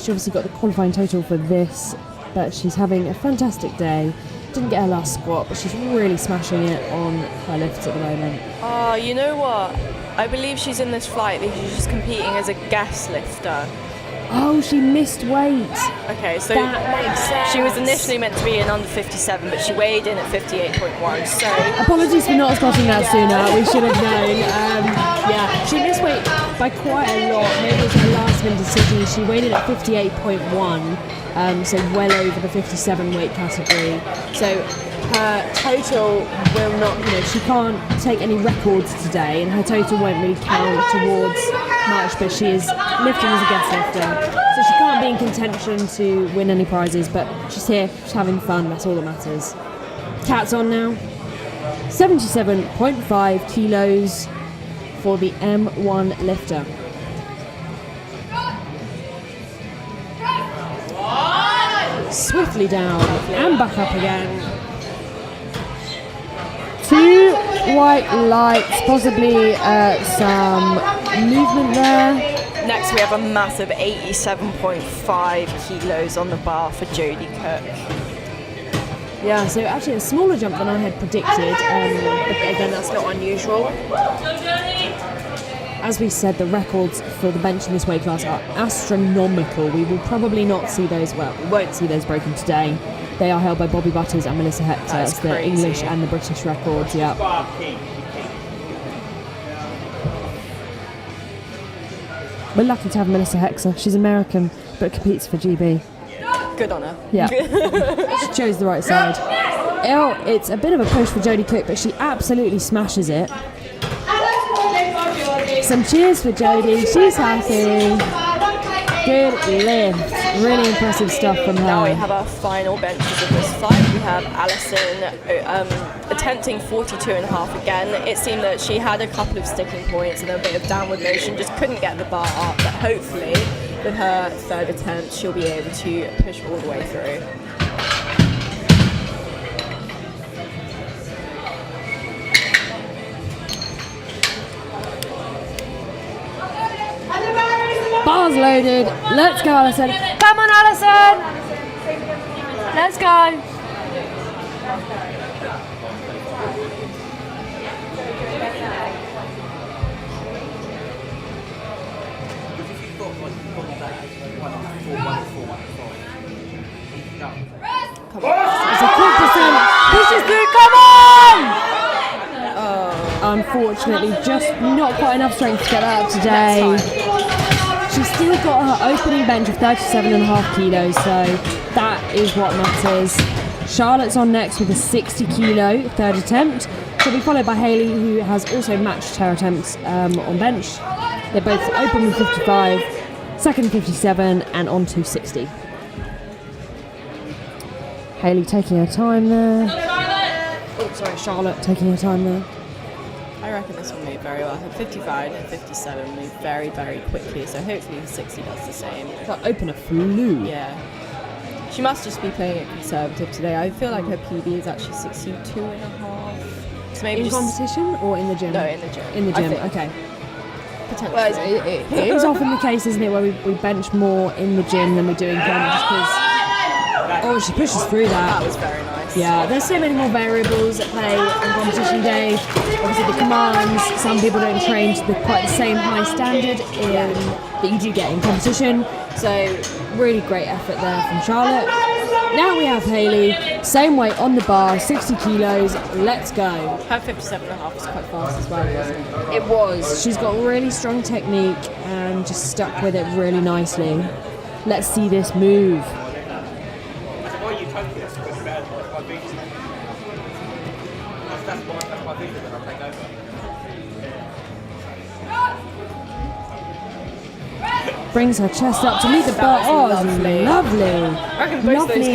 she obviously got the qualifying total for this. But she's having a fantastic day. Didn't get her last squat, but she's really smashing it on her lifts at the moment. Oh, you know what? I believe she's in this flight because she's competing as a guest lifter. Oh, she missed weight. Okay, so That makes sense. she was initially meant to be in under 57, but she weighed in at 58.1. So Apologies for not spotting that sooner. We should have known. Yeah, she missed weight by quite a lot. Maybe it was her last minute decision. She weighed in at 58.1, so well over the 57 weight category. So her total will not, she can't take any records today, and her total won't really count towards much, but she is lifting as a guest lifter. So she can't be in contention to win any prizes, but she's here, she's having fun, that's all that matters. Cat's on now. 77.5 kilos for the M1 lifter. Swiftly down and back up again. 2 white lights, possibly some movement there. next we have a massive 87.5 kilos on the bar for Jodie Cook. Yeah, so actually a smaller jump than I had predicted, but again that's not unusual. As we said, the records for the bench in this weight class are astronomical. We will probably not see those, we won't see those broken today. They are held by Bobby Butters and Melissa Hector. That's it's the crazy. English and the British records, yeah. We're lucky to have Melissa Hector. She's American, but competes for GB. Good on her. Yeah, she chose the right side. Oh, it's a bit of a push for Jodie Cook, but she absolutely smashes it. Some cheers for Jodie. She's happy. Good lift. Really impressive stuff from her. Now we have our final benches of this flight. We have Alison attempting 42.5 again. It seemed that she had a couple of sticking points and a bit of downward motion, just couldn't get the bar up, but hopefully with her third attempt she'll be able to push all the way through. Bars loaded. Let's go, Alison. Come on, Alison. Let's go. It's a quick percent. Pushes through. Come on! Unfortunately, just not quite enough strength to get that up today. She's still got her opening bench of 37.5 kilos, so that is what matters. Charlotte's on next with a 60 kilo third attempt. She'll be followed by Hayley, who has also matched her attempts on bench. They're both open with 55, second 57, and on to 60. Hayley taking her time there. Oh, sorry, Charlotte taking her time there. I reckon this will move very well. Her 55 and 57 move very, very quickly, so hopefully the 60 does the same. That opener flew. Yeah. She must just be playing it conservative today. I feel like her PB is actually 62.5. So maybe In competition or in the gym? No, in the gym. In the gym, I think. okay. Potentially. Well, it is often the case, isn't it, where we bench more in the gym than we do in comp, just because... Oh, she pushes through that. That was very nice. Yeah, there's so many more variables at play on competition day. Obviously the commands, some people don't train to quite the same high standard that you do get in competition. So really great effort there from Charlotte. Now we have Hayley, same weight on the bar, 60 kilos, let's go. Her 57.5 was quite fast as well, wasn't it? It was. She's got really strong technique and just stuck with it really nicely. Let's see this move. Brings her chest up to meet the bar. Oh, lovely. Lovely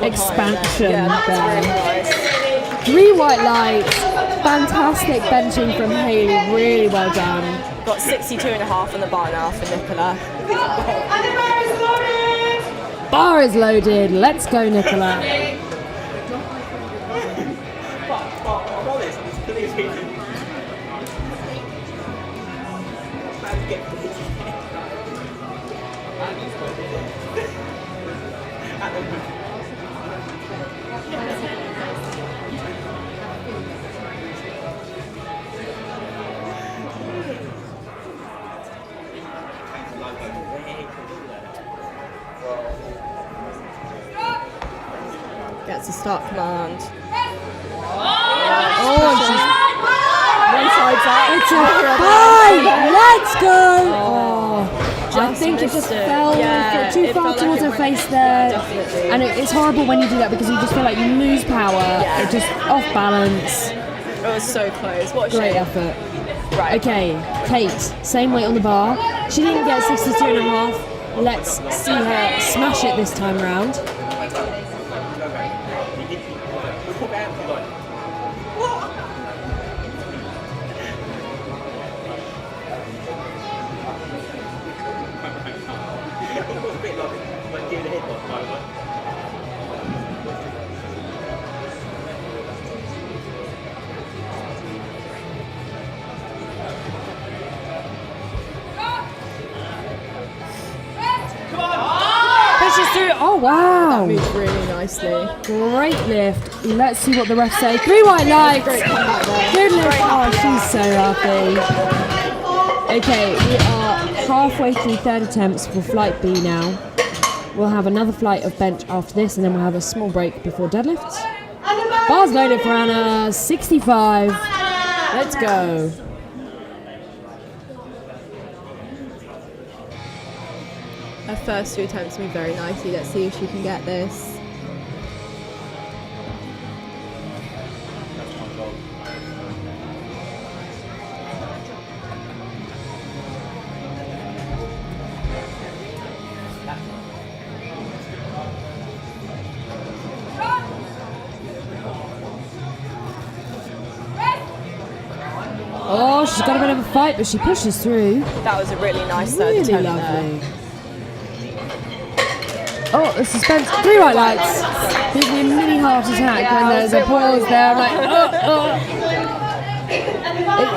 expansion there. Nice. 3 white lights. Fantastic benching from Hayley. Really well done. Got 62.5 on the bar now for Nicola. Bar is loaded. Let's go, Nicola. Gets a start command. Oh, she's One side's out. It's a 5! Let's go! Oh, I think it just fell too far towards her face there. Definitely. And it's horrible when you do that because you just feel like you lose power. Yeah. It just off balance. It was so close. What a Great shame. effort. Right. Okay, Kate, same weight on the bar. She didn't get 62.5. Let's see her smash it this time round. Oh wow! Moved really nicely. Great lift. Let's see what the refs say. 3 white lights. Great comeback there. Good lift. Oh, she's so happy. Okay, we are halfway through third attempts for flight B now. We'll have another flight of bench after this, and then we'll have a small break before deadlifts. Bars loaded for Anna. 65. Let's go. Her first 2 attempts moved very nicely. Let's see if she can get this. Oh, she's got a bit of a fight, but she pushes through. That was a really nice third Really attempt lovely. there. Oh, the suspense. 3 white lights. Gives me a mini heart attack when there's a pause there. I'm like,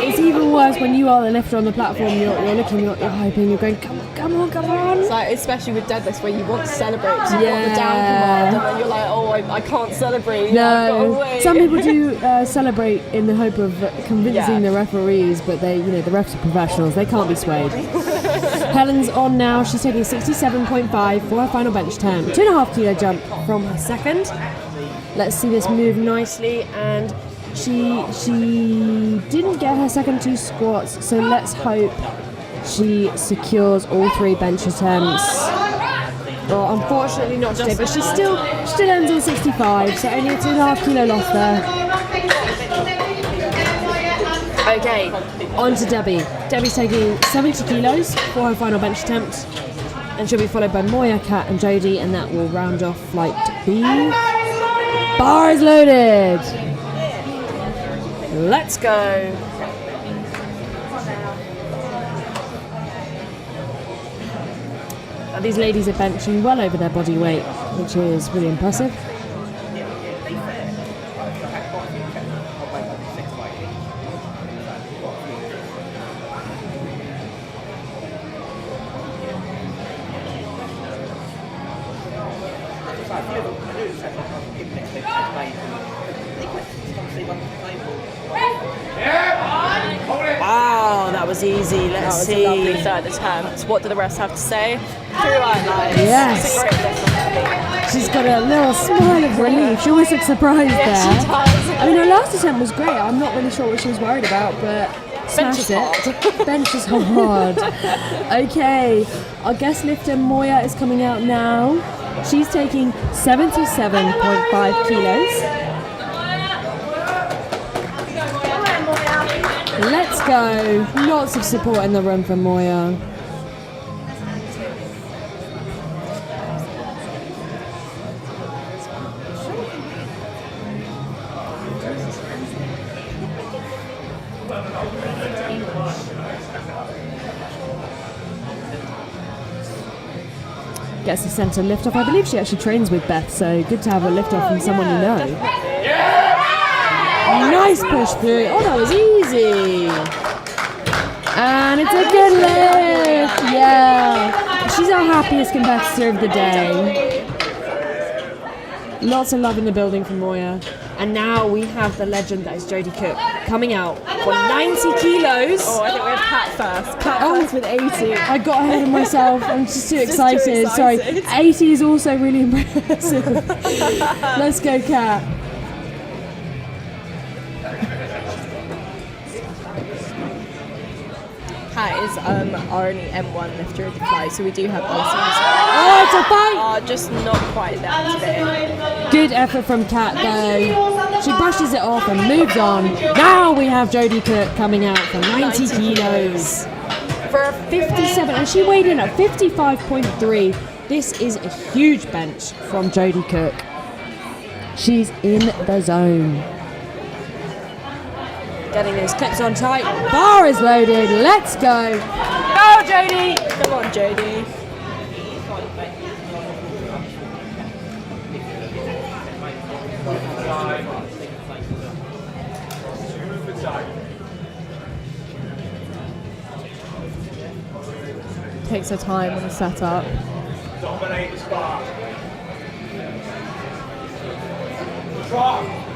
It's even worse when you are the lifter on the platform. You're looking, you're hoping, you're going, come on. Come on, come on. It's like, especially with deadlifts where you want to celebrate, so you've got the down command, and then you're like, oh, I can't celebrate. No, some people do celebrate in the hope of convincing the referees, but the refs are professionals. They can't be swayed. Helen's on now. She's taking 67.5 for her final bench attempt. 2.5 kilo jump from her second. Let's see this move nicely, and she didn't get her second 2 squats, so let's hope she secures all 3 bench attempts. Well, unfortunately not today, but she still ends on 65, so only a 2.5 kilo loss there. Okay, on to Debbie. Debbie's taking 70 kilos for her final bench attempt, and she'll be followed by Moya, Kat and Jodie, and that will round off flight B. Bar is loaded. Let's go. Now, these ladies are benching well over their body weight, which is really impressive. Wow, that was easy. Let's see. That was a lovely third attempt. What do the rest have to say? Throughout life. Yes. It's a great lift. She's got a little smile of relief. She almost looks surprised there. She does. I mean, her last attempt was great. I'm not really sure what she was worried about, but smashed it. Bench is hard. Okay, our guest lifter Moya is coming out now. She's taking 77.5 kilos. Let's go. Lots of support in the room for Moya. Gets the centre lift off. I believe she actually trains with Beth, so good to have a lift off from someone you know. Nice push through. Oh, that was easy. And it's a good lift. Yeah. She's our happiest competitor of the day. Lots of love in the building for Moya. And now we have the legend that is Jodie Cook coming out for 90 kilos. Oh, I think we have Kat first. Kat first with 80. I got ahead of myself. I'm just too excited. Sorry. 80 is also really impressive. Let's go, Kat. Kat is our only M1 lifter of the flight, so we do have LCs. Oh, it's a fight! Just not quite there today. Good effort from Kat though. She brushes it off and moves on. Now we have Jodie Cook coming out for 90 kilos. For a 57, and she weighed in at 55.3. This is a huge bench from Jodie Cook. She's in the zone. Getting those clips on tight. Bar is loaded. Let's go. Go, Jodie. Come on, Jodie. Takes her time on the setup.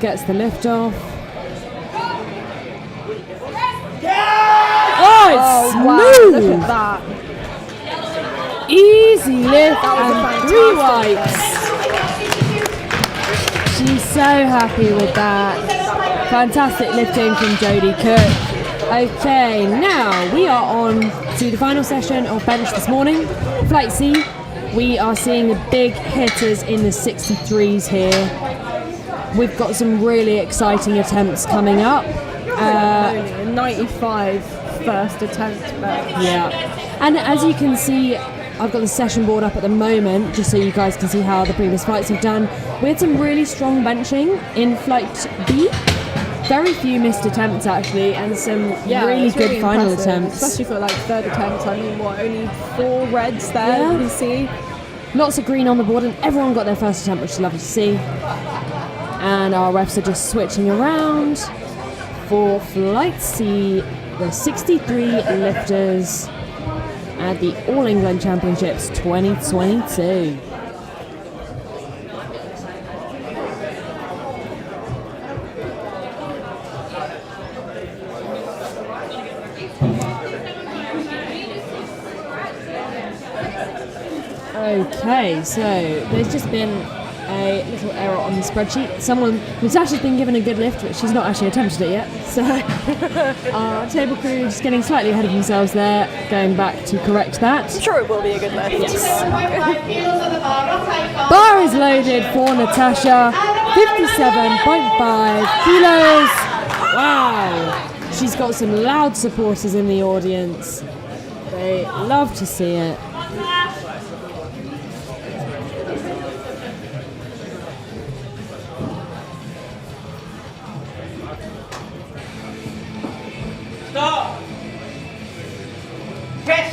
Gets the lift off. Oh, it's smooth! Wow, look at that. Easy lift and 3 wipes. She's so happy with that. Fantastic lifting from Jodie Cook. Okay, now we are on to the final session of bench this morning. Flight C. We are seeing the big hitters in the 63s here. We've got some really exciting attempts coming up. Only a 95 first attempt, but yeah. And as you can see, I've got the session board up at the moment, just so you guys can see how the previous flights have done. We had some really strong benching in Flight B. Very few missed attempts actually, and some really good really final impressive, attempts. especially for like third attempts. I mean, only 4 reds there, Yeah. you can see. Lots of green on the board, and everyone got their first attempt, which is lovely to see. And our refs are just switching around for Flight C, the 63 lifters. at the All England Championships 2022. Okay, so there's just been a little error on the spreadsheet. Natasha's been given a good lift, but she's not actually attempted it yet. So our table crew just getting slightly ahead of themselves there, going back to correct that. I'm sure it will be a good lift. Yes. Bar is loaded for Natasha, 57.5 kilos. Wow. She's got some loud supporters in the audience. They love to see it. Stop! Press!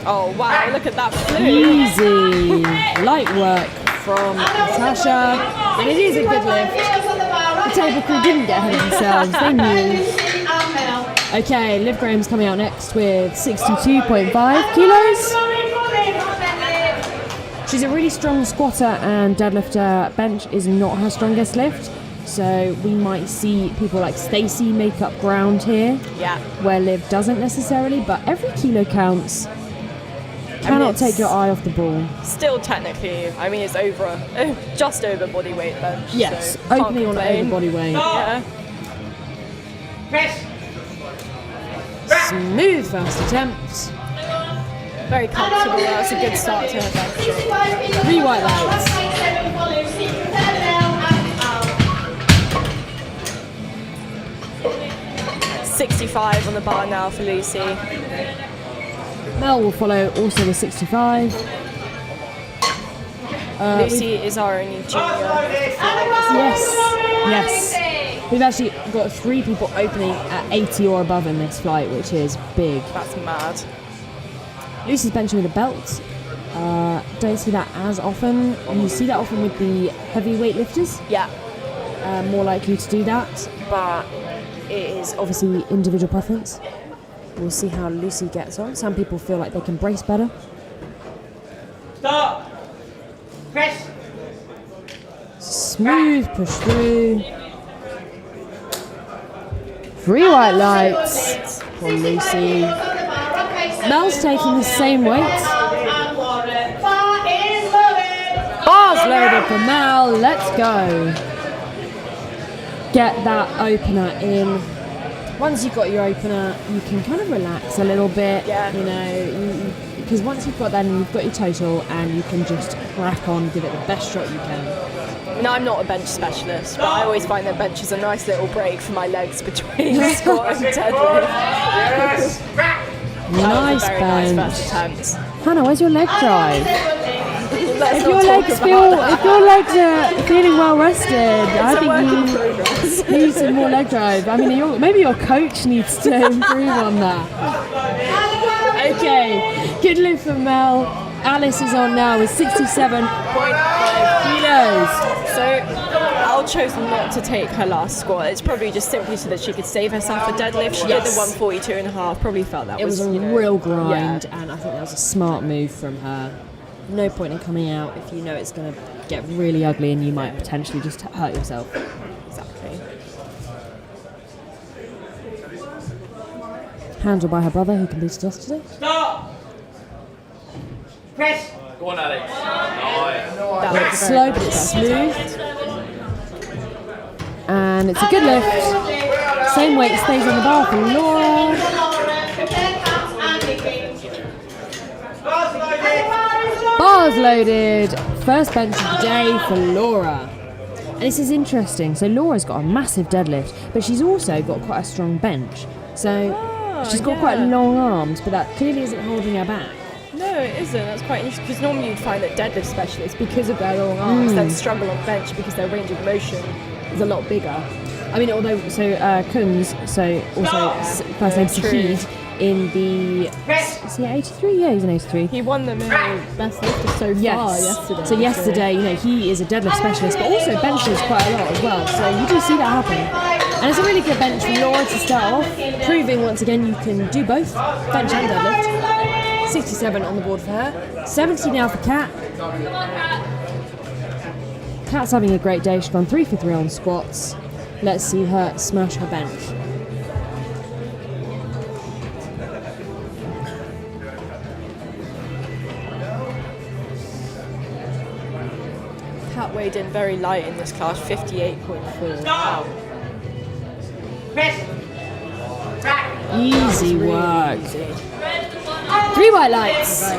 Oh wow, look at that flu. Easy. Light work from Natasha. And it is a good lift. The table crew didn't get ahead of themselves. They knew. Okay, Liv Graham's coming out next with 62.5 kilos. She's a really strong squatter, and deadlifter. Bench is not her strongest lift. So we might see people like Stacey make up ground here, where Liv doesn't necessarily, but every kilo counts. Cannot take your eye off the ball. Still technically, I mean it's just over body weight bench. Yes, so opening on over body weight. Yeah. Press! Smooth first attempt. Very comfortable, that's a good start to her bench. 3 white lights. 65 on the bar now for Lucy. Mel will follow also with 65. Lucy is our only junior. Yes. We've actually got 3 people opening at 80 or above in this flight, which is big. That's mad. Lucy's benching with a belt. Don't see that as often. You see that often with the heavyweight lifters. Yeah. More likely to do that, but it is obviously individual preference. We'll see how Lucy gets on. Some people feel like they can brace better. Stop! Press! Smooth push through. 3 white lights for Lucy. Mel's taking the same weight. Bars loaded for Mel. Let's go. Get that opener in. Once you've got your opener, you can kind of relax a little bit. Yeah. You know, because once you've got that and you've got your total, and you can just crack on, give it the best shot you can. No, I'm not a bench specialist, but I always find that bench is a nice little break for my legs between squat and deadlift. Yes! Nice Very bench. nice first attempt. Hannah, where's your leg drive? Let's If not your talk legs about if your legs are feeling well rested, I It's a work in think progress. you need some more leg drive. I mean, maybe your coach needs to improve on that. Okay, good lift for Mel. Alice is on now with 67.5 kilos. So Al chose not to take her last squat. It's probably just simply so that she could save herself a deadlift. She did the 142.5. Probably felt that It was a you know, real grind, yeah. and I think that was a smart move from her. No point in coming out if you know it's going to get really ugly and you might potentially just hurt yourself. Exactly. Handled by her brother, who completed yesterday. Stop! Press! Go on, Alex. Nice. That was Slow but it's smooth. And it's a good lift. Same weight stays on the bar for Laura. Bars loaded. First bench of the day for Laura. And this is interesting. So Laura's got a massive deadlift, but she's also got quite a strong bench. So she's got quite long arms, but that clearly isn't holding her back. No, it isn't. That's quite interesting because normally you'd find that deadlift specialists, because of their long arms, then struggle on bench because their range of motion is a lot bigger. I mean, although, Kunz, first name Sahid, in the, is he 83? Yeah, he's an 83. He won the best lifter so far yesterday. So yesterday, he is a deadlift specialist, but also benches quite a lot as well. So you do see that happen. And it's a really good bench for Laura to start off, proving once again you can do both, bench and deadlift. 67 on the board for her. 70 now for Kat. Kat's having a great day. She's gone 3 for 3 on squats. Let's see her smash her bench. Kat weighed in very light in this class, 58.4. Wow. Easy work. 3 white lights.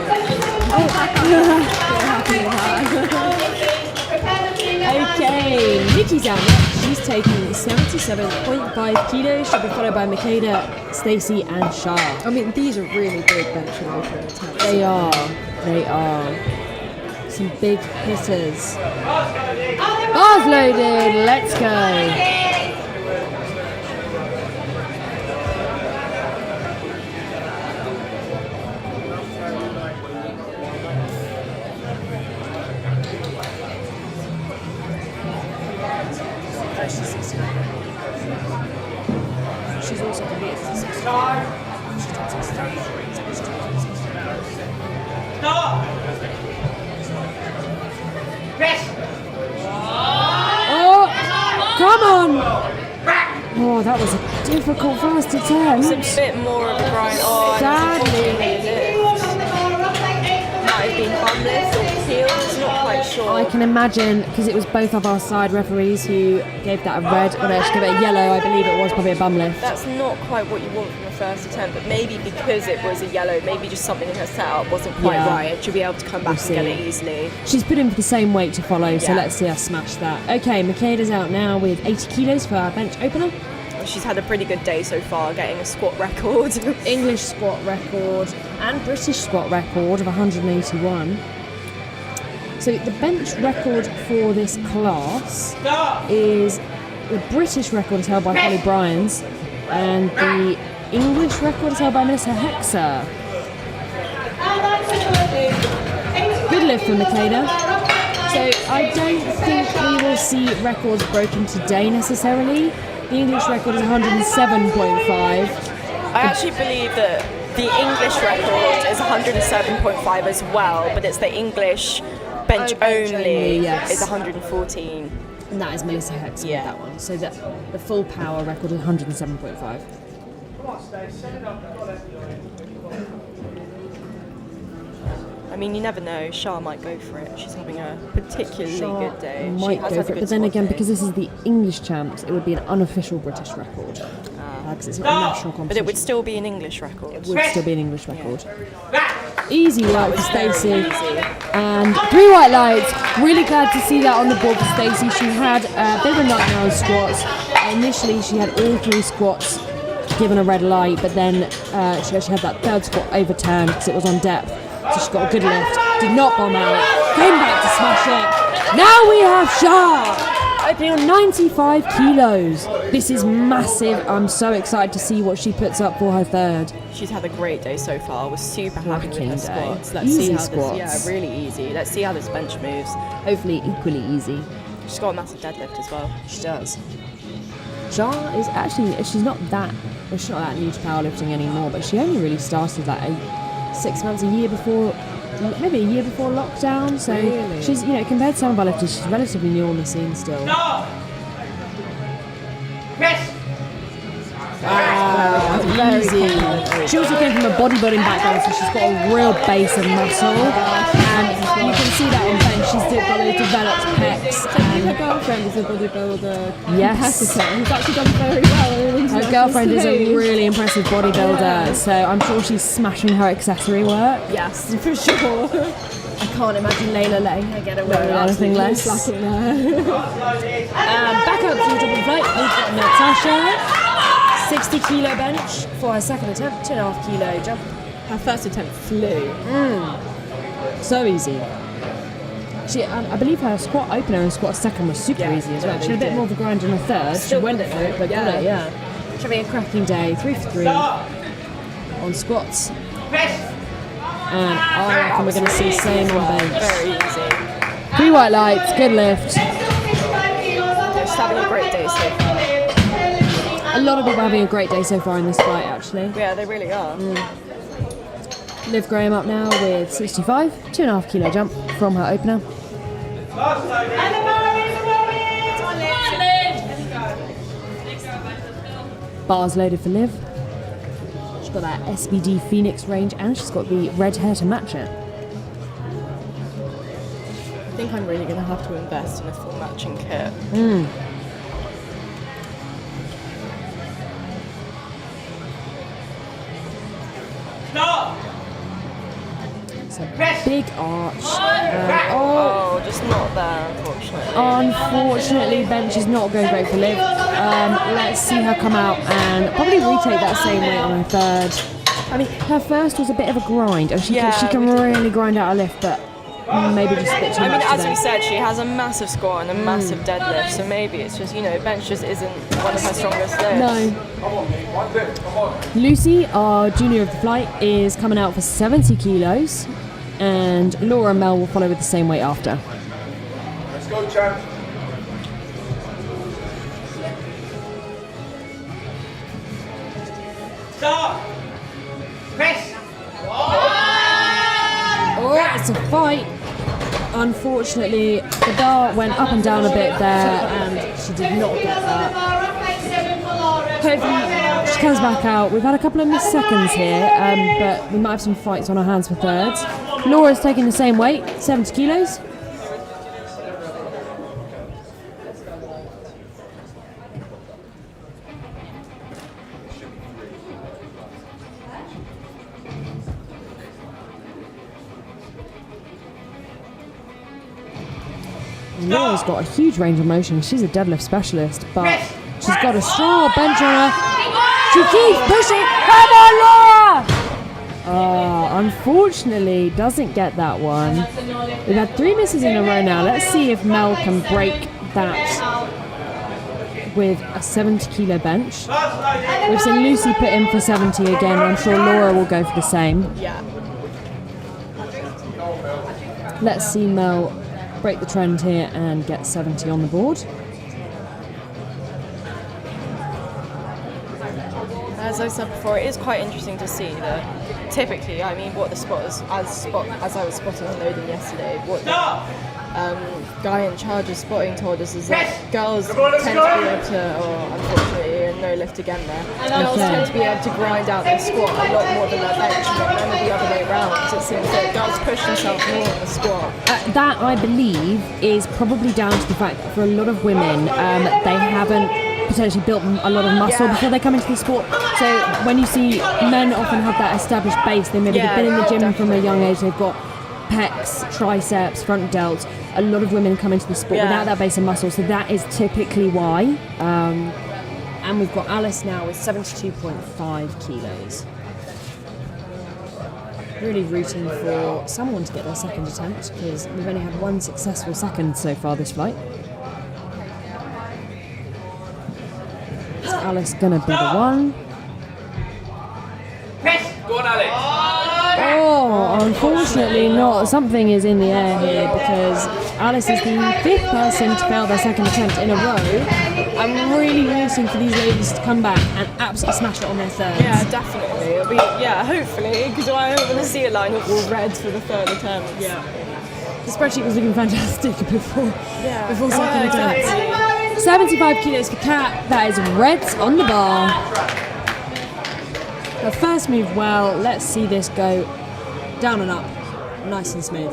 Okay, Nikki's out next. She's taking 77.5 kilos. She'll be followed by Makeda, Stacey, and Shah. I mean, these are really big bench and open attempts. They are. Some big hitters. Bars loaded, let's go. She's also competed for 60. She's done 60. Oh, come on! Oh, that was a difficult first attempt. It's a bit more of a grind. Oh, Sadly. Might have been bum lift or heels, not quite sure. I can imagine, because it was both of our side referees who gave that a red, or no, she gave it a yellow. I believe it was probably a bum lift. That's not quite what you want from a first attempt, but maybe because it was a yellow, maybe just something in her setup wasn't quite right. She'll be able to come back and get it easily. She's put in for the same weight to follow, so Yeah. let's see her smash that. Okay, Makeda's out now with 80 kilos for our bench opener. She's had a pretty good day so far, getting a squat record. English squat record and British squat record of 181. So the bench record for this class is the British record is held by Holly Bryans and the English record is held by Melissa Hexer. Good lift for Makeda. So I don't think we will see records broken today necessarily. The English record is 107.5. I actually believe that the English record is 107.5 as well, but it's the English bench only yes. is 114. And that is Melissa Hexer with that one. So the full power record is 107.5. I mean, you never know. Shah might go for it. She's having a particularly good day. Might go for it, but then again, because this is the English champs, it would be an unofficial British record. Because it's not a national competition. But it would still be an English record. It would still be an English record. Easy work for Stacey. And 3 white lights. Really glad to see that on the board for Stacey. She had a bit of a nightmare with squats. Initially, she had all 3 squats given a red light, but then she actually had that 3rd squat overturned because it was on depth. So she got a good lift, did not bomb out, came back to smash it. Now we have Shah, opening on 95 kilos. This is massive. I'm so excited to see what she puts up for her 3rd. She's had a great day so far. We're super happy with her Cracking squats. day. Let's Easy see how squats. this, really easy. Let's see how this bench moves. Hopefully equally easy. She's got a massive deadlift as well. She does. Shah is actually, she's not that new to powerlifting anymore, but she only really started that 6 months, a year before, maybe a year before lockdown. So she's, compared to some of our lifters, she's relatively new on the scene still. Easy. She also came from a bodybuilding background, so she's got a real base of muscle, and you can see that on bench. She's got those developed pecs. Her girlfriend is a bodybuilder. Yes. Competitor who's actually done very well. Her girlfriend is a really impressive bodybuilder, so I'm sure she's smashing her accessory work. Yes, for sure. I can't imagine Layla letting her get away with anything less. Slacking there. Back up to the double flight, we've got Natasha. 60 kilo bench for her 2nd attempt, 2.5 kilo jump. Her first attempt flew. So easy. I believe her squat opener and squat 2nd was super easy as well. She had a bit more of a grind in her 3rd. She went for it, but got it, She's having a cracking day, 3 for 3 on squats. And I reckon we're going to see same on bench. Very easy. 3 white lights, good lift. She's having a great day so far. A lot of people are having a great day so far in this fight, actually. Yeah, they really are. Liv Graham up now with 65, 2.5 kilo jump from her opener. Bars loaded for Liv. She's got that SBD Phoenix range and she's got the red hair to match it. I think I'm really going to have to invest in a full matching kit. It's a big arch. Just not there, unfortunately. Unfortunately, bench is not going great for Liv. Let's see her come out and probably retake that same weight on her third. I mean, her first was a bit of a grind, and she can really grind out a lift, but maybe just a bit too much. I mean, as today. we said, she has a massive squat and a massive deadlift, so maybe it's just, bench just isn't one of her strongest lifts. No. Lucy, our junior of the flight, is coming out for 70 kilos, and Laura and Mel will follow with the same weight after. Let's go, champ. Stop. Press. Oh, it's a fight. Unfortunately, the bar went up and down a bit there, and she did not get that. Hopefully, she comes back out. We've had a couple of missed seconds here, but we might have some fights on our hands for thirds. Laura's taking the same weight, 70 kilos. Laura's got a huge range of motion. She's a deadlift specialist, but she's got a strong bench on her. She keeps pushing. Come on, Laura! Unfortunately, doesn't get that one. We've had 3 misses in a row now. Let's see if Mel can break that with a 70 kilo bench. We've seen Lucy put in for 70 again. I'm sure Laura will go for the same. Yeah. Let's see Mel break the trend here and get 70 on the board. As I said before, it is quite interesting to see that typically, I mean, what the spotters, as I was spotting and loading yesterday, what the guy in charge of spotting told us is that girls tend to be able to, unfortunately, no lift again there, girls tend to be able to grind out their squat a lot more than their bench, but never the other way around. So it seems that girls push themselves more in the squat. That, I believe, is probably down to the fact that for a lot of women, they haven't potentially built a lot of muscle before they come into the sport. So when you see men often have that established base, they maybe have been in the gym from a young age, they've got pecs, triceps, front delts. A lot of women come into the sport without that base of muscle, so that is typically why. And we've got Alice now with 72.5 kilos. Really rooting for someone to get their second attempt, because we've only had 1 successful second so far this flight. Is Alice gonna be the one? Go on, Alex. Oh, unfortunately not. Something is in the air here, because Alice is the 5th person to fail their second attempt in a row. I'm really rooting for these ladies to come back and absolutely smash it on their thirds. Yeah, definitely. It'll be, hopefully, because I want to see a line of all reds for the third attempt. Yeah. The spreadsheet was looking fantastic before second attempt. 75 kilos for Kat. That is reds on the bar. Her first move well. Let's see this go down and up. Nice and smooth.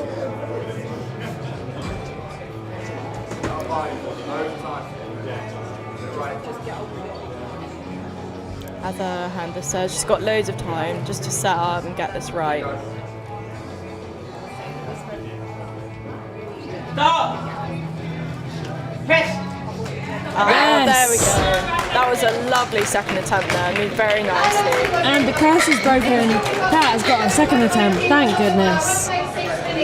As a handler says, she's got loads of time just to set up and get this right. Stop. Press. There we go. That was a lovely second attempt there. Moved very nicely. And the curse is broken. Kat has got a second attempt. Thank goodness.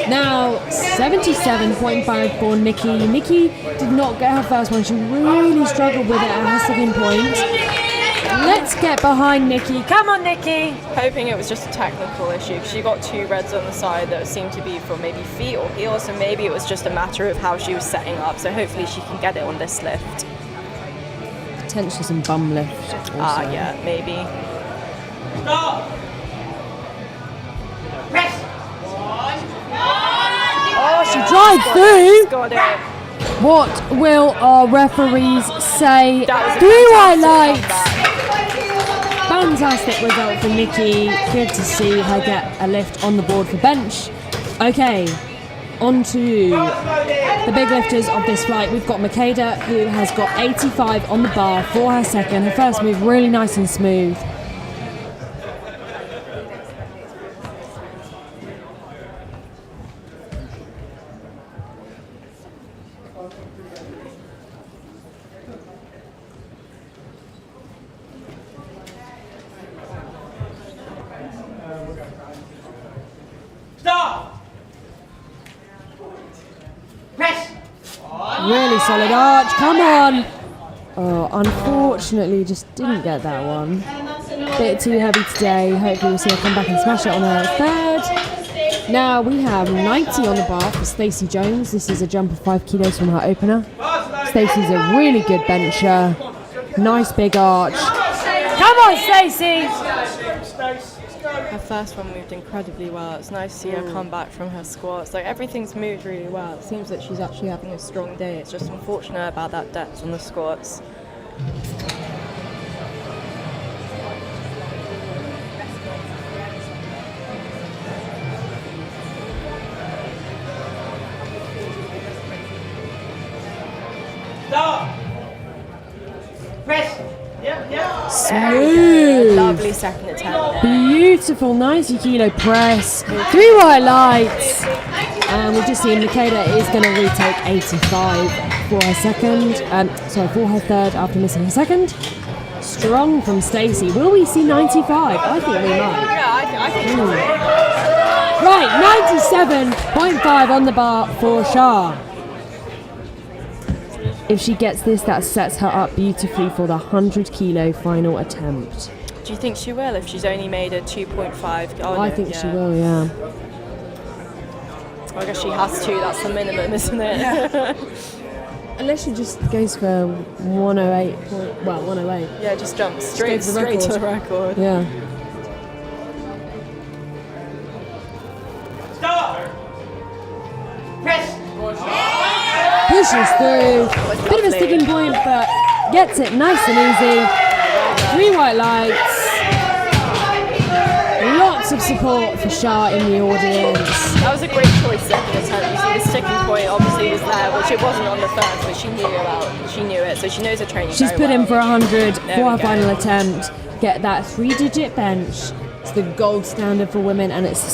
Now 77.5 for Nikki. Nikki did not get her first one. She really struggled with it at her second point. Let's get behind Nikki. Come on, Nikki. Hoping it was just a technical issue, because she got 2 reds on the side that seemed to be for maybe feet or heels, so maybe it was just a matter of how she was setting up. So hopefully she can get it on this lift. Potentially some bum lift. Also. Yeah, maybe. Stop. slides through. Got it. What will our referees say? That was a 3 white fantastic lights. Fantastic result for Nikki. Good to see her get a lift on the board for bench. Okay, on to the big lifters of this flight. We've got Makeda, who has got 85 on the bar for her second. Her first move really nice and smooth. Stop! Press! Really solid arch, come on! Oh, unfortunately just didn't get that one. Bit too heavy today. Hopefully we'll see her come back and smash it on her third. Now we have 90 on the bar for Stacey Jones. This is a jump of 5 kilos from her opener. Stacey's a really good bencher. Nice big arch. Come on, Stacey! Her first one moved incredibly well. It's nice to see her come back from her squats. Like, everything's moved really well. It seems that she's actually having a strong day. It's just unfortunate about that depth on the squats. Stop! Press! Yeah. Smooth! Lovely second attempt there. Beautiful 90 kilo press. 3 white lights. And we've just seen Makeda is going to retake 85 for her second. For her third after missing her second. Strong from Stacey. Will we see 95? I think we might. Yeah, I think so. Right, 97.5 on the bar for Shah. If she gets this, that sets her up beautifully for the 100 kilo final attempt. Do you think she will if she's only made a 2.5? Oh, I no, think she will, yeah. I guess she has to. That's the minimum, isn't it? Yeah, Unless she just goes for 108. 108. yeah, just jump straight to the to the record. Yeah. Stop! Press! Pushes through. Bit of a sticking point, but gets it nice and easy. 3 white lights. Lots of support for Shah in the audience. That was a great choice second attempt. You see the sticking point obviously was there, which it wasn't on the first, but she knew it, so she knows her training. She's very put well. in for 100 There for we her go. final attempt. Get that 3-digit bench. It's the gold standard for women, and there's a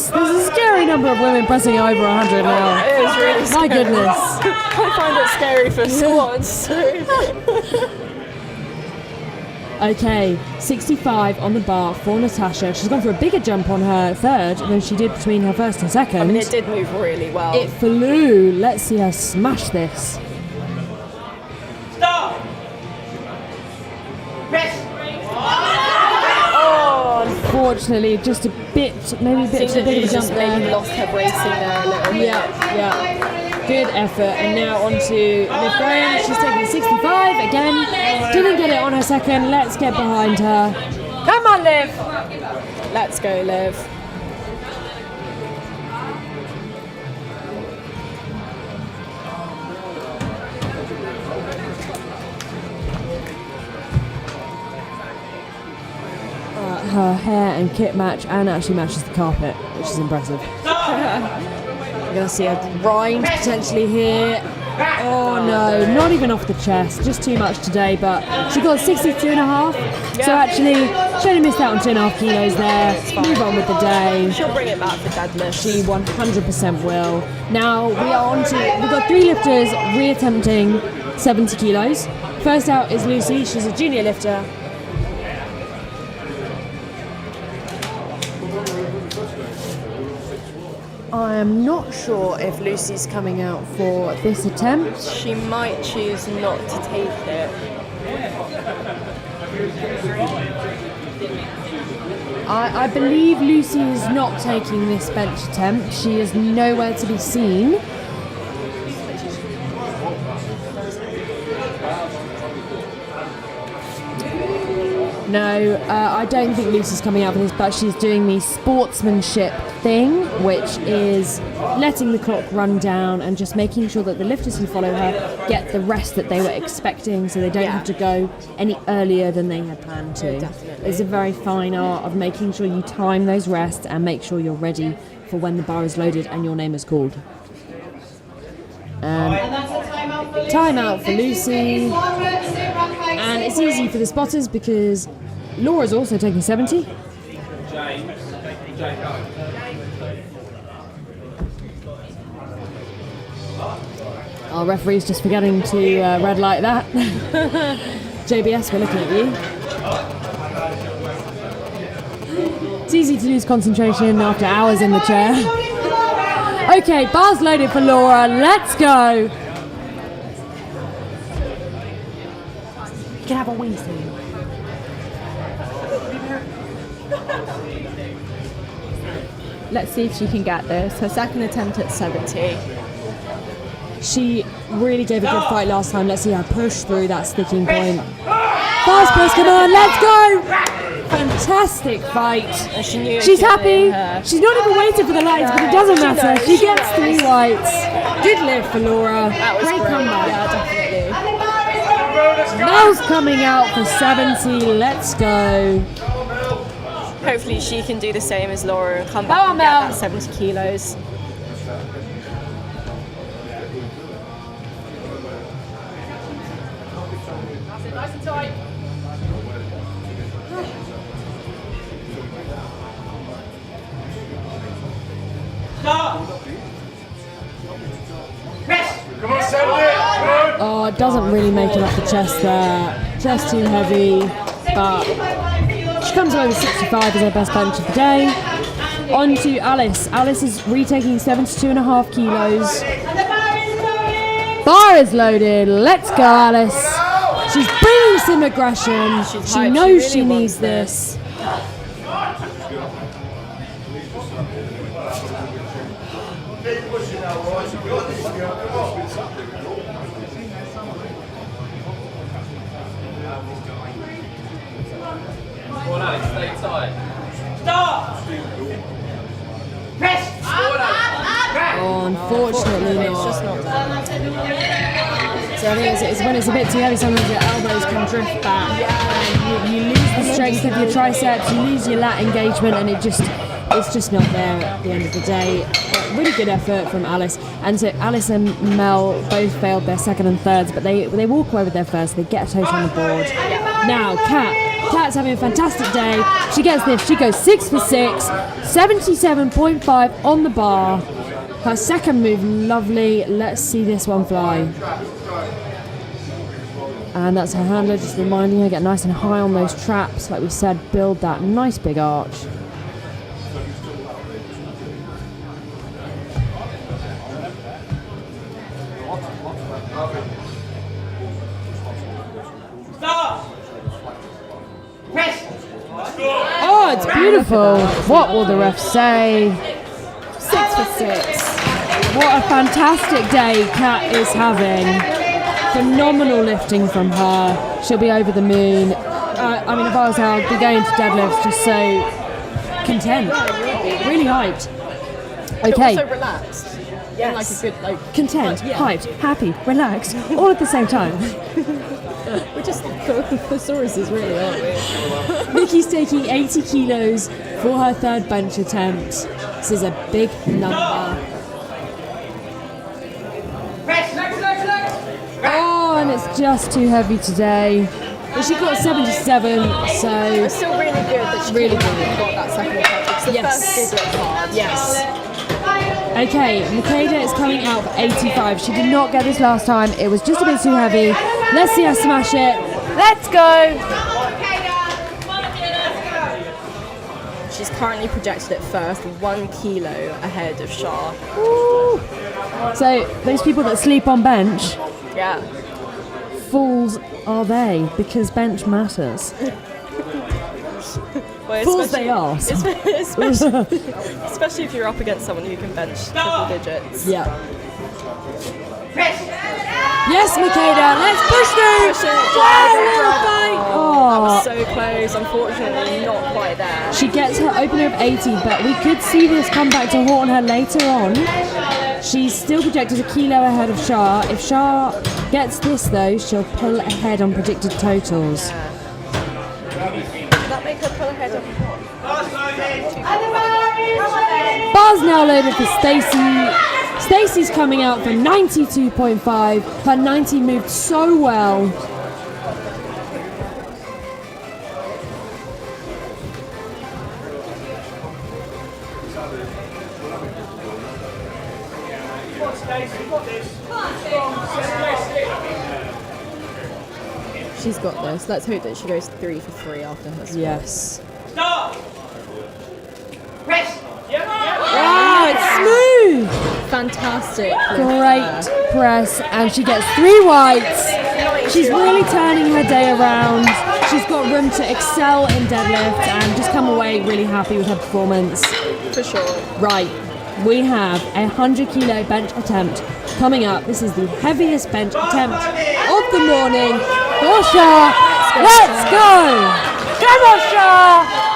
scary number of women pressing over 100 now. It was really scary. My goodness. I find it scary for squats. Okay, 65 on the bar for Natasha. She's gone for a bigger jump on her third than she did between her first and second. I mean, it did move really well. It flew. Let's see her smash this. Stop! Press! Unfortunately, just a bit, maybe a bit Seems too that big of a she's jump just maybe there. lost her bracing there a little bit. Yeah. Good effort. And now on to Liv Graham. She's taking 65 again. Didn't get it on her second. Let's get behind her. Come on, Liv. Let's go, Liv. Her hair and kit match and actually matches the carpet, which is impressive. We're going to see a grind potentially here. Oh no, not even off the chest, just too much today, but she got 62.5, so actually she only missed out on 2.5 kilos there. Move on with the day. She'll bring it back for deadlift. She 100% will. Now we are on to, we've got 3 lifters reattempting 70 kilos. First out is Lucy, she's a junior lifter. I am not sure if Lucy's coming out for this attempt. She might choose not to take it. I believe Lucy is not taking this bench attempt. She is nowhere to be seen. No, I don't think Lucy's coming out for this, but she's doing the sportsmanship thing, which is letting the clock run down and just making sure that the lifters who follow her get the rest that they were expecting, so they don't have to go any earlier than they had planned to. It's a very fine art of making sure you time those rests and make sure you're ready for when the bar is loaded and your name is called. Time out for Lucy. And it's easy for the spotters because Laura's also taking 70. Our referee's just forgetting to red light that. JBS, we're looking at you. It's easy to lose concentration after hours in the chair. Okay, bar's loaded for Laura. Let's go. You can have a wee soon. Let's see if she can get this. Her second attempt at 70. She really gave a good fight last time. Let's see her push through that sticking point. Fast press, come on, let's go! Fantastic fight. She's happy. She's not even waiting for the lights, but it doesn't matter. She gets 3 whites. Good lift for Laura. Great comeback. Yeah, definitely. Mel's coming out for 70. Let's go. Hopefully she can do the same as Laura and come back and get that 70 kilos. Nice and tight. Come on, send it. Oh, it doesn't really make it off the chest there. Just too heavy, but she comes away with 65 as her best bench of the day. On to Alice. Alice is retaking 72.5 kilos. Bar is loaded. Let's go, Alice. She's bringing some aggression. She knows she needs this. Stay tight. Oh, unfortunately not. It's just not done. So I think it's when it's a bit too heavy, sometimes your elbows can drift back. And you lose the strength of your triceps, you lose your lat engagement, and it's just not there at the end of the day. But really good effort from Alice. And so Alice and Mel both failed their second and thirds, but they walk away with their first. They get a total on the board. Now, Kat's having a fantastic day. She gets this. She goes 6 for 6, 77.5 on the bar. Her second move, lovely. Let's see this one fly. And that's her handler just reminding her, get nice and high on those traps. Like we said, build that nice big arch. Oh, it's beautiful. What will the ref say? 6 for 6. What a fantastic day Kat is having. Phenomenal lifting from her. She'll be over the moon. I mean, if I was her, I'd be going to deadlifts just so content. Really hyped. Okay. So relaxed. Yes. Like a good, like, Content, hyped, happy, relaxed, all at the same time. we're just thesauruses, really, aren't we? Nikki's taking 80 kilos for her third bench attempt. This is a big number. Oh, and it's just too heavy today. But she got 77, so It's still really good that she Really got good. that second attempt. The Yes. first did look hard. yes. Okay, Makeda is coming out for 85. She did not get this last time. It was just a bit too heavy. Let's see her smash it. Let's go. She's currently projected at first, 1 kilo ahead of Shah. Woo. So those people that sleep on bench, Yeah. fools are they? Because bench matters. Well, Fools they are. especially if you're up against someone who can bench triple digits. Yeah. Yes, Makeda, let's push through. Push it, Wow, drive it, little drive it. fight. That Oh. was so close. Unfortunately, not quite there. She gets her opener of 80, but we could see this come back to haunt her later on. She's still projected a kilo ahead of Shah. If Shah gets this though, she'll pull ahead on predicted totals. Did that make her pull ahead of Bars now loaded for Stacey. Stacey's coming out for 92.5. Her 90 moved so well. She's got this. Let's hope that she goes 3 for 3 after her split. Yes. Stop! Rest! Wow, it's smooth. Fantastic. Great press, and she gets 3 whites. She's really turning her day around. She's got room to excel in deadlift and just come away really happy with her performance. for sure. Right, we have a 100 kilo bench attempt coming up. This is the heaviest bench attempt of the morning. For Shah, let's go! Come on, Shah!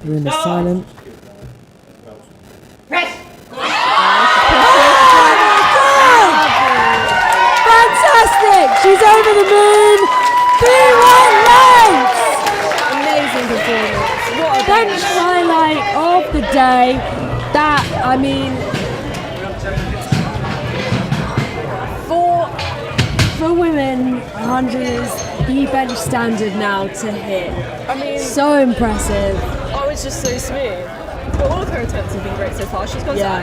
The room is silent. Fantastic! She's over the moon! 3 white legs! Amazing performance. What a Bench highlight of the day. That, I mean, for women, 100 is the bench standard now to hit. I mean, So impressive. oh, it's just so smooth. But all of her attempts have been great so far. She's gone Yeah.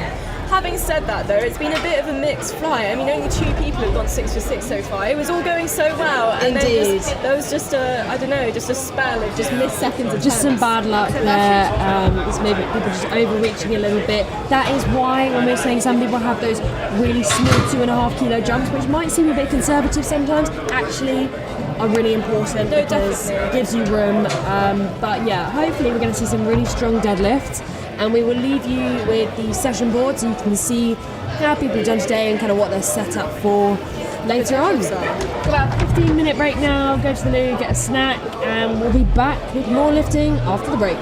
Having said that, though, it's been a bit of a mixed flight. I mean, only 2 people have gone 6 for 6 so far. It was all going so well, and Indeed. then there was just a, I don't know, just a spell of just missed seconds of Just some bad luck there. It's maybe people just overreaching a little bit. That is why when we're saying some people have those really smooth 2.5 kilo jumps, which might seem a bit conservative sometimes, actually are really important No, because definitely. it gives you room. But yeah, hopefully we're going to see some really strong deadlifts, and we will leave you with the session board so you can see how people have done today and kind of what they're set up for later on. About a 15-minute break now, go to the loo, get a snack, and we'll be back with more lifting after the break.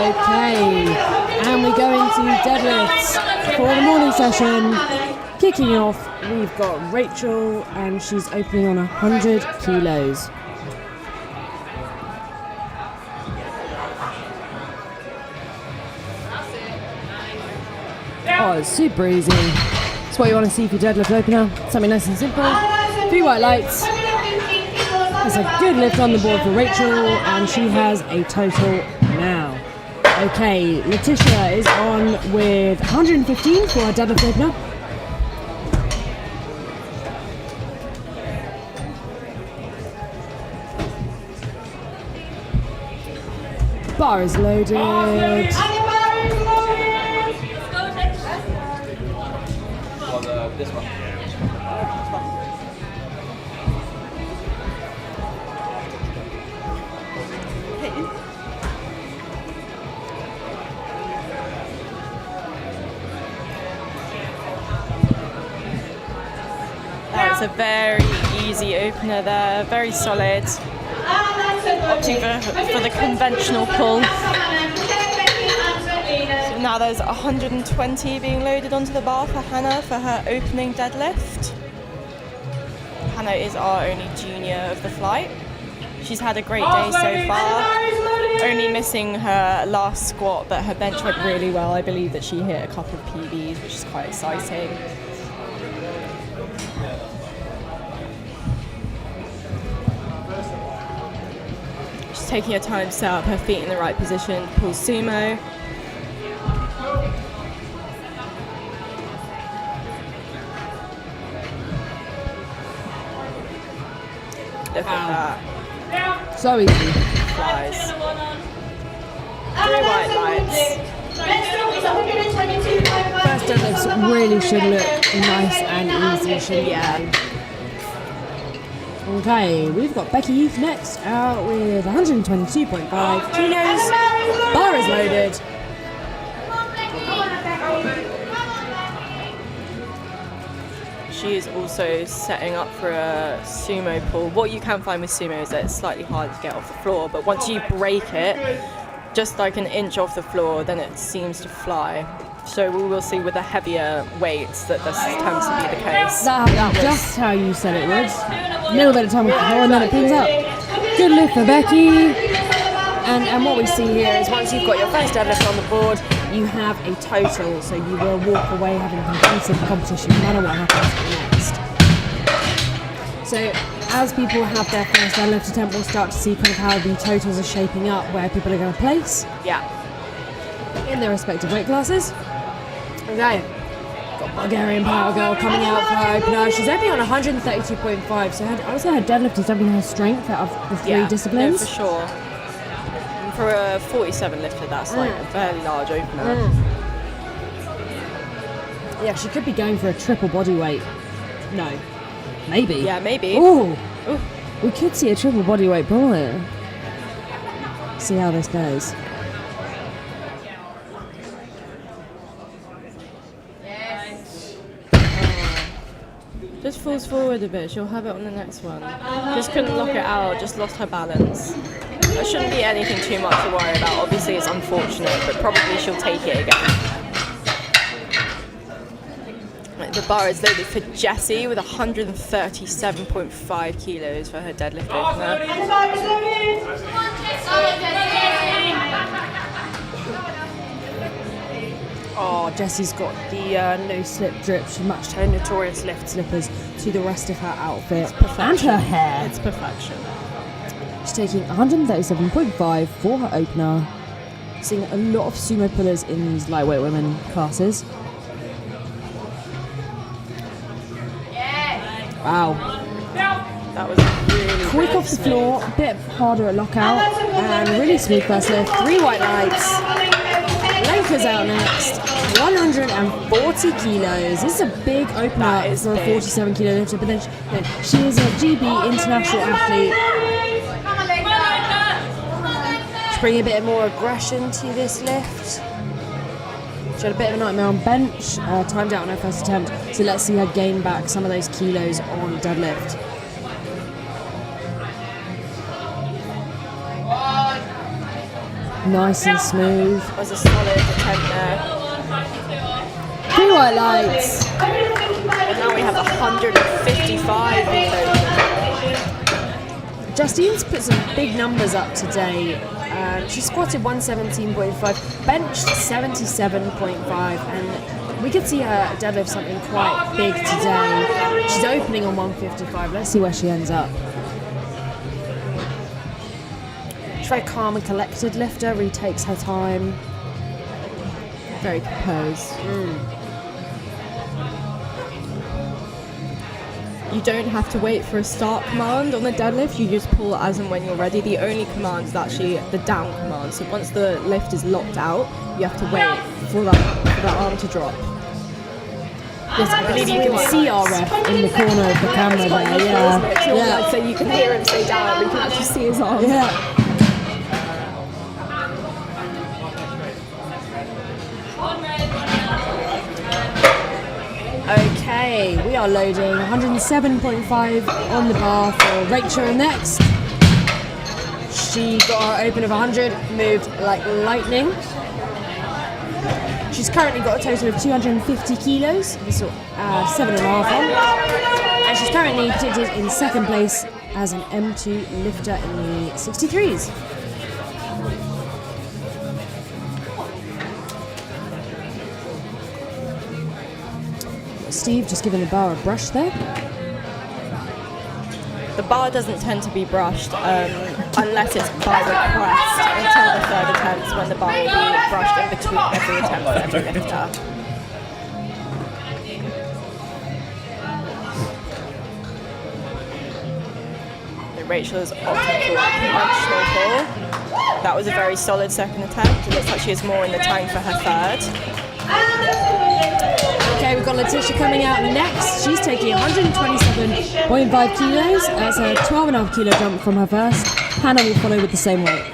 Okay, and we go into deadlifts for the morning session. Kicking off, we've got Rachel, and she's opening on 100 kilos. Oh, it's super easy. It's what you want to see for deadlift opener. Something nice and simple. 3 white lights. There's a good lift on the board for Rachel, and she has a total now. Okay, Letitia is on with 115 for her deadlift opener. Bar is loaded. This one. That's a very easy opener there, very solid. Opting for the conventional pull. So now there's 120 being loaded onto the bar for Hannah for her opening deadlift. Hannah is our only junior of the flight. She's had a great day so far, only missing her last squat, but her bench went really well. I believe that she hit a couple of PBs, which is quite exciting. She's taking her time to set up her feet in the right position, pull sumo. Look at that. So easy. Flies. 3 white lights. First deadlifts really should look nice and easy, shouldn't they? Okay, we've got Becky next out with 122.5 kilos. Bar is loaded. She is also setting up for a sumo pull. What you can find with sumo is that it's slightly hard to get off the floor, but once you break it, just like an inch off the floor, then it seems to fly. So we will see with the heavier weights that this tends to be the case. That happened just how you said it would. A little bit of time with the floor and then it pings up. Good lift for Becky. And what we see here is once you've got your first deadlift on the board, you have a total, so you will walk away having completed the competition no matter what happens next. So as people have their first deadlift attempt, we'll start to see kind of how the totals are shaping up, where people are going to place in their respective weight classes. Okay, got Bulgarian Power Girl coming out for her opener. She's opening on 132.5, so I would say her deadlift is definitely her strength out of the 3 disciplines. No, for sure. For a 47 lifter, that's like a fairly large opener. Yeah, she could be going for a triple body weight. No. Maybe. Yeah, maybe. Ooh. We could see a triple body weight pull here. See how this goes. Just falls forward a bit, she'll have it on the next one. Just couldn't lock it out, just lost her balance. There shouldn't be anything too much to worry about. Obviously it's unfortunate, but probably she'll take it again. Right, the bar is loaded for Jessie with 137.5 kilos for her deadlift opener. Oh, Jessie's got the no slip drip. She matched her notorious lift slippers to the rest of her outfit and her hair. It's perfection. She's taking 137.5 for her opener. Seeing a lot of sumo pullers in these lightweight women classes. Wow. That was really Quick off the floor, a bit harder at lockout, and really smooth first lift. 3 white lights. Laker's out next. 140 kilos. This is a big opener for a 47 kilo lifter, but then she is a GB international athlete. She's bringing a bit more aggression to this lift. She had a bit of a nightmare on bench, timed out on her first attempt, so let's see her gain back some of those kilos on deadlift. Nice and smooth. Was a solid attempt there. 3 white lights. And now we have 155 kilos. Justine's put some big numbers up today. She squatted 117.5, benched 77.5, and we could see her deadlift something quite big today. She's opening on 155. Let's see where she ends up. She's very calm and collected lifter, really takes her time. Very composed. You don't have to wait for a start command on the deadlift, you just pull as and when you're ready. The only command is actually the down command. So once the lift is locked out, you have to wait for that arm to drop. Yes, I believe you can see our ref in the corner of the camera there. Yeah. So you can hear him say down, we can actually see his arm. Yeah. Okay, we are loading 107.5 on the bar for Rachel next. She got her open of 100, moved like lightning. She's currently got a total of 250 kilos, so 7.5 on. And she's currently predicted in second place as an M2 lifter in the 63s. Steve just giving the bar a brush there. The bar doesn't tend to be brushed unless it's by request until the third attempt, when the bar will be brushed in between every attempt for every lifter. So Rachel is opting for a conventional pull. That was a very solid second attempt. It looks like she has more in the tank for her third. Okay, we've got Letitia coming out next. She's taking 127.5 kilos. That's a 12.5 kilo jump from her first. Hannah will follow with the same weight.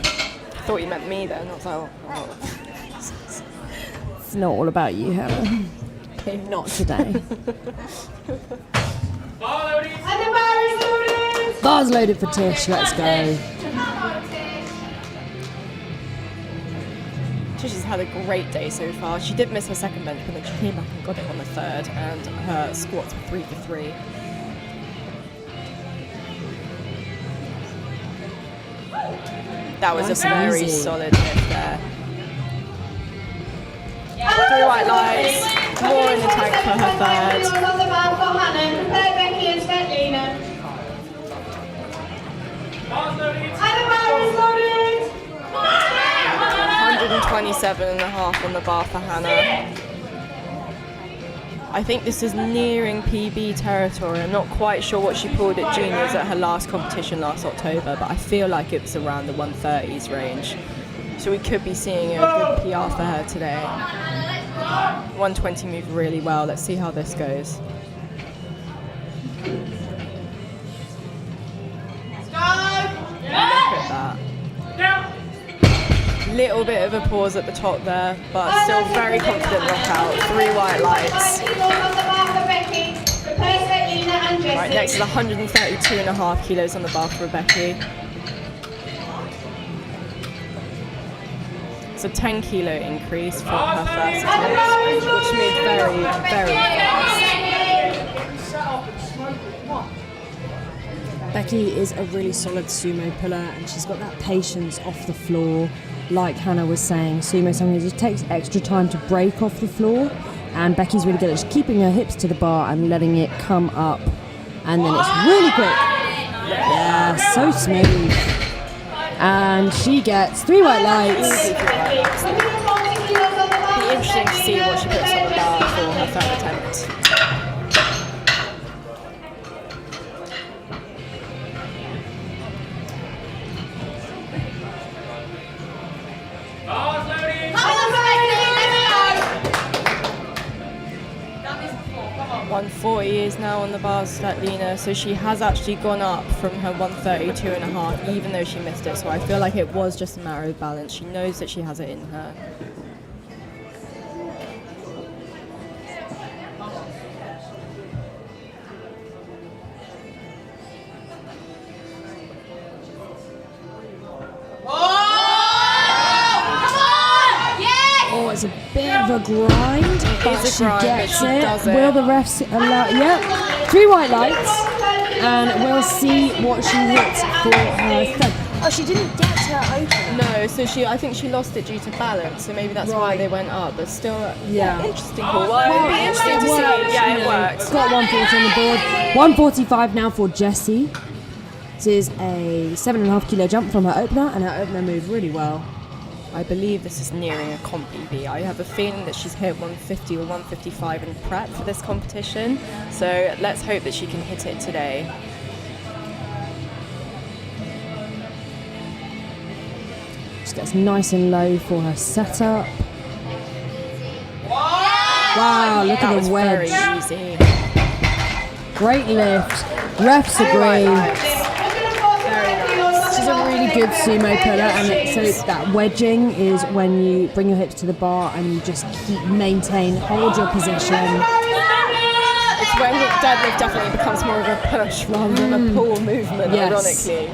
I thought you meant me then. I was like, oh. It's not all about you, Hannah. Not today. Bar's loaded for Tish. Let's go. She's had a great day so far. She did miss her second bench, but then she came back and got it on the third, and her squats were 3 for 3. That was Nice a very and easy. solid lift there. 3 white lights, more in the tank for her third. 127.5 on the bar for Hannah. I think this is nearing PB territory. I'm not quite sure what she pulled at juniors at her last competition last October, but I feel like it was around the 130s range. So we could be seeing a good PR for her today. 120 moved really well. Let's see how this goes. Look at that. Little bit of a pause at the top there, but still very confident knockout. 3 white lights. Right, next is 132.5 kilos on the bar for Rebecca. It's a 10 kilo increase from her first attempt, which moved very, very fast. Becky is a really solid sumo puller, and she's got that patience off the floor. Like Hannah was saying, sumo is something that just takes extra time to break off the floor, and Becky's really good at just keeping her hips to the bar and letting it come up, and then it's really quick. Yeah, so smooth. And she gets 3 white lights. It'll be interesting to see what she puts on the bar for her third attempt. Bars loading. 140 is now on the bars, Svetlina, so she has actually gone up from her 132.5, even though she missed it. So I feel like it was just a matter of balance. She knows that she has it in her. It's a bit of a grind, but is a she grind, but gets she it. does it. Will the refs allow? Yep. 3 white lights, and we'll see what she hits for her third. Oh, she didn't get her open. No, so I think she lost it due to balance, so maybe that's why Right. they went up. But still, Yeah. interesting call. Well, it'd be interesting to see. Yeah, it works. Got 140 on the board. 145 now for Jessie. This is a 7.5 kilo jump from her opener, and her opener moved really well. I believe this is nearing a comp EV. I have a feeling that she's hit 150 or 155 in prep for this competition. So let's hope that she can hit it today. She gets nice and low for her setup. Wow, look That at was the wedge. very easy. Great lift. Refs agree. She's a really good sumo puller, and so that wedging is when you bring your hips to the bar and you just hold your position. It's when deadlift definitely becomes more of a push rather than a pull movement, Yes. ironically.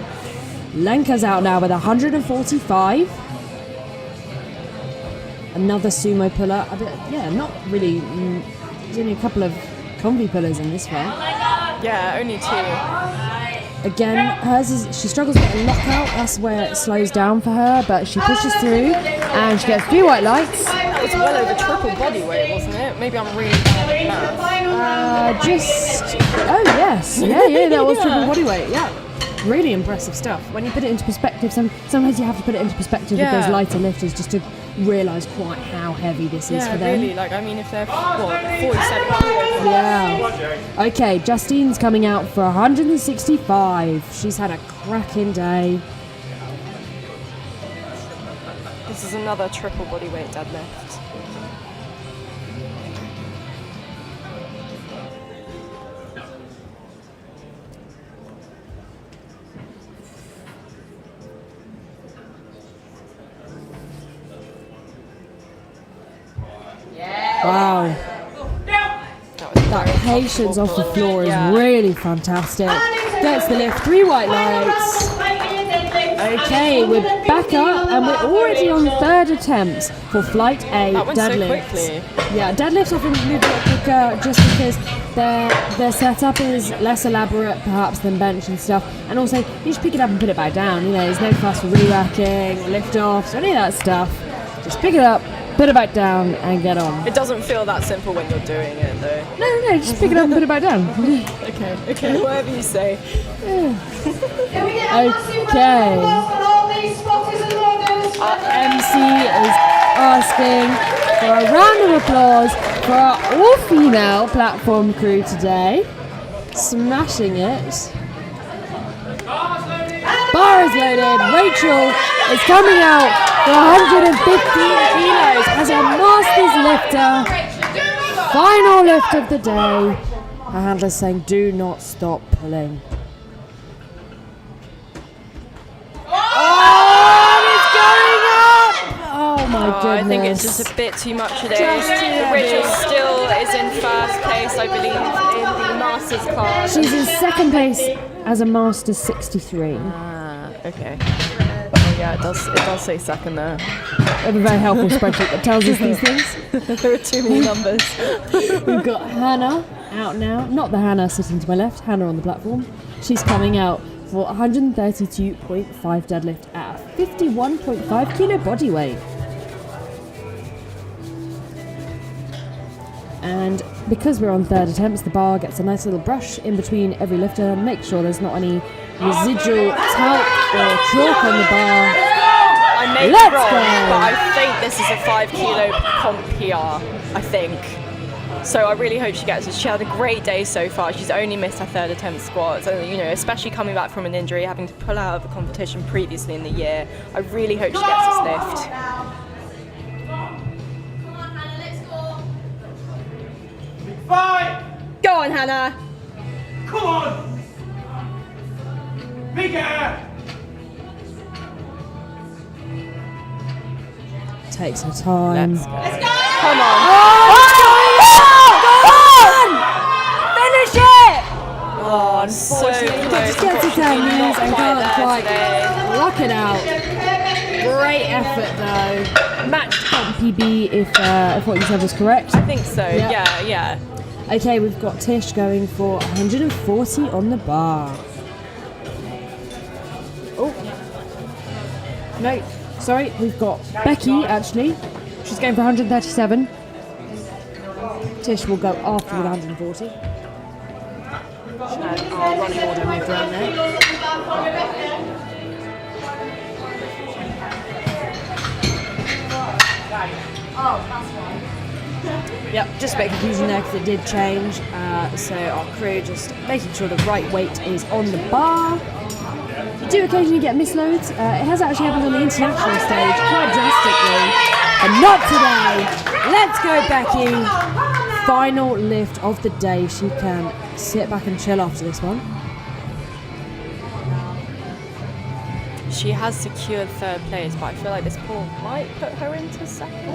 Lenka's out now with 145. Another sumo puller. Not really. There's only a couple of combi pullers in this one. Yeah, only 2. Again, hers is, she struggles with a lockout. That's where it slows down for her, but she pushes through and she gets 3 white lights. That was well over triple body weight, wasn't it? Maybe I'm really bad at math. Oh yes, yeah, that was triple body weight. Yeah, really impressive stuff. When you put it into perspective, sometimes you have to put it into perspective with those lighter lifters just to realise quite how heavy this is for them. Really. Like, I mean, if they're 47 kilos. Yeah. Okay, Justine's coming out for 165. She's had a cracking day. This is another triple body weight deadlift. Wow. That patience off the floor is really fantastic. Gets the lift, 3 white lights. Okay, we're back up and we're already on 3rd attempt for flight A That went so deadlifts. quickly. Yeah, deadlifts often move a lot quicker just because their setup is less elaborate perhaps than bench and stuff. And also, you just pick it up and put it back down. You know, there's no fuss for re-racking or lift-offs or any of that stuff. Just pick it up, put it back down and get on. It doesn't feel that simple when you're doing it, though. No, just pick it up and put it back down. Okay, whatever you say. Okay. Our MC is asking for a round of applause for our all-female platform crew today. Smashing it. Bar is loaded. Rachel is coming out for 115 kilos as a Masters lifter. Final lift of the day. Her handler's saying, do not stop pulling. Oh my goodness. I think it's just a bit too much today. Rachel still is in first place, I believe, in the Masters class. She's in second place as a Masters 63. Okay. Oh yeah, it does say second there. We have a very helpful spreadsheet that tells us these things. There are too many numbers. We've got Hannah out now. Not the Hannah sitting to my left, Hannah on the platform. She's coming out for 132.5 deadlift at a 51.5 kilo body weight. And because we're on 3rd attempts, the bar gets a nice little brush in between every lifter. Make sure there's not any residual talc or chalk on the bar. I may be Let's wrong, go. but I think this is a 5 kilo comp PR, I think. So I really hope she gets it. She had a great day so far. She's only missed her 3rd attempt squats, and especially coming back from an injury, having to pull out of a competition previously in the year. I really hope she gets this lift. Five! Go on, Hannah. Come on! Bigger! Takes her time. Come on. Finish it! Oh, so Unfortunately, close. just gets his hand knees and can't quite lock it out. Great effort though. Matched comp PB if what you said was correct. I think so. Yeah. Okay, we've got Tish going for 140 on the bar. Oh. No, sorry, we've got Becky actually. She's going for 137. Tish will go after with 140. Our running order moved around there. Yep, just a bit of confusion there because it did change. So our crew just making sure the right weight is on the bar. You do occasionally get misloads. It has actually happened on the international stage quite drastically. And not today. Let's go, Becky. Final lift of the day. She can sit back and chill after this one. She has secured third place, but I feel like this pool might put her into second.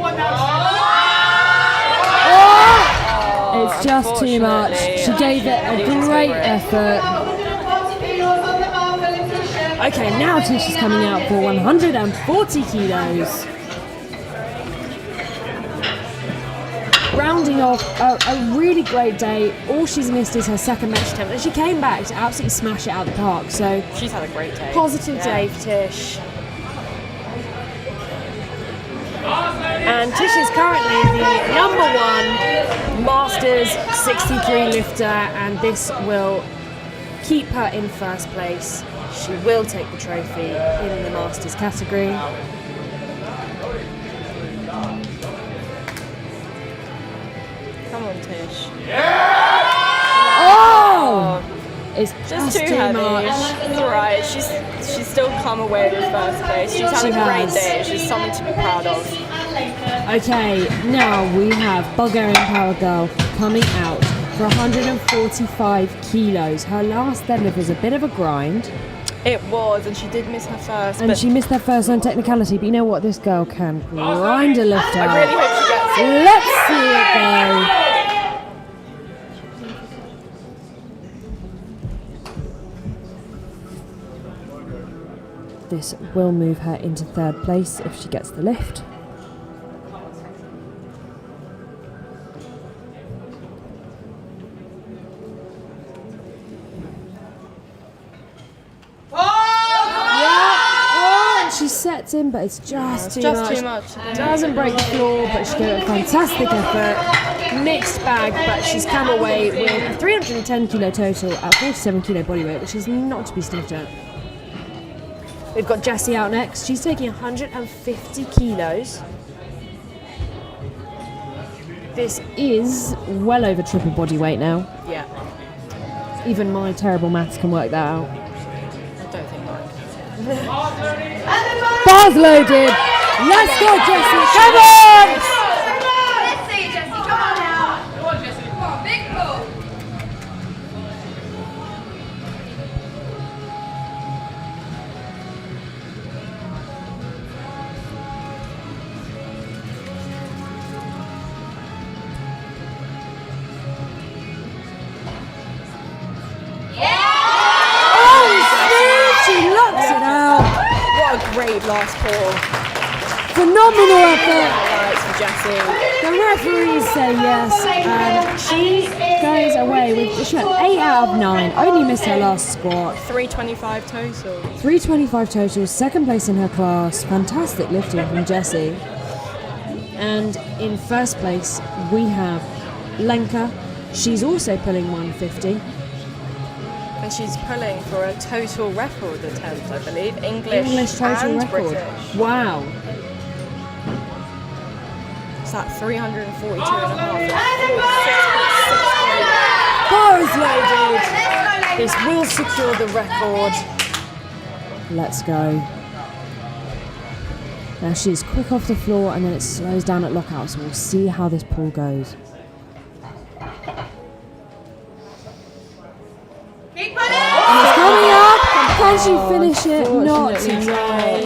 It's just too much. She gave it a great effort. Okay, now Tish is coming out for 140 kilos. Rounding off a really great day. All she's missed is her second match attempt, and she came back to absolutely smash it out of the park. So she's had a great day. Positive day for Tish. And Tish is currently the #1 Masters 63 lifter, and this will keep her in first place. She will take the trophy in the Masters category. Come on, Tish. Oh! It's Just too heavy. much. It's alright. She's still come away with first place. She's had a great day. She's something to be proud of. Okay, now we have Bulgarian Power Girl coming out for 145 kilos. Her last deadlift was a bit of a grind. It was, and she did miss her first. And she missed her first on technicality, but you know what? This girl can grind a lift out. I really hope she gets it. Let's see it go. This will move her into third place if she gets the lift. She sets in, but it's just too much. Doesn't break the floor, but she gave it a fantastic effort. Mixed bag, but she's come away with a 310 kilo total at 47 kilo body weight, which is not to be sniffed at. We've got Jessie out next. She's taking 150 kilos. This is well over triple body weight now. Yeah. Even my terrible maths can work that out. I don't think mine can. Bars loaded. Let's go, Jessie. Come on! Let's see, Jessie. Come on now. Come on, Jessie. Come on, big pull. She locks it out. What a great last pull. Phenomenal effort. Highlights for Jessie. The referees say yes, and she goes away with, she went 8 out of 9, only missed her last squat. 325 total. 325 total, second place in her class. Fantastic lifting from Jessie. And in first place, we have Lenka. She's also pulling 150. And she's pulling for a total record attempt, I believe. English total and record. British. Wow. It's at 342 and a half. Bar is loaded. This will secure the record. Let's go. Now she's quick off the floor and then it slows down at lockout, so we'll see how this pull goes. And it's coming up. Can she finish it? Not today.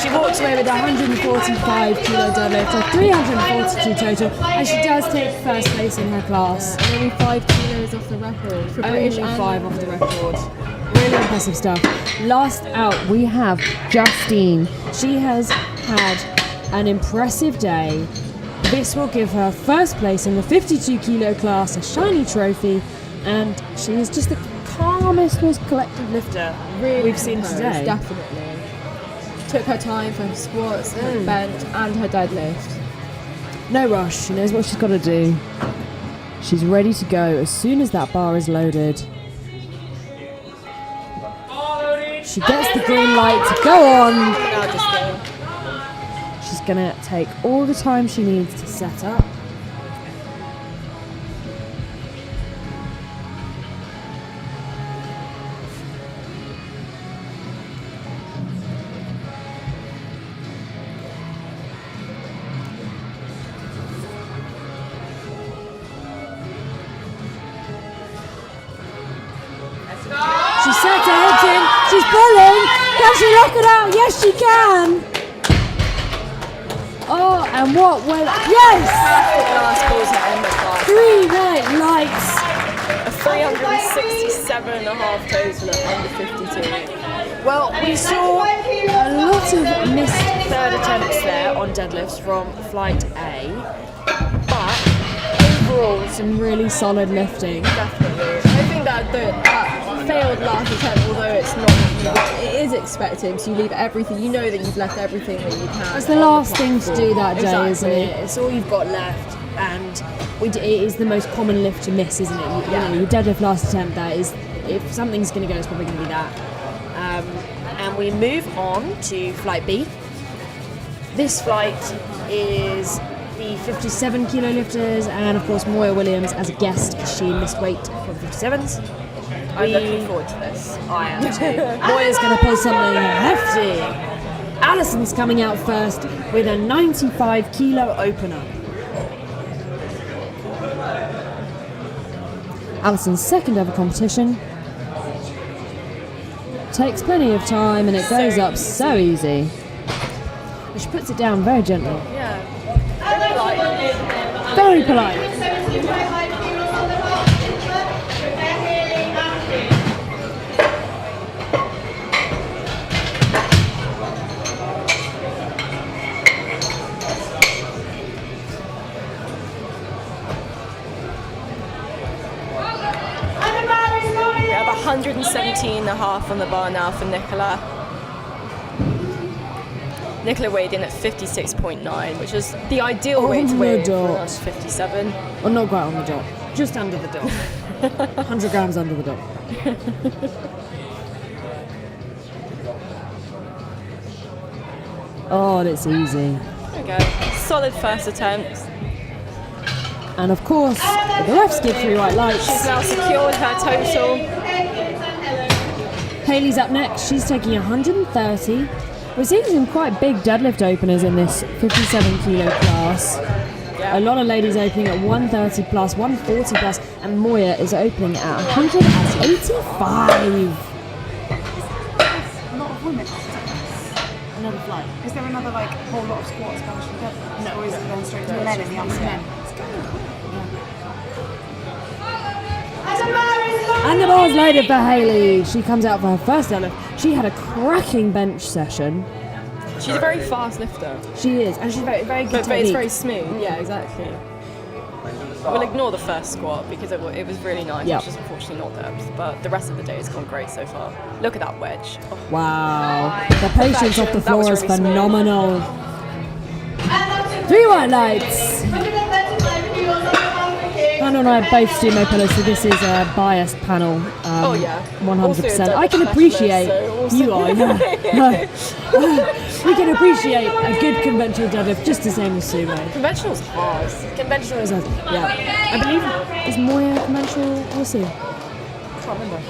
She walks away with 145 kilo deadlift, so 342 total, and she does take first place in her class. Only 5 kilos off the record for Only British and 5 off the record. Really impressive stuff. Last out, we have Justine. She has had an impressive day. This will give her first place in the 52 kilo class, a shiny trophy, and she is just the calmest, most collected lifter we've seen today. Definitely. Took her time for her squats, her bench, and her deadlift. No rush, she knows what she's got to do. She's ready to go as soon as that bar is loaded. She gets the green light to go on. She's going to take all the time she needs to set up. She sets her hips in, she's pulling, can she lock it out? Yes she can! Oh, and what will, yes! Last calls at end of class. 3 night lights! A 367.5 total at under 52. Well, we saw a lot of missed third attempts there on deadlifts from flight A, but overall, Some really solid lifting. Definitely. I think that the failed last attempt, although it's not, it is expected. So you leave everything. You know that you've left everything that you can. It's the last thing to do that day, isn't it? It's all you've got left, and it is the most common lift to miss, isn't it? You know, your deadlift last attempt, that is, if something's going to go, it's probably going to be that. And we move on to flight B. This flight is the 57 kilo lifters, and of course Moya Williams as a guest, because she missed weight for the 57s. I'm looking forward to this. I am too. Moya's going to pull something hefty. Alison's coming out first with a 95 kilo opener. Alison's second ever competition. Takes plenty of time and it goes up so easy. But she puts it down very gently. Yeah. Very polite. We have 117.5 on the bar now for Nicola. Nicola weighed in at 56.9, which is the ideal weight to On weigh the in for dot. us, 57. Well, not quite on the dot. Just under the dot. 100 grams under the dot. Oh, and it's easy. There we go. Solid first attempt. And of course, the refs give 3 white lights. She's now secured her total. Hayley's up next. She's taking 130. We're seeing some quite big deadlift openers in this 57 kilo class. Yeah. A lot of ladies opening at 130 plus, 140 plus, and Moya is opening at 185. Not a woman. Another flight. Is there another whole lot of squats, bench, and deadlifts? No, or is it going straight to the men in the afternoon? And the ball's loaded for Hayley. She comes out for her first deadlift. She had a cracking bench session. She's a very fast lifter. She is, and she's very, very good But it's technique. very smooth. Yeah, exactly. We'll ignore the first squat because it was really nice. Yep. It's just unfortunately not depth. But the rest of the day has gone great so far. Look at that wedge. Oh. Wow. The patience off the That was floor is really smooth. phenomenal. 3 white lights. Hannah and I both sumo pillars, so this is a biased panel. Oh, yeah. 100%. Also a I can deadlift appreciate specialist, so you are. We can appreciate a good conventional deadlift just the same as sumo. Conventional's hard. Conventional is yeah. I believe is Moya conventional. We'll see. Can't remember.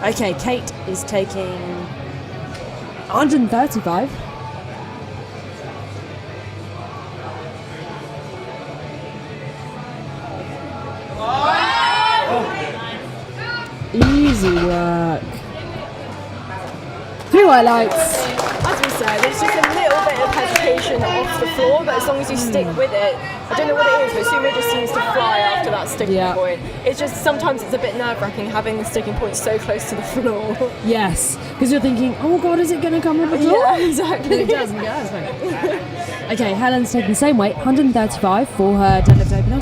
Okay, Kate is taking 135. Easy work. 3 white lights. As we so. There's just a little bit of hesitation off the floor, but as long as you stick with it, I don't know what it is, but Sumo just seems to fly after that sticking point. It's just sometimes it's a bit nerve-wracking having the sticking point so close to the floor. Yes, because you're thinking, oh god, is it going to come on the floor? Yeah, exactly. It doesn't. Yeah, that's right. Okay, Helen's taking the same weight, 135 for her deadlift opener.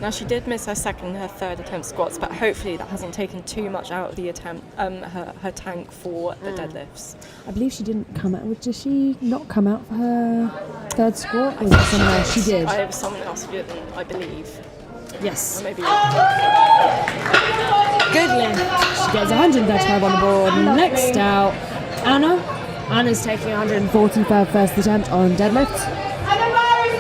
Now she did miss her second and her third attempt squats, but hopefully that hasn't taken too much out of the attempt, her tank for the deadlifts. I believe she didn't come out. Did she not come out for her third squat? Or was it someone else? She did. I have someone else who didn't, I believe. Yes. Or maybe. Good lift. She gets 135 on the board. Next out, Anna. Anna's taking 140 for her first attempt on deadlift.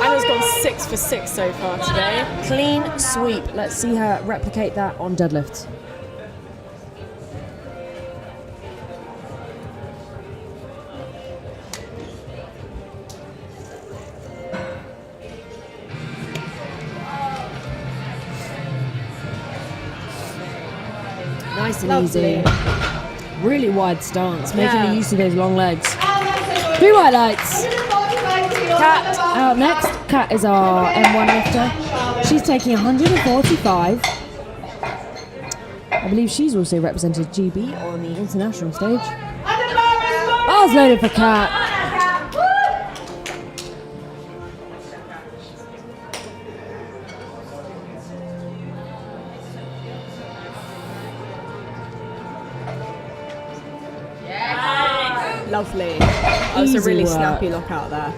Anna's gone 6 for 6 so far today. Clean sweep. Let's see her replicate that on deadlift. Nice and easy. Really wide stance, making the use of those long legs. 3 white lights. Kat out next. Kat is our M1 lifter. She's taking 145. I believe she's also represented GB on the international stage. Bars loaded for Kat. Lovely. That was a Easy really work. snappy lockout there.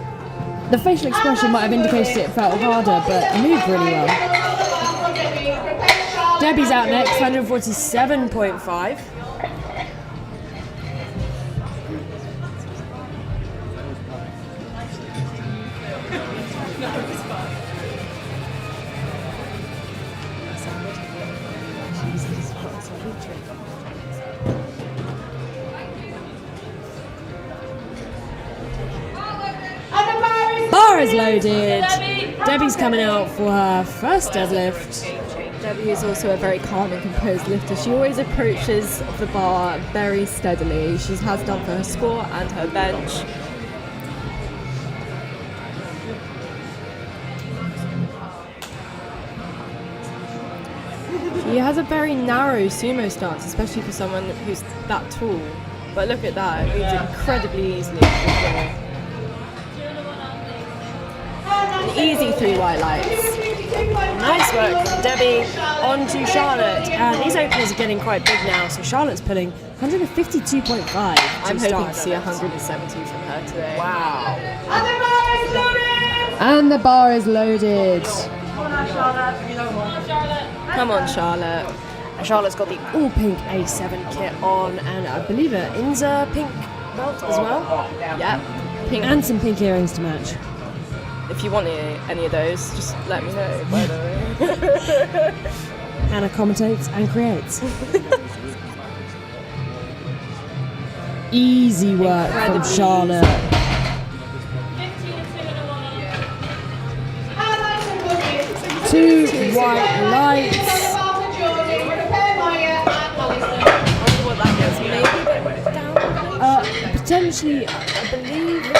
The facial expression might have indicated it felt harder, but it moved really well. Debbie's out next, 147.5. Bar is loaded. Debbie's coming out for her first deadlift. Debbie is also a very calm and composed lifter. She always approaches the bar very steadily. She has done for her squat and her bench. She has a very narrow sumo stance, especially for someone who's that tall. But look at that, it moves incredibly easily. An easy 3 white lights. Nice work from Debbie on to Charlotte. And these openers are getting quite big now, so Charlotte's pulling 152.5. I'm hoping to see 170 from her today. Wow. And the bar is loaded. Come on, Charlotte. And Charlotte's got the all pink A7 kit on, and I believe an Inza pink belt as well. Yeah. Pink. And some pink earrings to match. If you want any of those, just let me know, by the way. Anna commentates and creates. Easy work from Charlotte. Two white lights. I wonder what that gets. Maybe down. Potentially, I believe it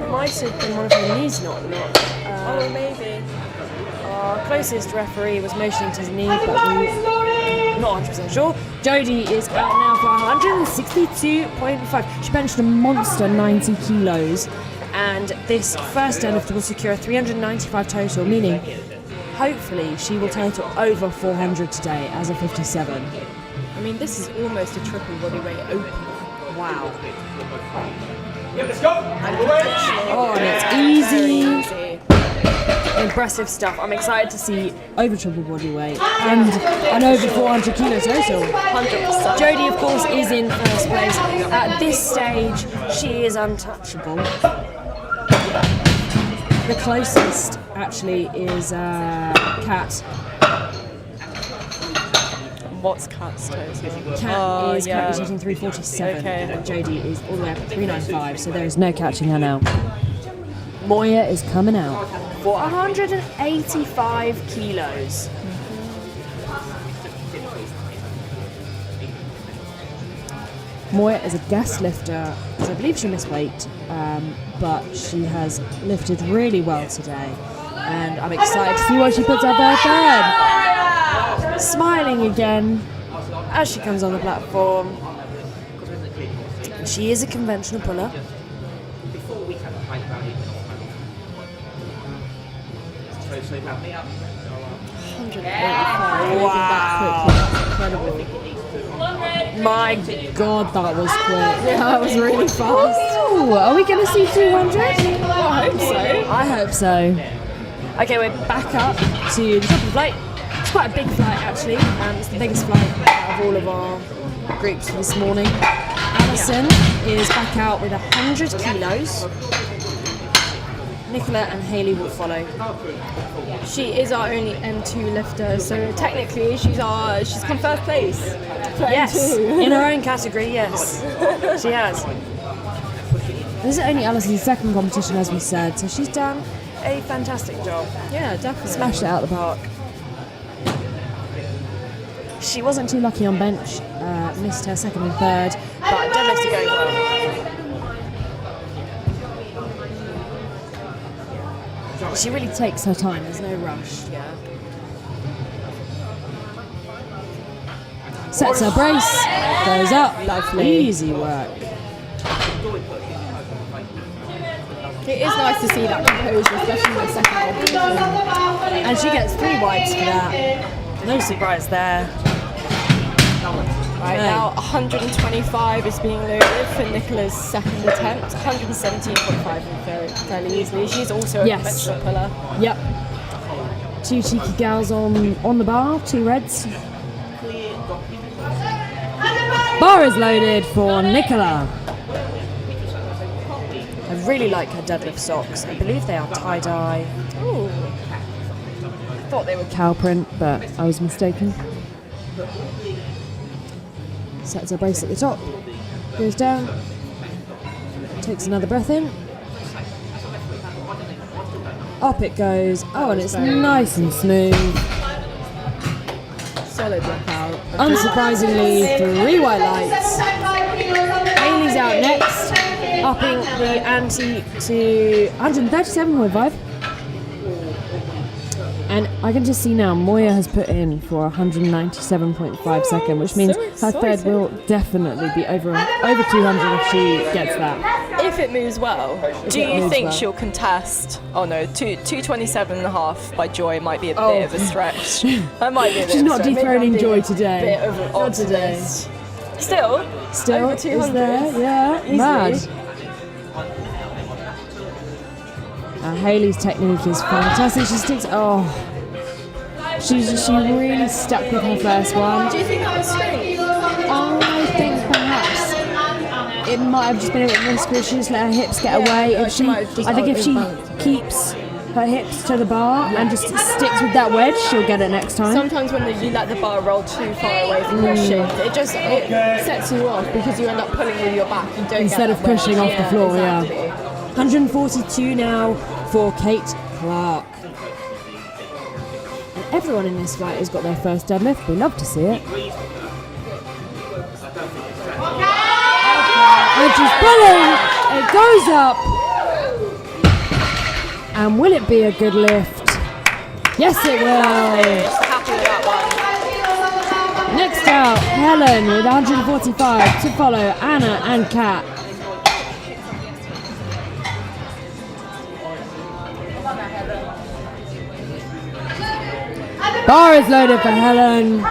might have been one of her knees not. Oh, maybe. Our closest referee was motioning to his knee, but we're not 100% sure. Jodie is out now for 162.5. she benched a monster 90 kilos. And this first deadlift will secure 395 total, meaning hopefully she will total over 400 today as a 57. I mean, this is almost a triple bodyweight open. Wow. Let's go. Oh, and it's easy. Impressive stuff. I'm excited to see Over triple body weight and an over 400 kilo total. 100%. Jodie, of course, is in first place. At this stage, she is untouchable. The closest actually is Kat. What's Kat's total? Kat is currently sitting 347 and Jodie is all the way up at 395, so there is no catching her now. Moya is coming out. For 185 kilos. Moya is a guest lifter, so I believe she missed weight, but she has lifted really well today. And I'm excited to see what she puts up her third. Smiling again as she comes on the platform. She is a conventional puller. Incredible. My God, that was quick. Yeah, that was really fast. Ooh, are we going to see 200? I hope so. I hope so. Okay, we're back up to the top of the flight. It's quite a big flight, actually. It's the biggest flight out of all of our groups this morning. Alison is back out with 100 kilos. Nicola and Hayley will follow. She is our only M2 lifter, so technically she's come first place. Yes, M2. in her own category, yes. She has. This is only Alison's second competition, as we said, so she's done a fantastic job. Yeah, definitely. Smashed it out of the park. She wasn't too lucky on bench, missed her second and third, but deadlifts are going well. She really takes her time, there's no rush. Yeah. Sets her brace, goes up, Lovely. easy work. It is nice to see that composure, especially in the second competition. And she gets 3 wipes for that. No surprise there. Right now, 125 is being loaded for Nicola's second attempt. 117.5 fairly easily. She's also a conventional puller. Yep. 2 cheeky gals on the bar, 2 reds. Bar is loaded for Nicola. I really like her deadlift socks. I believe they are tie-dye. Ooh. I thought they were cow print, but I was mistaken. Sets her brace at the top, goes down, takes another breath in, up it goes, oh, and it's nice and smooth. Solid workout. Unsurprisingly, 3 white lights. Hayley's out next, upping the ante to 137.5. And I can just see now Moya has put in for 197.5 second, which means her third will definitely be over 200 if she gets that. If it moves well, do you think she'll contest? Oh no, 227.5 by Joy might be a bit of a stretch. That might be a bit She's of a not stretch. dethroning Maybe Joy a today. bit of an Not today. optimist. Still over 200. Is there? Yeah, Easily. mad. Hayley's technique is fantastic. She sticks. Oh, she really stuck with her first one. Do you think that was strength? I think perhaps it might have just been a bit risky. She just let her hips get away. like If she she, might have just I think if she outbalanced. keeps her hips to the bar and just sticks with that wedge, she'll get it next time. Sometimes when you let the bar roll too far away from your shift, it sets you off because you end up pulling with your back. You don't Instead get of that pushing wedge. off the floor, exactly. yeah. 142 now for Kate Clark. And everyone in this fight has got their first deadlift. We love to see it. And she's pulling. It goes up. And will it be a good lift? Yes, it will. Just happy with that one. Next out, Helen with 145 to follow Anna and Kat. Bar is loaded for Helen.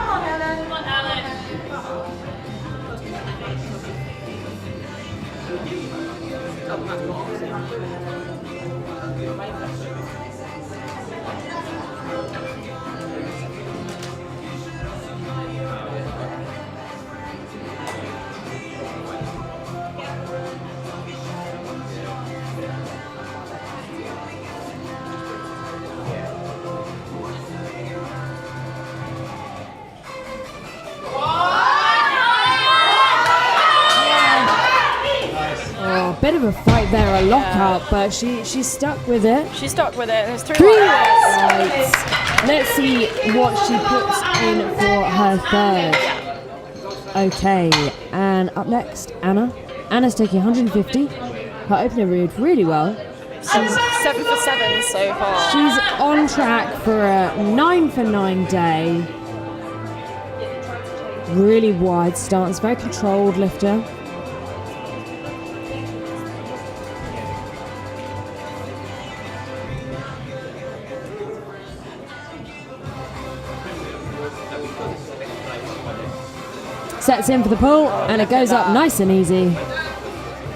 Bit of a fight there, a lockout, but she stuck with it. She stuck with it, and it's 3 3 whites. lights. Let's see what she puts in for her third. Okay, and up next, Anna. Anna's taking 150. Her opener read really well. She's 7 for 7 so far. She's on track for a 9 for 9 day. Really wide stance, very controlled lifter. Sets in for the pull, and it goes up nice and easy.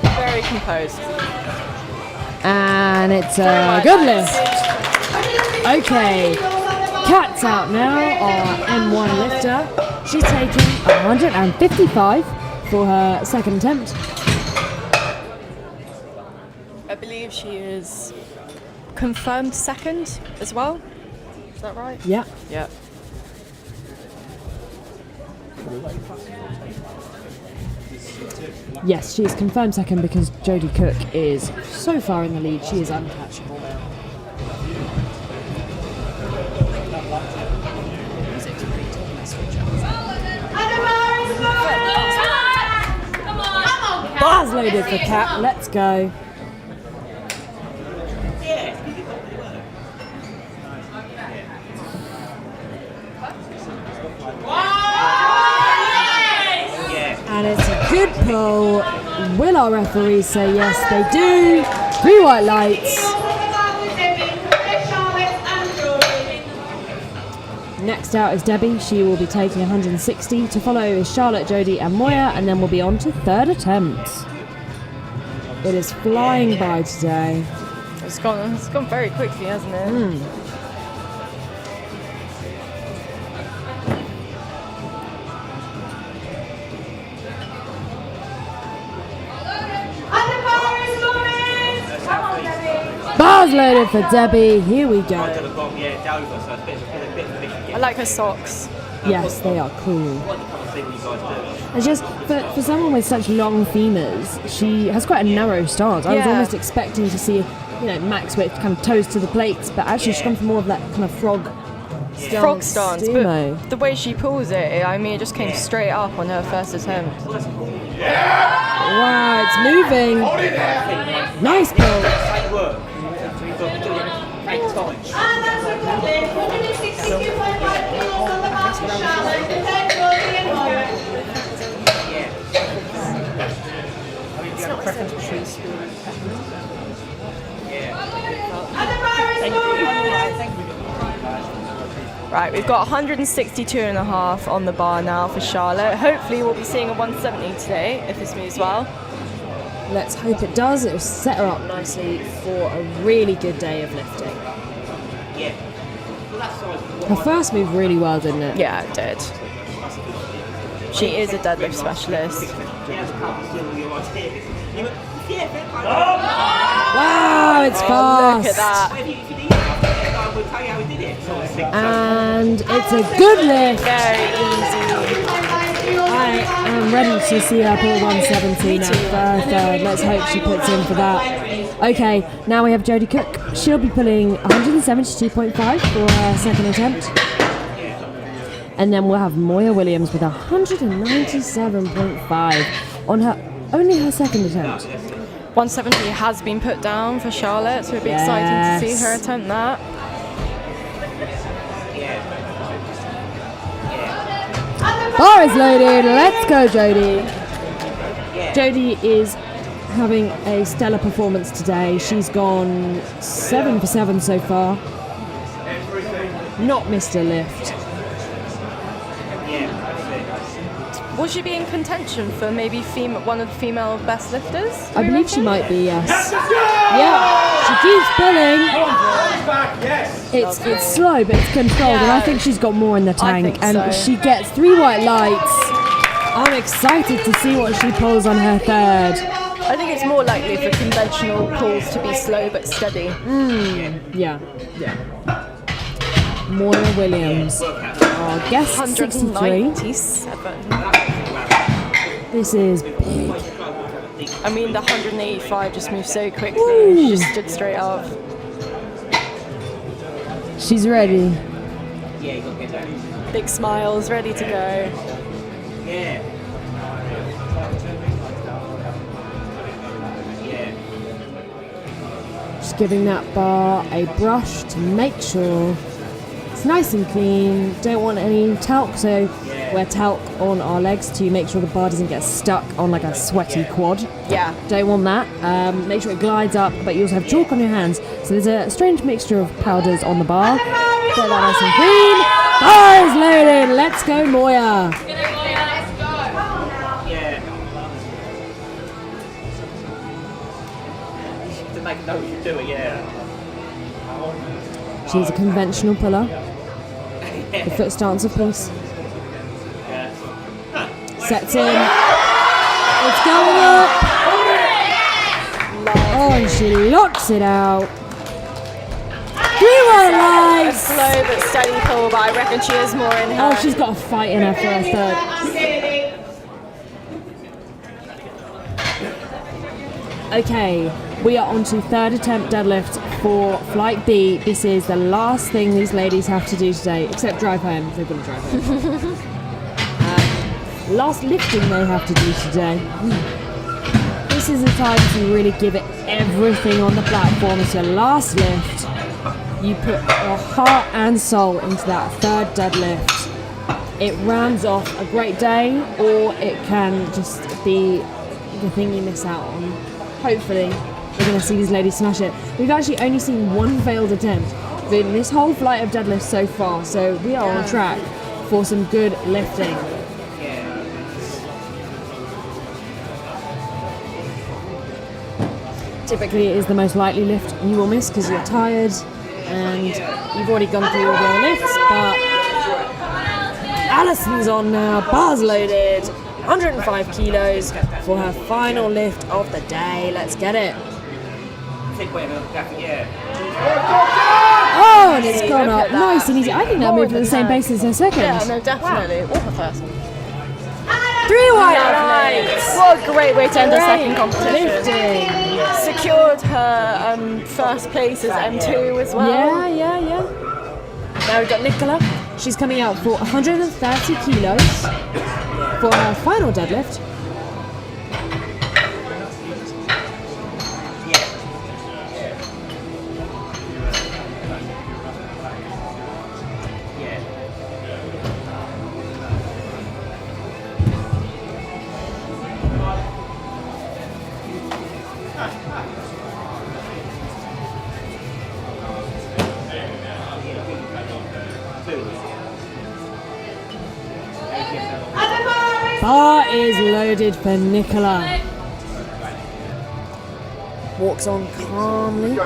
Very composed. And it's a good lift. Okay, Kat's out now, our M1 lifter. She's taking 155 for her second attempt. I believe she is confirmed second as well. Is that right? Yeah. Yeah. Yes, she is confirmed second because Jodie Cook is so far in the lead. She is untouchable now. Bars loaded for Kat. Let's go. And it's a good pull. Will our referees say yes? They do. 3 white lights. Next out is Debbie. She will be taking 160. To follow is Charlotte, Jodie and Moya, and then we'll be on to third attempt. It is flying by today. It's gone very quickly, hasn't it? Bars loaded for Debbie. Here we go. I like her socks. Yes, they are cool. It's just for someone with such long femurs, she has quite a narrow stance. I was Yeah. almost expecting to see, max width, kind of toes to the plates, but actually she's gone for more of that kind of frog stance, sumo. but the way she pulls it, I mean, it just came straight up on her first attempt. Wow, it's moving. Nice pull. Right, we've got 162.5 on the bar now for Charlotte. Hopefully we'll be seeing a 170 today if this moves well. Let's hope it does. It will set her up nicely for a really good day of lifting. Her first moved really well, didn't it? Yeah, it did. She is a deadlift specialist. Wow, it's fast. Look at that. And it's a good lift. Very easy. I am ready to see her pull 170 now for her third. Let's hope she puts in for that. Okay, now we have Jodie Cook. She'll be pulling 172.5 for her second attempt. And then we'll have Moya Williams with 197.5 on her second attempt. 170 has been put down for Charlotte, so it'll be exciting to see her attempt that. Bar is loaded. Let's go, Jodie. Jodie is having a stellar performance today. She's gone 7 for 7 so far. Not missed a lift. Will she be in contention for maybe one of the female best lifters? I believe she might be, yes. Yeah, she keeps pulling. It's slow, but it's controlled, and I think she's got more in the tank. And she gets 3 white lights. I'm excited to see what she pulls on her third. I think it's more likely for conventional pulls to be slow but steady. Yeah. Moya Williams, our guest 63. 197. This is big. I mean, the 185 just moved so quickly. Woo. She just stood straight up. She's ready. Big smiles, ready to go. giving that bar a brush to make sure it's nice and clean. Don't want any talc, so wear talc on our legs to make sure the bar doesn't get stuck on like a sweaty quad. Yeah. Don't want that. Make sure it glides up, but you also have chalk on your hands. So there's a strange mixture of powders on the bar. Get that nice and clean. Bar is loaded. Let's go, Moya. To make a note, you do it, yeah. She's a conventional puller. The foot stance of peace. Sets in. It's going up. Oh, and she locks it out. 3 more A lives. slow but steady pull, but I reckon she has more in her. Oh, she's got a fight in her for a third. Okay, we are on to third attempt deadlift for flight B. This is the last thing these ladies have to do today, except drive home if they're going to drive home. Last lifting they have to do today. This is the time to really give it everything on the platform. It's your last lift. You put your heart and soul into that third deadlift. It rounds off a great day, or it can just be the thing you miss out on. Hopefully, we're going to see these ladies smash it. We've actually only seen one failed attempt in this whole flight of deadlifts so far, so we are on track for some good lifting. Typically, it is the most likely lift you will miss because you're tired and you've already gone through all your lifts, but Alison's on now, bars loaded, 105 kilos for her final lift of the day. Let's get it. Oh, and it's gone up nice and easy. I think that moved at the same pace as her second. Yeah, no, definitely. Or her first. 3 white lights. What a great way to end the second competition. Lifting. Secured her first place as M2 as well. Yeah. Now we've got Nicola. She's coming out for 130 kilos for her final deadlift. Bar is loaded for Nicola. Walks on calmly.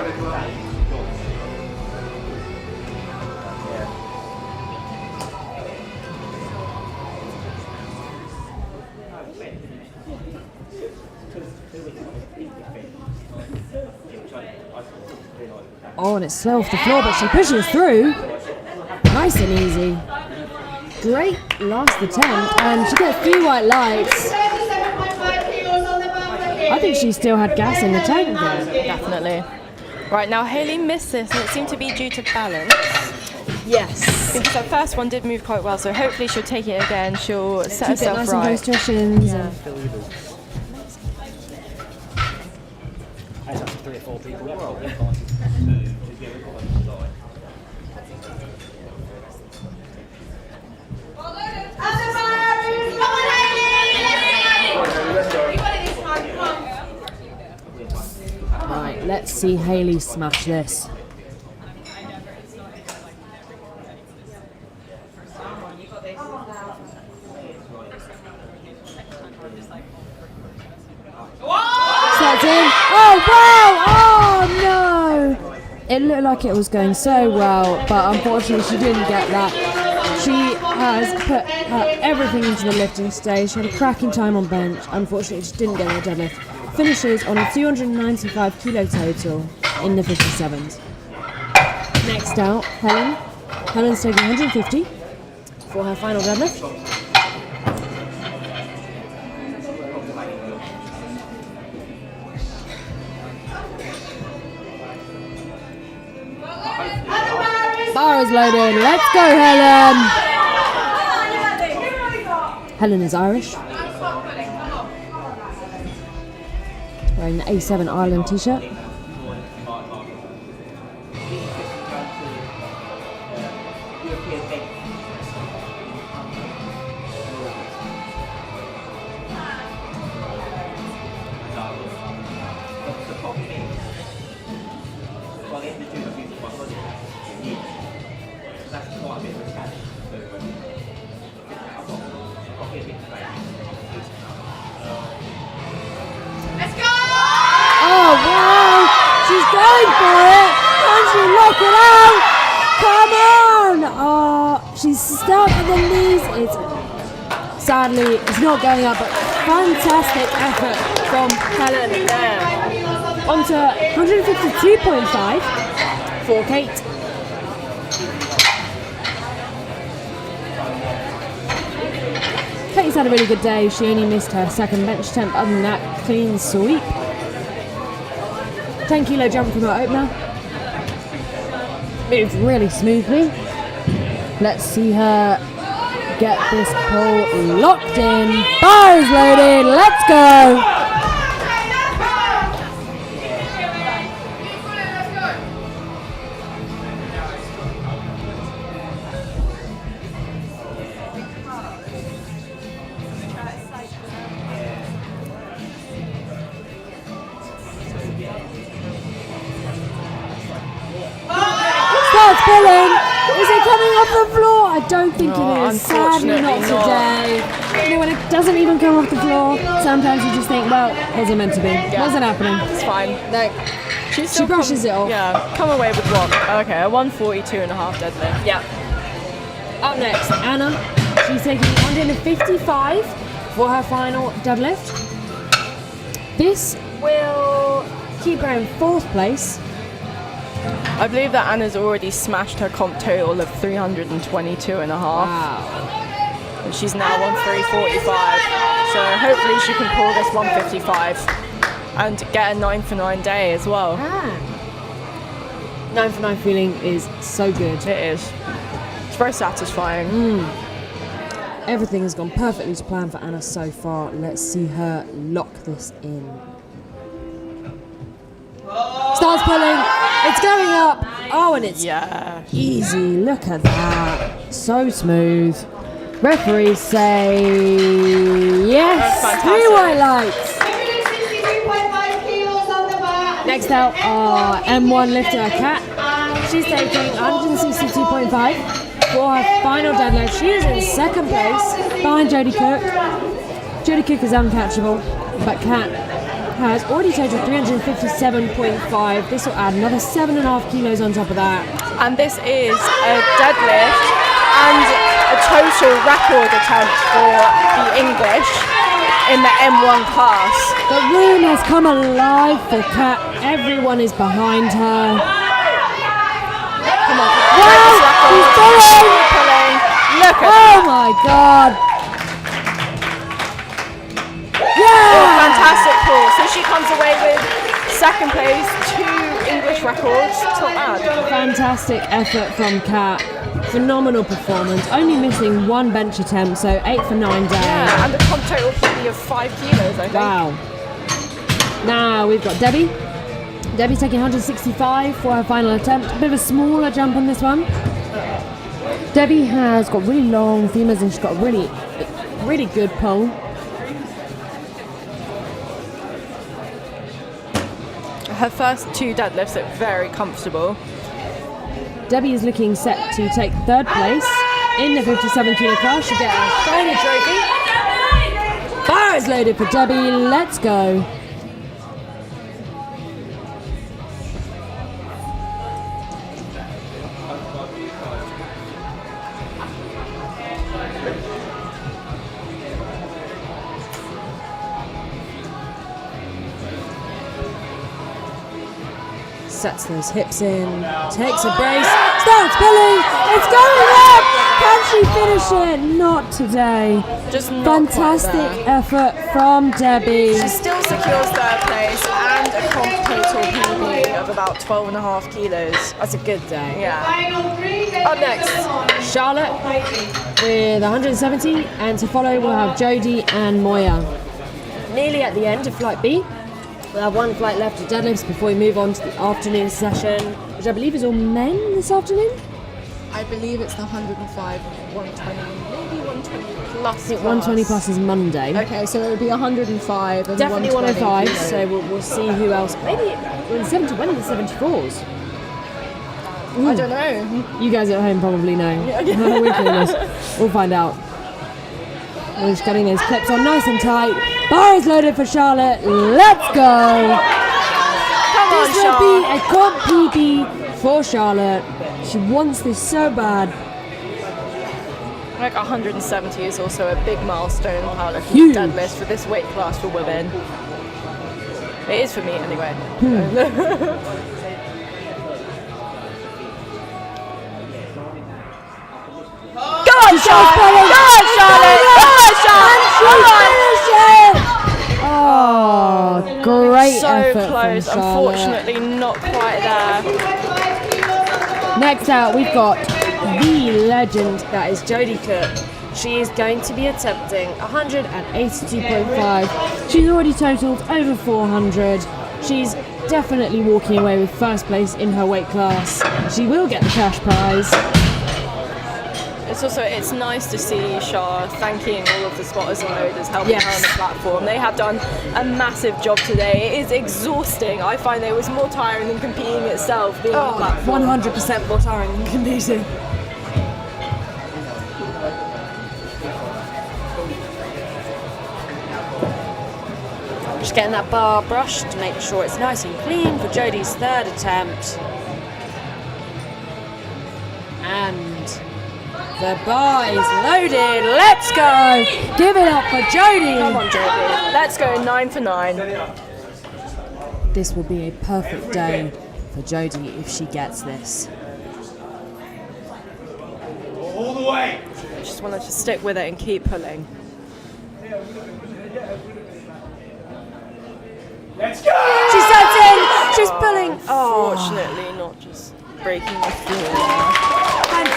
Oh, and it's slow off the floor, but she pushes through. Nice and easy. Great last attempt, and she gets 3 white lights. I think she still had gas in the tank there. Definitely. Right, now Hayley missed this, and it seemed to be due to balance. Yes. Because that first one did move quite well, so hopefully she'll take it again. She'll set Keep it herself nice right. and close to her shins. Yeah. That's up to 3 or 4 people. Right, let's see Hayley smash this. Sets in. Oh wow! Oh no! It looked like it was going so well, but unfortunately she didn't get that. She has put her everything into the lifting stage. She had a cracking time on bench. Unfortunately, she didn't get the deadlift. Finishes on a 295 kilo total in the 57s. Next out, Helen. Helen's taking 150 for her final deadlift. Bar is loaded. Let's go, Helen. Helen is Irish. Wearing the A7 Ireland t-shirt. going for it. Can she lock it out? Come on! Oh, she's stuck at the knees. Sadly, it's not going up, but fantastic effort from Helen there. On to 152.5 for Kate. Kate's had a really good day. She only missed her second bench attempt. Other than that, clean sweep. 10 kilo jump from her opener. Moved really smoothly. Let's see her get this pull locked in. Bars loaded. Let's go. Starts pulling. Is it coming off the floor? I don't think it is. Sadly not today. You know, when it doesn't even come off the floor, sometimes you just think, well, wasn't meant to be. Wasn't happening. It's fine. No. She brushes it off. Yeah, come away with what? Okay, a 142.5 deadlift. Yeah. Up next, Anna. She's taking 155 for her final deadlift. This will keep her in 4th place. I believe that Anna's already smashed her comp total of 322.5. Wow. And she's now on 345. So hopefully she can pull this 155 and get a 9 for 9 day as well. 9 for 9 feeling is so good. It is. It's very satisfying. Everything has gone perfectly to plan for Anna so far. Let's see her lock this in. Starts pulling. It's going up. Oh, and it's easy. Look at that. So smooth. Referees say yes. 3 white lights. 63.5 kilos on the bar. Next out, our M1 lifter, Kat. She's taking 162.5 for her final deadlift. She is in 2nd place behind Jodie Cook. Jodie Cook is uncatchable, but Kat has already totaled 357.5. This will add another 7.5 kilos on top of that. And this is a deadlift and a total record attempt for the English in the M1 class. The room has come alive for Kat. Everyone is behind her. Come on, Wow, she's pulling. Look at Oh my God. Yeah! fantastic pull. So she comes away with 2nd place, 2 English records. It's not bad. Fantastic effort from Kat. Phenomenal performance. Only missing 1 bench attempt, so 8 for 9 day. Yeah, and a comp total PB of 5 kilos, I think. Wow. Now we've got Debbie. Debbie's taking 165 for her final attempt. A bit of a smaller jump on this one. Debbie has got really long femurs and she's got a really good pull. Her first 2 deadlifts look very comfortable. Debbie is looking set to take 3rd place in the 57 kilo class. She gets a shiny trophy. Bar is loaded for Debbie. Let's go. Sets those hips in, takes a brace, starts pulling, it's going up! Can she finish it? Not today. Just not fantastic quite there. effort from Debbie. She still secures 3rd place and a comp total PB of about 12.5 kilos. That's a good day. Yeah. Up next, Charlotte with 170, and to follow we'll have Jodie and Moya. Nearly at the end of flight B. We'll have 1 flight left of deadlifts before we move on to the afternoon session, which I believe is all men this afternoon. I believe it's the 105, 120, maybe 120 plus. I think 120 plus is Monday. Okay, so it would be 105 and Definitely 105, 120, so we'll see who else. Maybe when are the 74s? I don't know. You guys at home probably know. We're clueless. We'll find out. We're just getting those clips on nice and tight. Bar is loaded for Charlotte. Let's go. Come Come on, This will be Char. a comp PB for Charlotte. She wants this so bad. Like 170 is also a big milestone in powerlifting Huge. deadlift for this weight class for women. It is for me anyway. Go on, Charlotte! Go on, Charlotte! Go on, Charlotte! Oh, great So effort close. from Charlotte. Unfortunately, not quite there. Next out, we've got the legend that is Jodie Cook. She is going to be attempting 182.5. She's already totaled over 400. She's definitely walking away with first place in her weight class. She will get the cash prize. It's nice to see Shah thanking all of the spotters and loaders helping her on the platform. They have done a massive job today. It is exhausting. I find it was more tiring than competing itself, being on the platform. 100% more tiring than competing. Just getting that bar brushed to make sure it's nice and clean for Jodie's third attempt. And the bar is loaded. Let's go. Give it up for Jodie. Come on, Jodie. Let's go 9 for 9. This will be a perfect day for Jodie if she gets this. All the way. Just wanted to stick with it and keep pulling. Let's go. She sets in. She's pulling. Oh, Fortunately, not just breaking the floor.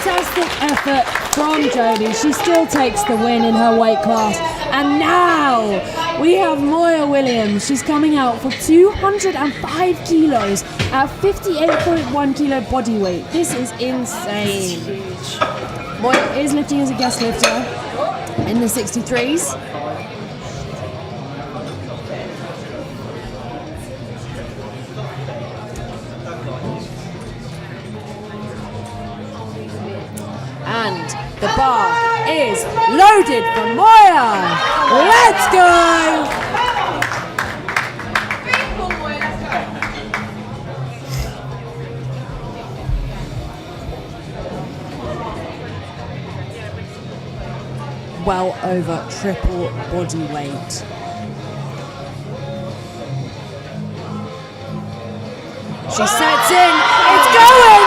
fantastic effort from Jodie. She still takes the win in her weight class. And now we have Moya Williams. She's coming out for 205 kilos at 58.1 kilo body weight. This is insane. Moya is lifting as a guest lifter in the 63s. And the bar is loaded for Moya. Let's go! Well over triple body weight. She sets in. It's going.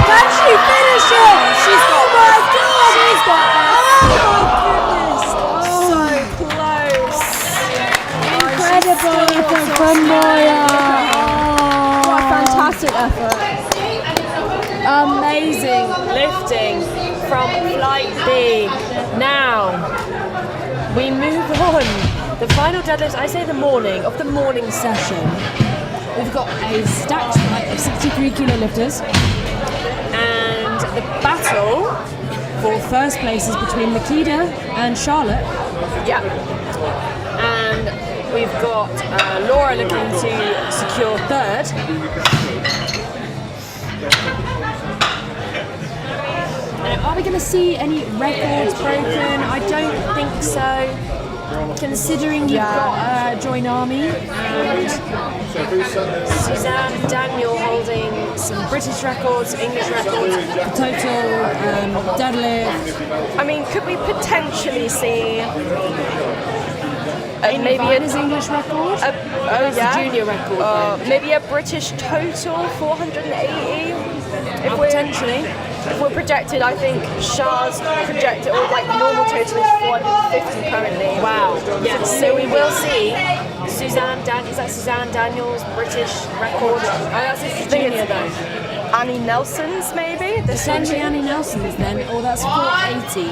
Can she finish it? She's got. Oh my God! She's got. Oh my goodness! So close. Incredible effort from Moya. What a fantastic effort. Amazing lifting from flight B. Now we move on. The final deadlift. I say the morning of the morning session. We've got a stacked flight of 63 kilo lifters, and the battle for first place is between Makeda and Charlotte. Yeah. And we've got Laura looking to secure third. Now, are we going to see any records broken? I don't think so. Considering you've got Join Army and Suzanne Daniel holding some British records, English records, total deadlift. I mean, could we potentially see Maybe Anna's English record. That's the junior record. maybe a British total 480? Potentially. If we're projected, I think Shah's projected, or like normal total is 450 currently. Wow. Yes. So we will see Suzanne is that Suzanne Daniels' British record? Oh, that's a junior though. Annie Nelson's maybe? Essentially Annie Nelson's then. Oh, that's 480.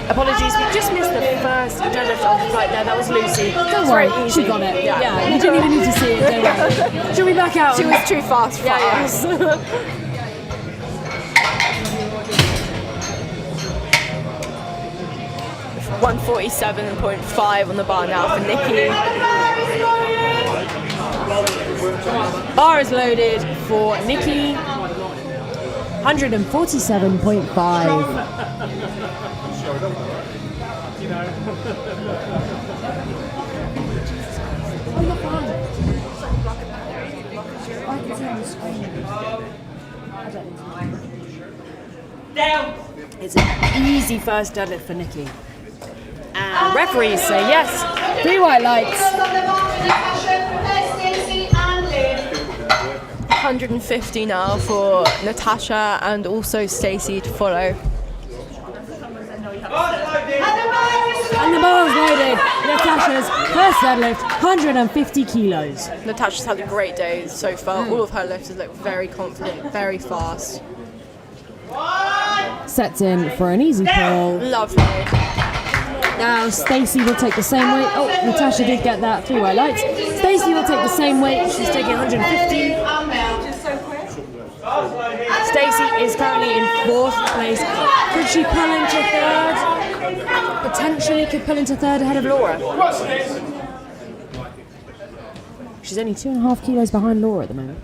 Apologies, we just missed the first deadlift on the flight there. That was Lucy. Don't worry, she got it. Yeah, you didn't even need to see it. Don't worry. She'll be back out. She was too fast for us. 147.5 on the bar now for Nikki. Bar is loaded for Nikki. 147.5. Oh, you're fine. I can see on the screen. I don't know. Down. It's an easy first deadlift for Nikki. And referees say yes. 3 white lights. 150 now for Natasha and also Stacey to follow. And the bar's loaded. Natasha's first deadlift, 150 kilos. Natasha's had a great day so far. All of her lifters look very confident, very fast. Sets in for an easy pull. Lovely. Now Stacey will take the same weight. Oh, Natasha did get that. 3 white lights. Stacey will take the same weight. She's taking 150. Stacey is currently in 4th place. Could she pull into 3rd? Potentially could pull into 3rd ahead of Laura. She's only 2.5 kilos behind Laura at the moment.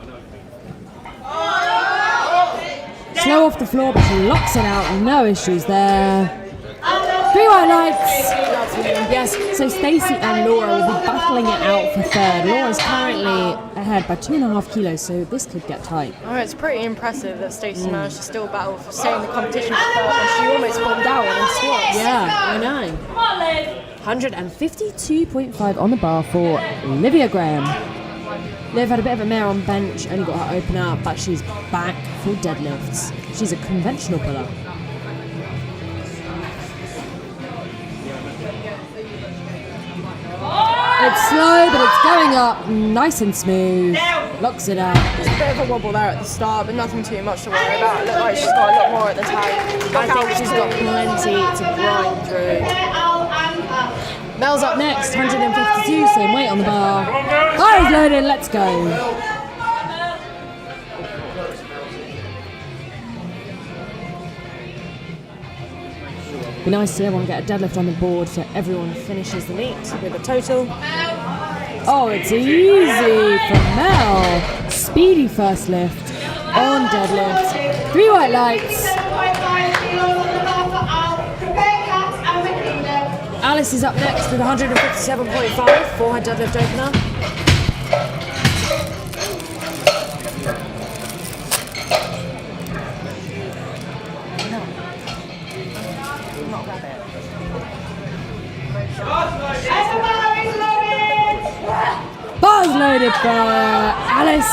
Slow off the floor, but she locks it out. No issues there. 3 white lights. Yes, So Stacey and Laura will be battling it out for 3rd. Laura's currently ahead by 2.5 kilos, so this could get tight. Oh, it's pretty impressive that Stacey managed to still battle for staying in the competition for 3rd when she almost bombed out in squats. Yeah, I know. 152.5 on the bar for Olivia Graham. Liv had a bit of a mare on bench, only got her open up, but she's back for deadlifts. She's a conventional puller. It's slow, but it's going up, nice and smooth. Locks it out. There's a bit of a wobble there at the start, but nothing too much to worry about. It looks like she's got a lot more at the time. I think she's got plenty to grind through. Mel's up next, 152, same weight on the bar. Bar is loaded, let's go. Be nice to see everyone get a deadlift on the board so everyone finishes the meet with a total. Oh, it's easy for Mel. Speedy first lift on deadlift. 3 white lights. Alice is up next with 157.5 for her deadlift opener. Bars loaded for Alice.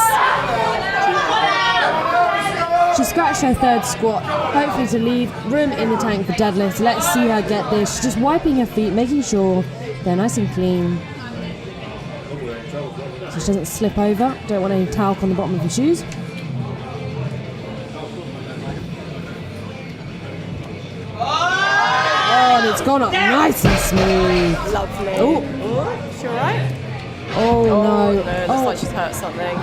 She scratched her 3rd squat, hopefully to leave room in the tank for deadlift. Let's see her get this. She's just wiping her feet, making sure they're nice and clean, so she doesn't slip over. Don't want any talc on the bottom of the shoes. Oh, and it's gone up nice and smooth. Lovely. Oh, She alright? oh no. Looks like she's hurt something.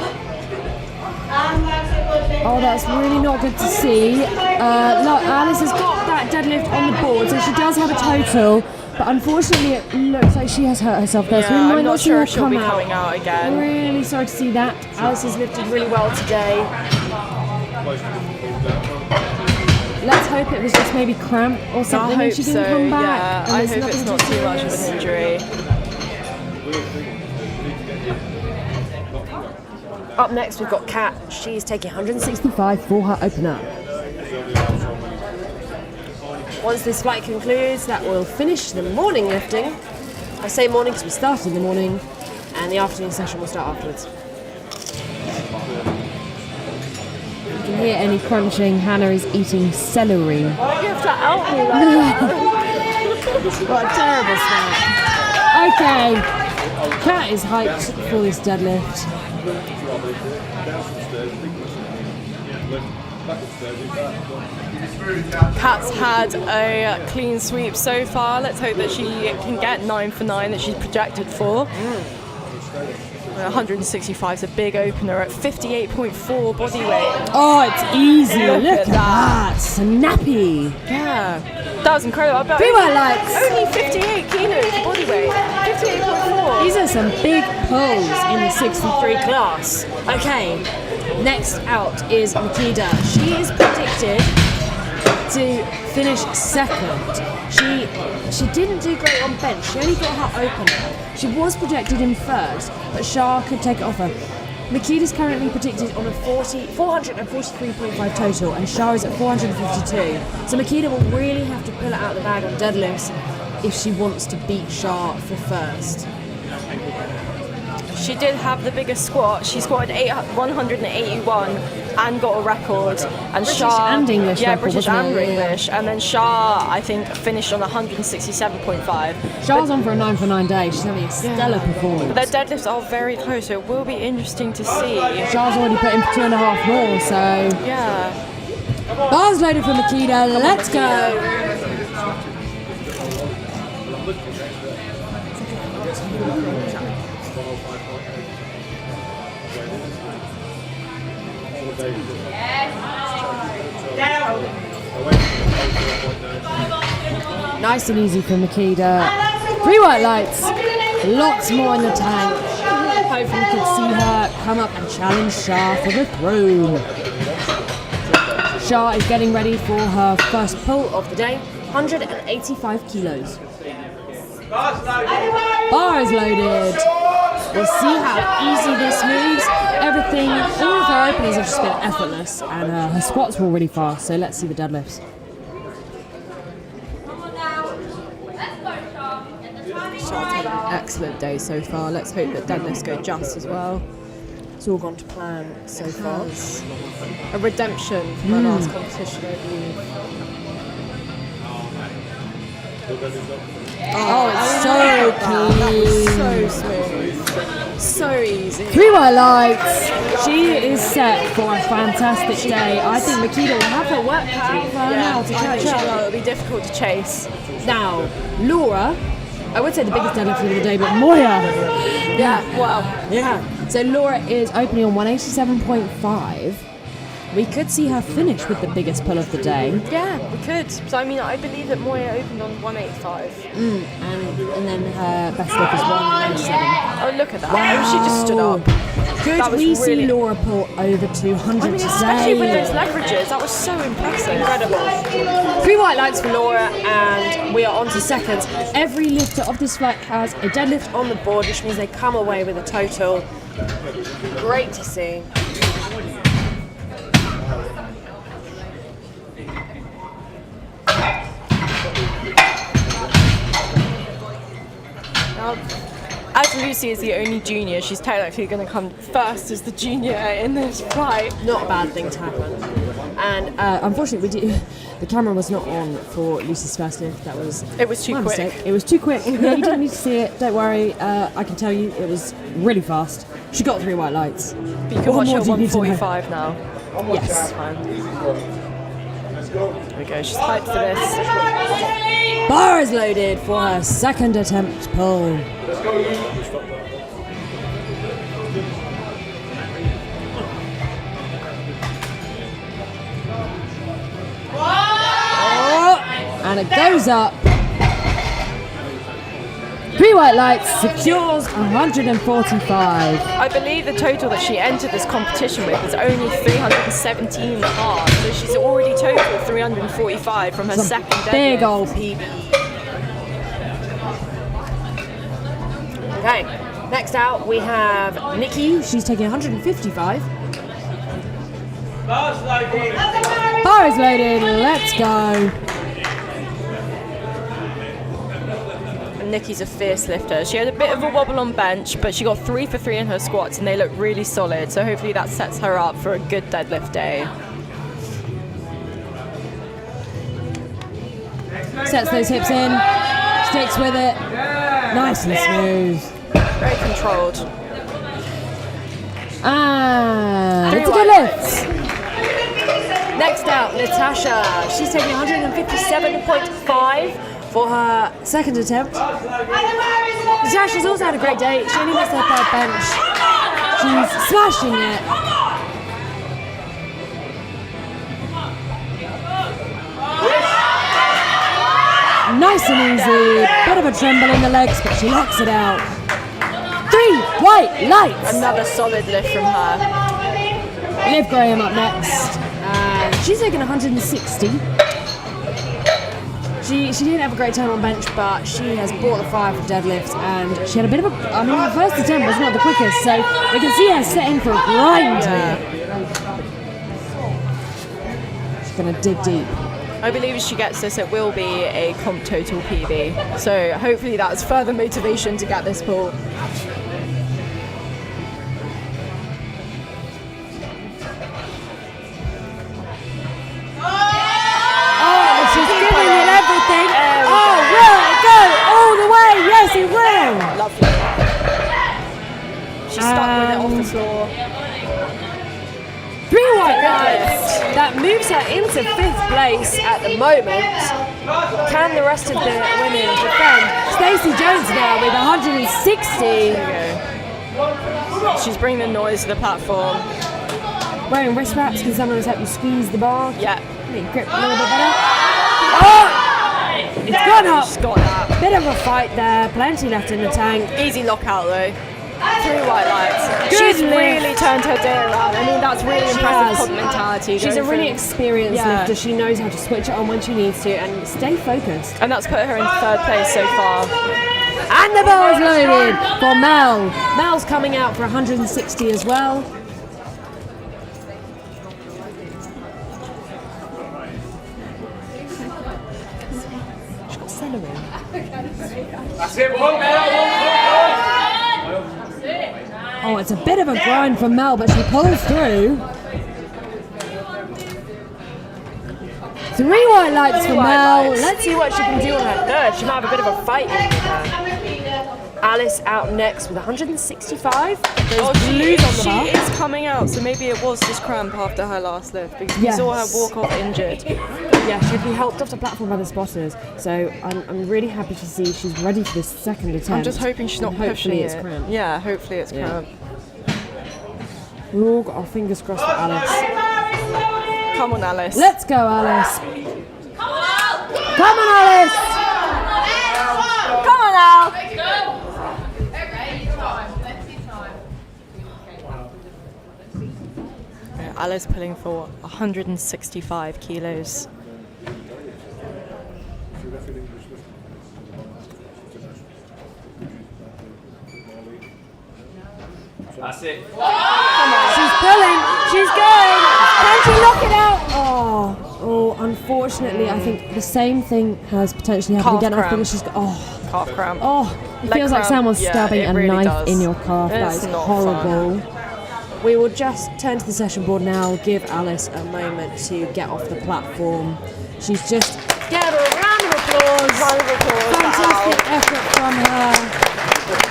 Oh, that's really not good to see. Look, Alice has got that deadlift on the board, so she does have a total, but unfortunately it looks like she has hurt herself there, so we might I'm not not see sure her if she'll come be out. coming out again. Really sorry to see that. Alice has lifted really well today. Let's hope it was just maybe cramp or something I and hope she didn't so, come back. yeah. and I it's hope it's nothing not too much of serious. an injury. Up next we've got Kat. She's taking 160. 65 for her opener. Once this flight concludes, that will finish the morning lifting. I say morning because we started in the morning, and the afternoon session will start afterwards. You can hear any crunching. Hannah is eating celery. You have to out me like that. What a terrible snack. Okay, Kat is hyped for this deadlift. Kat's had a clean sweep so far. Let's hope that she can get 9 for 9 that she's projected for. 165 is a big opener at 58.4 body weight. Oh, it's easy. Look at at that. Snappy. Yeah, that was incredible. But Three white lights. only 58 kilos body weight. 58.4. These are some big pulls In the 63 class. Okay, next out is Makeda. She is predicted to finish second. She She didn't do great on bench. She only got her opener. She was projected in first, but Shah could take it off her. Makita's currently predicted on a 443.5 total, and Shah is at 452. So Makita will really have to pull it out of the bag on deadlifts if she wants to beat Shah for first. She did have the biggest squat. She squatted 181 and got a record. And British Shah, and English yeah, record, British wasn't and it? English. And then Shah, I think, finished on 167.5. Shah's on for a 9 for 9 day. She's having a stellar performance. Their deadlifts are very close, so it will be interesting to see. Shah's already put in 2.5 more, so Yeah. bars loaded for Makita. Let's go. Nice and easy for Makita. 3 white lights. Lots more in the tank. Hopefully we can see her come up and challenge Shah for the throne. Shah is getting ready for her first pull Of the day, 185 kilos. bar is loaded. We'll see how easy this moves. Everything, all of her openers have just been effortless, and her squats were really fast. So let's see the deadlifts. Shah's had an excellent day so far. Let's hope that deadlifts go just as well. It's all gone to plan so far. A redemption from her last competition, I believe. Oh, it's so clean. So smooth. So easy. 3 white lights. She is set for a fantastic day. I think Makita will have her work cut out for her now to catch up. It'll be difficult to chase. Now, Laura, I would say the biggest deadlift of the day, but Moya. Yeah, wow. Yeah. So Laura is opening on 187.5. We could see her finish with the biggest pull of the day. Yeah, we could. So, I mean, I believe that Moya opened on 185. And then her best look is 197. Oh, look at that. Oh, she just stood up. Could That was we see really- Laura pull over 200 I mean, especially with today? those leverages. That was so impressive. Incredible. 3 white lights for Laura, and we are on to seconds. Every lifter of this flight has a deadlift On the board, which means they come away with a total. Great to see. As Lucy is the only junior, she's technically going to come first as the junior in this flight. Not a bad thing to happen. And unfortunately, the camera was not on for Lucy's first lift. That was It was too my quick. mistake. It was too quick. Yeah, you didn't need to see it. Don't worry. I can tell you, it was really fast. She got 3 white lights. But you can What watch more her do you need to know? 145 now. Yes. That's fine. There we go. She's hyped for this. Bar is loaded for her second attempt pull. And it goes up. 3 white lights secures 145. I believe the total that she entered this competition with is only 317 and a half. So she's already totaled 345 from her second deadlift. Big old PB. Okay, next out we have Nikki. She's taking 155. Bars loaded. Bar is loaded. Let's go. And Nikki's a fierce lifter. She had a bit of a wobble on bench, but she got 3 for 3 in her squats and they look really solid. So hopefully that sets her up for a good deadlift day. Sets those hips in. Sticks with it. Nice and smooth. Very controlled. And 3 it's a white good lift. Next out, Natasha. She's taking 157.5 For her second attempt. Natasha's also had a great day. She only missed her third bench. She's smashing it. Nice and easy. Bit of a tremble in the legs, but she locks it out. 3 white lights. Another solid lift from her. Liv Graham up next. And she's taking 160. She didn't have a great time on bench, but she has brought the fire for deadlift, and she had a bit of a. I mean, her first attempt was not the quickest, so we can see her setting for a grind here. She's going to dig deep. I believe if she gets this, it will be a comp total PB. So hopefully that's further motivation to get this pull. She's giving it everything. Oh, will it go all the way? Yes, it will. Lovely. She's stuck with it off the floor. 3 white lights. That moves her into 5th place at the moment. Can the rest of the women defend? Stacey Jones now with 160. She's bringing the noise to the platform. Wearing wrist wraps, can someone help you squeeze the bar? Yeah. Make grip a little bit better. Oh! It's gone up. She's got that. Bit of a fight there. Plenty left in the tank. Easy lockout though. 3 white lights. Good She's lift. really turned her day around. I mean, that's really impressive has. pod mentality. She's a going really from- experienced Yeah. lifter. She knows how to switch it on when she needs to and stay focused. And that's put her in 3rd place so far. And the bar's loaded for Mel. Mel's coming out for 160 as well. She's got celery. That's it, one Mel. Oh, it's a bit of a grind for Mel, but she pulls through. 3 white lights for Mel. Let's see what she can do on her 3rd. She might have a bit of a fight in her. Alice out next with 165. Those blues on the she bar. is coming out, so maybe it was just cramp after her last lift because we Yes. saw her walk off injured. Yeah, she'd be helped off the platform by the spotters. So I'm really happy to see she's ready for this 2nd attempt. I'm just hoping she's not And hopefully pushing it's it. cramp. Yeah, hopefully it's Yeah. cramp. We've all got our fingers crossed for Alice. Come on, Alice. Let's go, Alice. Come on, Alice. Come on now. Alice pulling for 165 kilos. That's it. She's pulling. She's going. Can she lock it out? Oh, unfortunately, I think the same thing has potentially happened Calf again. I think cramp. she's. Calf cramp. It Leg feels like cramp. someone's Yeah, stabbing it a really knife does. in your calf. That It's is not horrible. We will just turn to the session board now, give Alice a moment to get off the platform. She's just get a round of applause. Fantastic effort from her.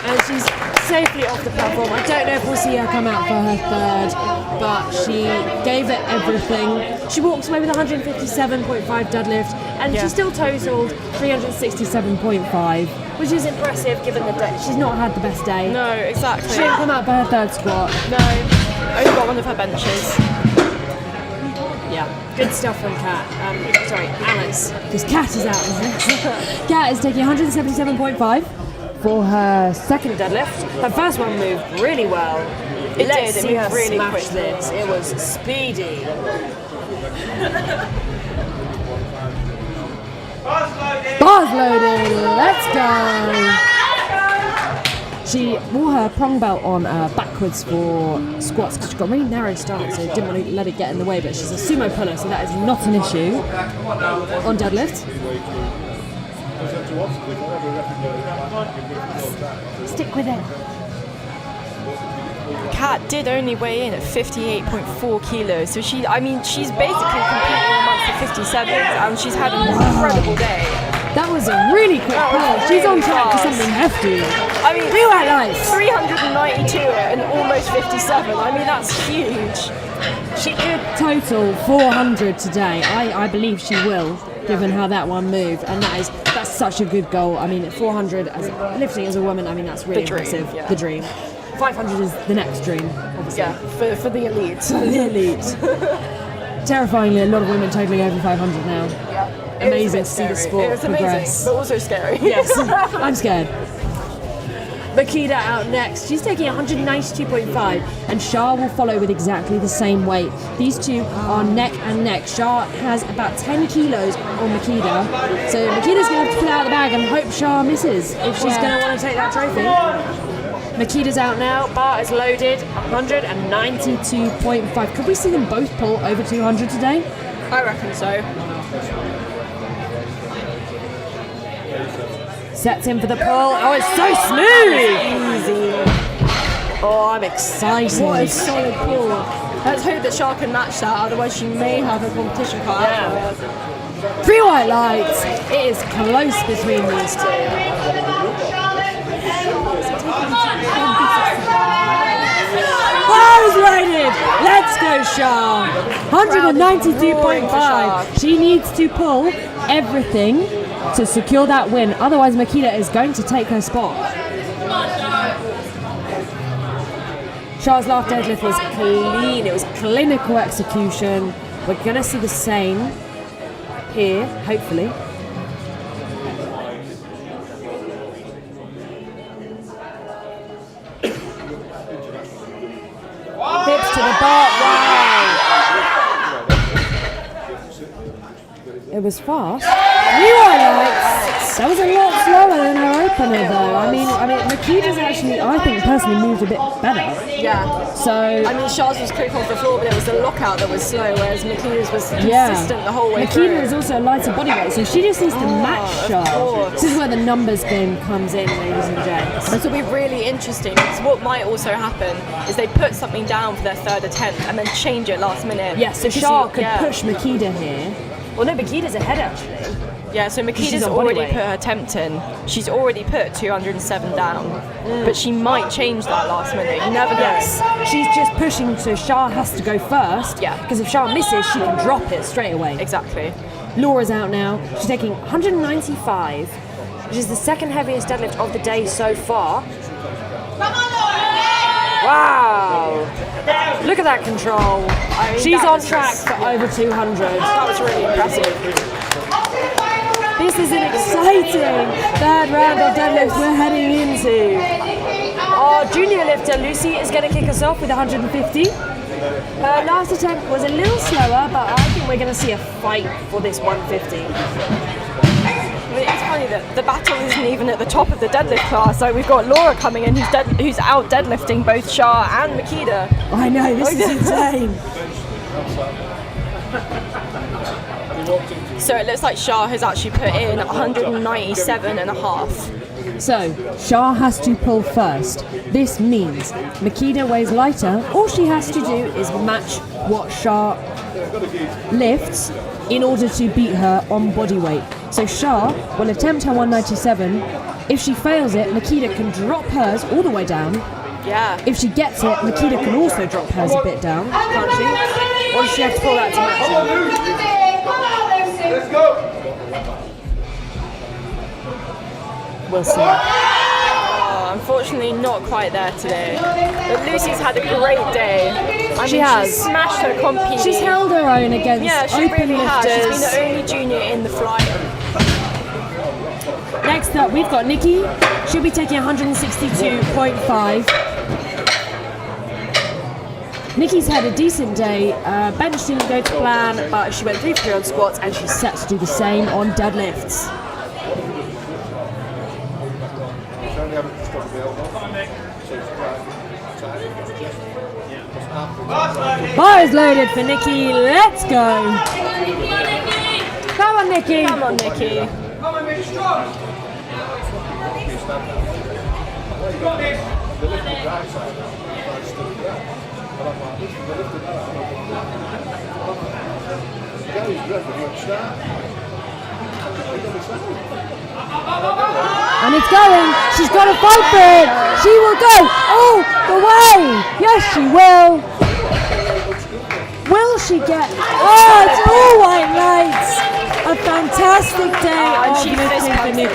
And she's safely off the platform. I don't know if we'll see her come out for her 3rd, but she gave it everything. She walks away with 157.5 deadlift, and Yeah. she still totaled 367.5, which is impressive given the day. She's not had the best day. No, exactly. She didn't come out for her 3rd squat. No, only got one of her benches. Yeah, good stuff from Kat. Sorry, Alice. Because Kat is out now. Kat is taking 177.5 for her 2nd deadlift. Her first one moved really well. It Let's did, it see her moved really smash quickly. this. It was speedy. Bars loaded. Let's go. She wore her prong belt on backwards for squats because she's got a really narrow stance, so didn't want to let it get in the way, but she's a sumo puller, so that is not an issue on deadlift. Stick with it. Kat did only weigh in at 58.4 kilos, so she's basically competing amongst the 57s, and she's had an incredible day. That was a really quick That was pull. She's on really track for fast. something hefty. I mean, 3 white lights. 392 and almost 57. I mean, that's huge. She could total 400 today. I believe she will, given how that one moved, and that's such a good goal. I mean, 400 as lifting as a woman. I mean, that's really The dream, impressive. yeah. The dream. 500 is the next dream, obviously. Yeah, for the elite. The elite. Terrifyingly, a lot of women totaling over 500 now. Yeah. Amazing to see the sport It was amazing, progress. but also scary. Yes, I'm scared. Makeda out next. She's taking 192.5, and Shah will follow with exactly the same weight. These two are neck and neck. Shah has about 10 kilos on Makeda, so Makeda's going to have to pull out of the bag and hope Shah misses if she's going to want to take that trophy. Makeda's out now. Bar is loaded. 192.5. Could we see them both pull over 200 today? I reckon so. Sets in for the pull. Oh, it's so smooth! Easy. Oh, I'm excited. What a solid pull. Let's hope that Shah can match that, otherwise she may have a competition card. Yeah. 3 white lights. It is close between these two. Bar is loaded. Let's go, Shah. 192.5. She needs to pull everything to secure that win. Otherwise, Makeda is going to take her spot. Shah's last deadlift was clean. It was clinical execution. We're going to see the same here, hopefully. Hips to the bar. Wow. It was fast. That was a lot slower than her opener, though. I mean, Makeda's actually, I think, personally moved a bit better. Yeah. So I mean, Shah's was quick off the floor, but it was the lockout that was slow, whereas Makeda's was consistent the whole way through. Makeda is also a lighter body weight, so she just needs to match Shah. This is where the numbers game comes in, ladies and gents. This will be really interesting, because what might also happen is they put something down for their third attempt and then change it last minute. Yeah, so Shah could push Makeda here. Well, no, Makeda's ahead, actually. Yeah, so Makeda's already put her attempt in. She's already put 207 down, but she might change that last minute. You never know. Yes, she's just pushing, so Shah has to go first. Yeah. Because if Shah misses, she can drop it straight away. Exactly. Laura's out now. She's taking 195, which is the second heaviest deadlift of the day so far. Wow! Look at that control. I mean, she's on track for over 200. That was really impressive. This is an exciting third round of deadlifts we're heading into. Our junior lifter, Lucy, is going to kick us off with 150. Her last attempt was a little slower, but I think we're going to see a fight for this 150. It's funny that the battle isn't even at the top of the deadlift class. So we've got Laura coming in who's out deadlifting both Shah and Makeda. I know, this is insane. So it looks like Shah has actually put in 197.5. So, Shah has to pull first. This means Makeda weighs lighter. All she has to do is match what Shah lifts in order to beat her on body weight. So Shah will attempt her 197. If she fails it, Makeda can drop hers all the way down. Yeah. If she gets it, Makeda can also drop hers a bit down, can't she? Or does she have to pull that to match her? Let's go. We'll see. Oh, unfortunately, not quite there today. But Lucy's had a great day. She has. She's smashed her compete. She's held her own against she open really has. lifters. She's been the only junior in the fly. Next up, we've got Nikki. She'll be taking 162.5. Nikki's had a decent day. Bench didn't go to plan, but she went 3 for 3 on squats, and she's set to do the same on deadlifts. Bar is loaded for Nikki. Let's go. Come on, Nikki. Come on, Nikki. Come on, make it strong. You got this. And it's going. She's got to fight for it. She will go all the way. Yes, she will. Will she get? Oh, it's all white lights. A fantastic day And of she lifting for fist Nikki.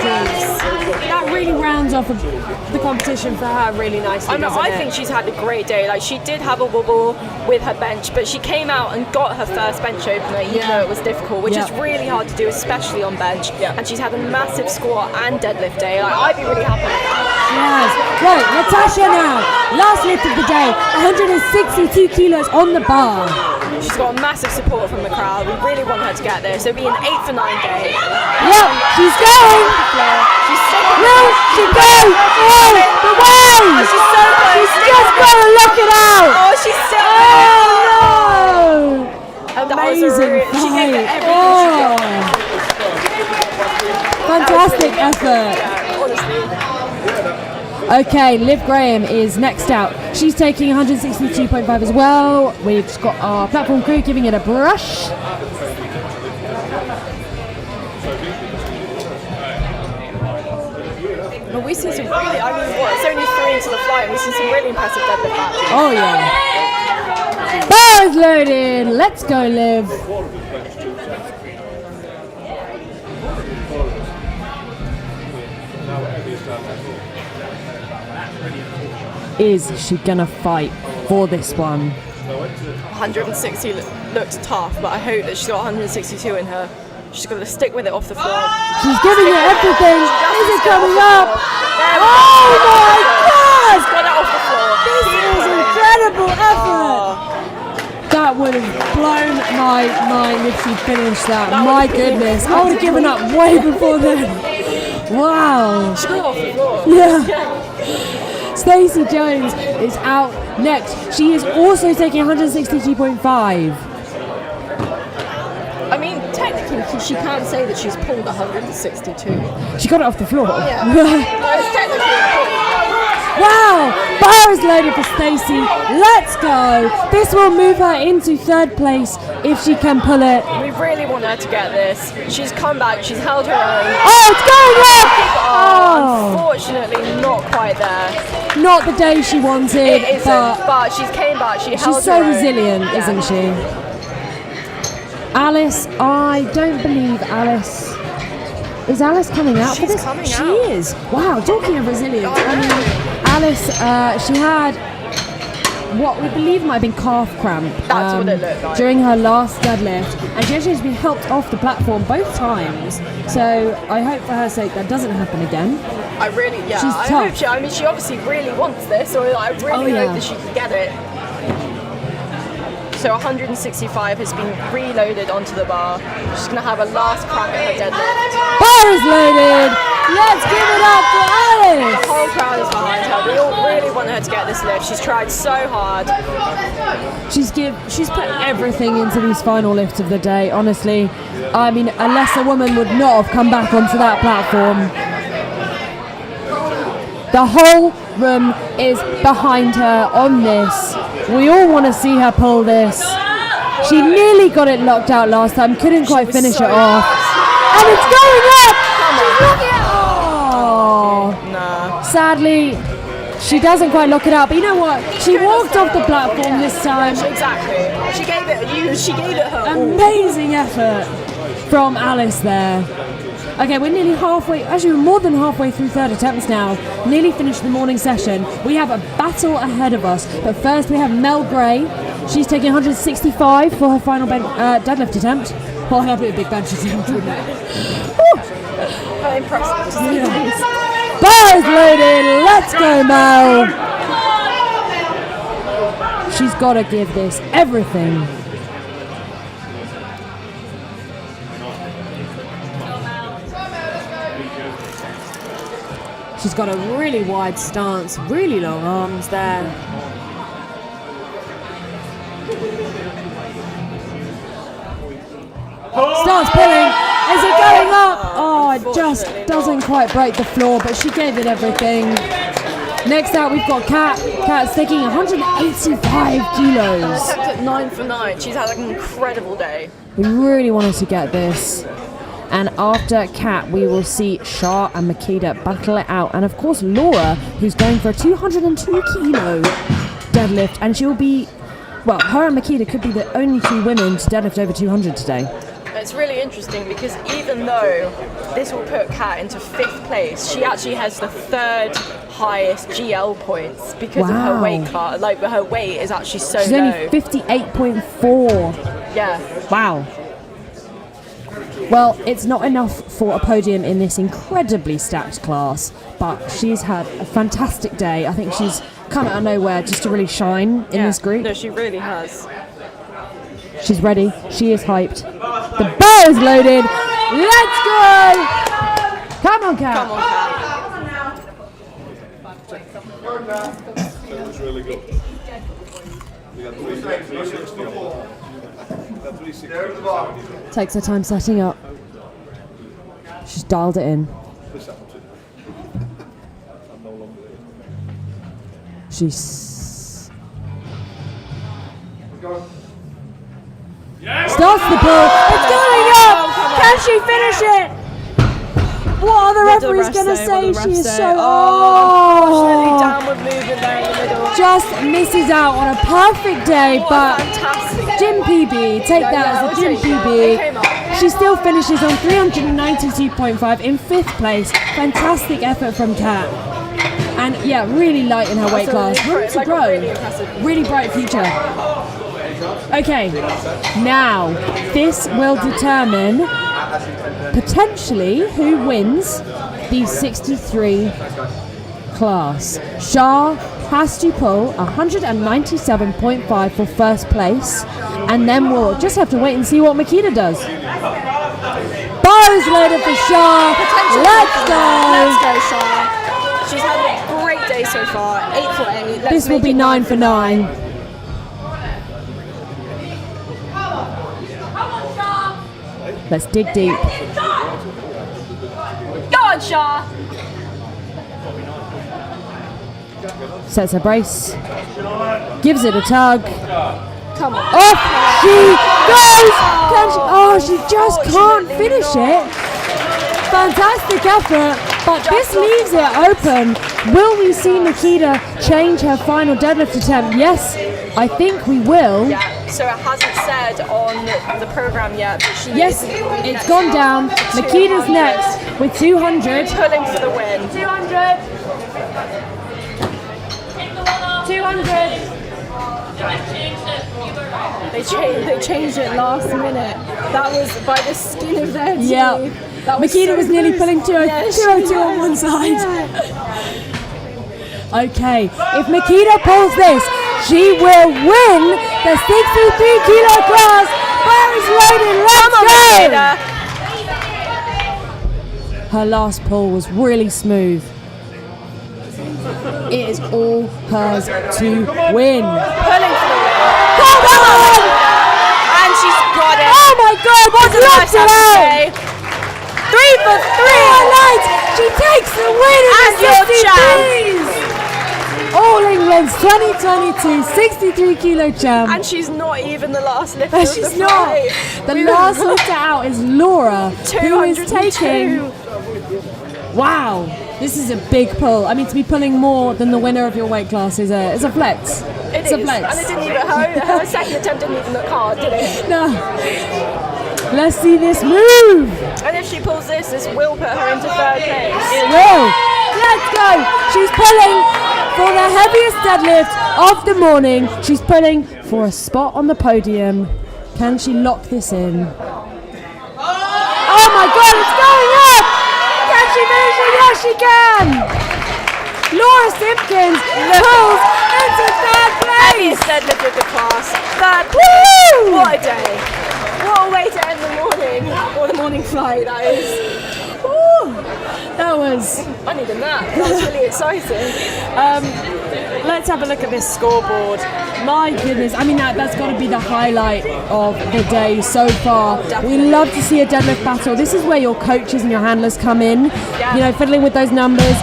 That really rounds off the competition for her really nicely. I think she's had a great day. Like, she did have a wobble with her bench, but she came out and got her first bench opener, even though it was difficult, which is really hard to do, especially on bench. And she's had a massive squat and deadlift day. Like, I'd be really happy with that. Yes. Right, Natasha now. Last lift of the day, 162 kilos on the bar. She's got massive support from the crowd. We really want her to get this. It'll be an 8 for 9 day. Yep, she's going. She's so Will she go? Oh, the way! she's so close. She's just got to lock it out. Oh, she's so Oh, no. That was a Amazing she gave it fight. everything Oh. Fantastic effort. honestly. Okay, Liv Graham is next out. She's taking 162.5 as well. We've just got our platform crew giving it a brush. But we've seen some really, it's only 3 into the flight, and we've seen some really impressive deadlift matches. Oh yeah. Bar is loaded. Let's go, Liv. Is she gonna fight for this one? 160 looked tough, but I hope that she's got 162 in her. She's got to stick with it off the floor. She's giving it everything. Is it coming up? Oh my God! She's got it off the floor. This is incredible effort. That would have blown my mind if she finished that. My goodness, I would have given up way before then. Wow. She got it off the floor. Yeah. Stacey Jones is out next. She is also taking 162.5. I mean, technically, she can't say that she's pulled 162. She got it off the floor. Yeah. It's technically Wow! Bar is loaded for Stacey. Let's go. This will move her into 3rd place if she can pull it. we really want her to get this. She's come back, she's held her own. Oh, it's going up! Oh, Unfortunately, not quite there. not the day she wanted, It isn't, but she's came back, she held she's so her own. resilient, Yeah. isn't she? Alice, I don't believe Alice. Is Alice coming out for She's this? coming she out. is. Wow, talking of resilience. I mean, Alice, she had what we believe might have been calf cramp. That's what it looked like. During her last deadlift, and she actually has been helped off the platform both times. So I hope for her sake that doesn't happen again. I really, yeah. She's I tough. hope she obviously really wants this, or I really yeah. hope that she can get it. So 165 has been reloaded onto the bar. She's going to have a last crack at her deadlift. Bar is loaded. Let's give it up for Alice. The whole crowd is behind her. We all really want her to get this lift. She's tried so hard. She's put everything into these final lifts of the day, honestly. I mean, a lesser woman would not have come back onto that platform. The whole room is behind her on this. We all want to see her pull this. She nearly got it locked out last time, couldn't quite finish it off. And it's going up! She's locking it. Oh. Nah. Sadly, she doesn't quite lock it out, but you know what? She walked off the platform this time. Exactly. She gave it her all. Amazing effort from Alice there. Okay, we're nearly halfway, actually we're more than halfway through 3rd attempts now. Nearly finished the morning session. We have a battle ahead of us, but first we have Mel Gray. She's taking 165 for her final deadlift attempt. Oh, that'd be a big bench attempt, wouldn't it? How impressive to see this. Bar is loaded. Let's go, Mel. She's got to give this everything. She's got a really wide stance, really long arms there. Starts pulling. Is it going up? Oh, it just doesn't quite break the floor, but she gave it everything. Next out, we've got Kat. Kat's taking 185 kilos. Kept at 9 for 9. She's had an incredible day. We really wanted to get this. And after Kat, we will see Shah and Makeda battle it out. And of course, Laura, who's going for a 202 kilo deadlift. And she'll be, well, her and Makeda could be the only 2 women to deadlift over 200 today. It's really interesting because even though this will put Kat into 5th place, she actually has the 3rd highest GL points because of her weight class. Like, her weight is actually so She's low. only 58.4. Yeah. Wow. Well, it's not enough for a podium in this incredibly stacked class, but she's had a fantastic day. I think she's come out of nowhere just to really shine in this group. No, she really has. She's ready. She is hyped. The bow is loaded. Let's go! Come on, Kat. Come on, Kat. That was really good. We got 360 on. Got 360. Takes her time setting up. She's dialed it in. She's... Starts the pull. It's going up! Can she finish it? What are the referees going to say? She is so... Unfortunately, downward movement there in the middle. Just misses out on a perfect day, but Fantastic. Gym PB, take that as a Gym PB. She still finishes on 392.5 in 5th place. Fantastic effort from Kat. And yeah, really light in her weight class. Room to grow. Really bright future. Okay, now this will determine potentially who wins the 63 class. Shah has to pull 197.5 for first place, and then we'll just have to wait and see what Makita does. Bows loaded for Shah. Let's go. Let's go, Shah. She's had a great day so far. 8 for 8. This will be 9 for 9. Let's dig deep. Go on, Shah. Sets her brace. Gives it a tug. Come on. Off she goes! Can she? Oh, she just can't finish it. Fantastic effort, but this leaves it open. Will we see Makita change her final deadlift attempt? Yes, I think we will. Yeah, so it hasn't said on the program yet, but she Yes, is it's gone down. Makita's next with 200. pulling for the win. 200. 200. They changed it last minute. That was by the skin of their teeth. Yeah. That Makita was nearly close. pulling 202 on one side. Okay, if Makita pulls this, she will win the 63 kilo class. Bar is loaded. Let's go. Her last pull was really smooth. It is all hers to win. Pulling for the win. Come on! And she's got it. Oh my God! What What locked it out? 3 for 3. Highlight! She takes the win in And the your 63s. All England's 2022 63 kilo champ. And she's not even the last lifter. And she's not. The last lifter out is Laura, who is taking. Wow, this is a big pull. I mean, to be pulling more than the winner of your weight class is a flex. It's a flex. And it didn't even, her second attempt didn't even look hard, did it? No. Let's see this move. And if she pulls this will put her into 3rd place. It will. Let's go. She's pulling for the heaviest deadlift of the morning. She's pulling for a spot on the podium. Can she lock this in? Oh my God, it's going up. Can she finish it? Yes, she can. Laura Simpkins pulls into 3rd place. Heaviest deadlift of the class. 3rd place. Woo! What a day. What a way to end the morning. Or the morning flight, that is. Ooh, that was... I need a nap. That was really exciting. Let's have a look at this scoreboard. My goodness, I mean that's got to be the highlight of the day so far. We love to see a deadlift battle. This is where your coaches and your handlers come in. You know, fiddling with those numbers,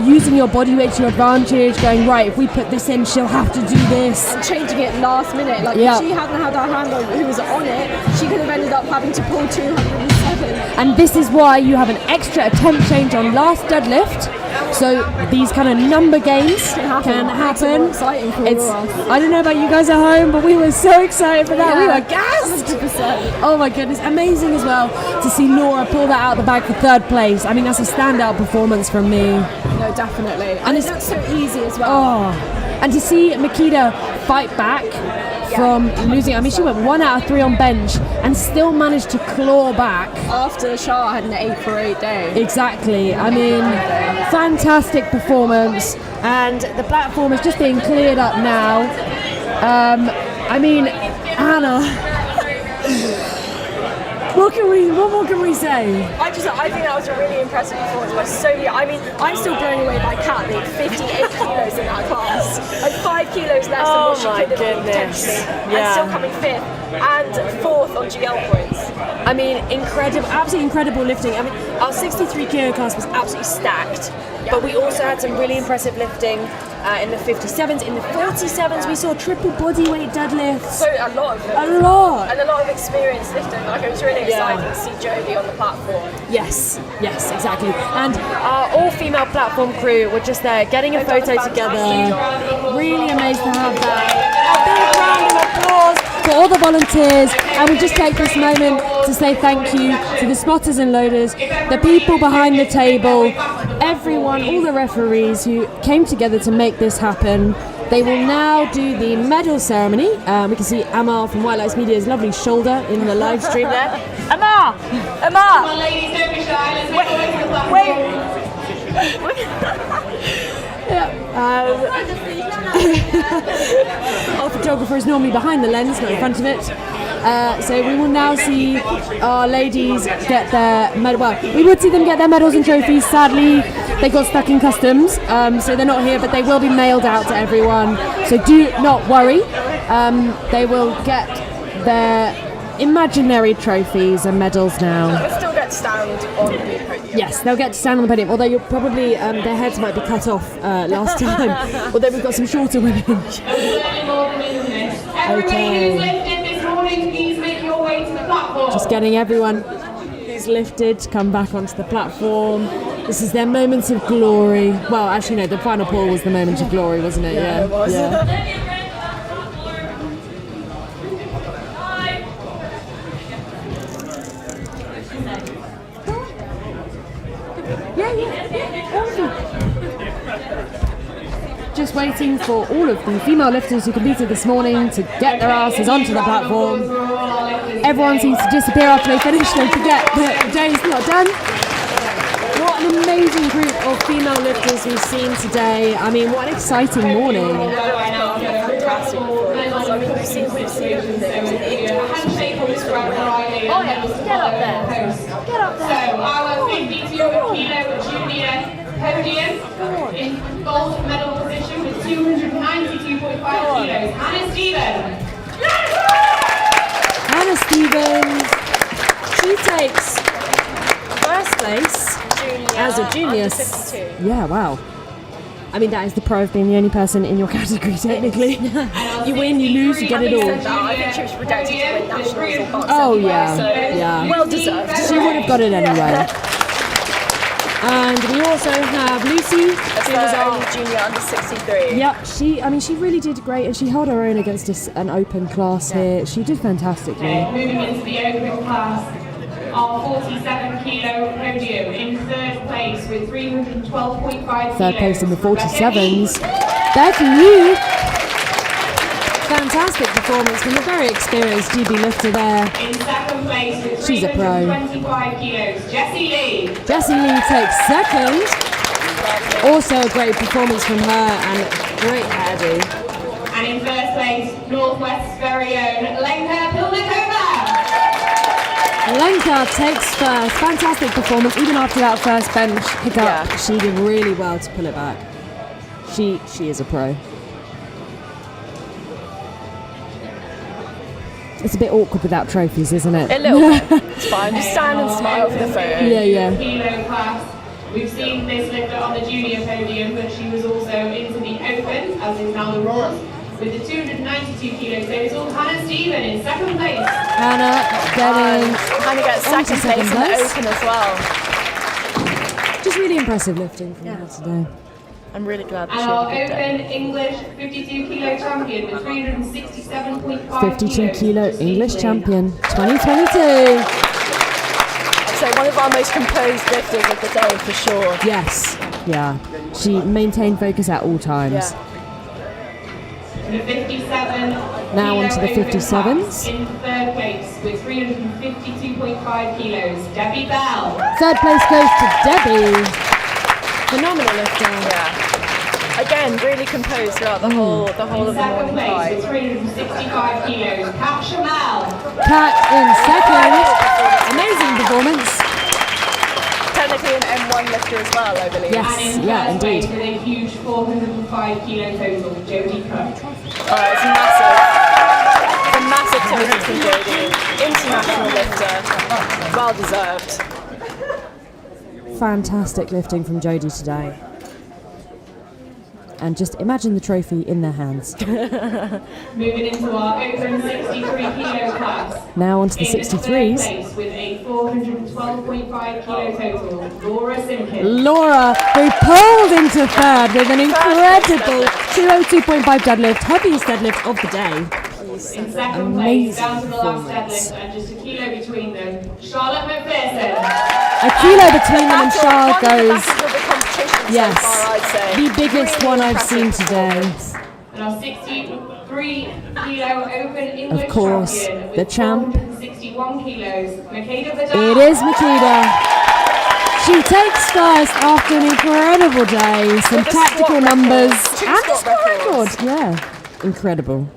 using your body weight to your advantage, going right. If we put this in, she'll have to do this. And changing it last minute. Like Yeah. if she hadn't had her handler who was on it, she could have ended up having to pull 207. And this is why you have an extra attempt change on last deadlift. So these kind of number games can happen. Exciting for It's, Laura. I don't know about you guys at home, but we were so excited for that. We were gassed. 100%. Oh my goodness, amazing as well to see Laura pull that out the bag for 3rd place. I mean, that's a standout performance from me. No, definitely. And it looks so easy as well. Oh, and to see Makita fight back from losing. I mean, she went 1 out of 3 on bench and still managed to claw back. After Shah had an 8 for 8 day. Exactly. I mean, fantastic performance, and the platform is just being cleared up now. I mean, Hannah. What more can we say? I think that was a really impressive performance by so many. I mean, I'm still blown away by Kat being 58 kilos in that class. Like 5 kilos less than what she could have been potentially. And still coming 5th and 4th on GL points. I mean, incredible, absolutely incredible lifting. I mean, our 63 kilo class was absolutely stacked, but we also had some really impressive lifting in the 57s. In the 47s, we saw triple bodyweight deadlifts. So a lot. And a lot of experience lifting. Like, it was really exciting to see Jodie on the platform. Yes, exactly. And our all-female platform crew were just there getting a photo together. Really amazed to have that. A big round of applause for all the volunteers, and we just take this moment to say thank you to the spotters and loaders, the people behind the table, everyone, all the referees who came together to make this happen. They will now do the medal ceremony. We can see Amar from White Lights Media's lovely shoulder in the live stream there. Amar! Come on, ladies, don't be shy. Let's make way for the Our photographer is normally behind the lens, not in front of it. So we will now see our ladies get their medal. Well, we would see them get their medals and trophies. Sadly, they got stuck in customs, so they're not here, but they will be mailed out to everyone. So do not worry. They will get their imaginary trophies and medals now. They'll still get to stand on the podium. Yes, they'll get to stand on the podium, although you'll probably their heads might be cut off last time. Although we've got some shorter women. Okay. Please make your way to the platform. Just getting everyone who's lifted to come back onto the platform. This is their moments of glory. Well, actually, no, the final pull was the moment of glory, wasn't it? Yeah, it was. Just waiting for all of the female lifters who competed this morning to get their asses onto the platform. Everyone seems to disappear after they finish. They forget that the day is not done. What an amazing group of female lifters we've seen today. I mean, what an exciting morning. Fantastic performance. I mean, we've seen Oh yeah, get up there. Get up there. So our 52 kilo junior podium in gold medal position with 292.5 kilos. Hannah Stevens. She takes first place as a junior. under 52. Yeah, wow. I mean, that is the pro of being the only person in your category, technically. You win, you lose, you get it all. I think she was projected to win nationals or box Oh, anyway, yeah, so yeah. well deserved. She would have got it anyway. And we also have Lucy. She was only junior under 63. Yep, she really did great, and she held her own against an open class here. She did fantastically. Moving into the open class, our 47 kilo podium in third place with 312.5 Third place in the 47s. Becky Yu. Fantastic performance from a very experienced GB lifter there. In second place with She's a pro. 325 kilos, Jessie Lee. Jessie Lee takes second. Also a great performance from her and great hairdo. And in first place, Northwest's very own Lenka Pilnikova. Lenka takes first. Fantastic performance. Even after that first bench hiccup, she did really well to pull it back. She is a pro. It's a bit awkward without trophies, isn't it? A little bit. It's fine. Just stand and smile for the photo. Yeah. Kilo class. We've seen this lifter on the junior podium, but she was also into the open, as is now the Roars, with the 292 kilos. So it's all Hannah Stephen in second place. Hannah gets second place in the open as well. Just really impressive lifting from her today. I'm really glad that And she our had a good day. open English 52 kilo champion with 367.5 52 kilos. kilo English champion 2022. I'd say one of our most composed lifters of the day for sure. Yes, yeah. She maintained focus at all times. Yeah. And the 57. Now onto the 57s. In third place with 352.5 kilos, Debbie Bell. Third place goes to Debbie. Phenomenal lifter. Yeah. Again, really composed throughout the whole of the morning Second place with fight. 365 kilos, Kat Shamel. Kat in second. Amazing performance. Technically an M1 lifter as well, I believe. Yes, And in yeah, first place indeed. with a huge 405 kilo total, Jodie Cook. It's massive. It's a massive total from Jodie. International lifter. Well deserved. Fantastic lifting from Jodie today. And just imagine the trophy in their hands. Moving into our open 63 kilo class. Now onto the In third 63s. place with a 412.5 kilo total, Laura Simpkins. Laura, who pulled into third with an incredible 202.5 deadlift, heaviest deadlift of the day. In second Amazing place, down to the last performance. deadlift and just a kilo between them, Charlotte McPherson. A kilo between them and Charles goes, Battle of the competition yes, so far, I'd say. the biggest Really one I've impressive seen today. And our 63 kilo open English Of course, champion with the champ. 461 kilos, Makeda Vidal. It is Makeda. She takes first after an incredible day, some With a tactical squat numbers, record, two and a squat squat record. records. Yeah, incredible.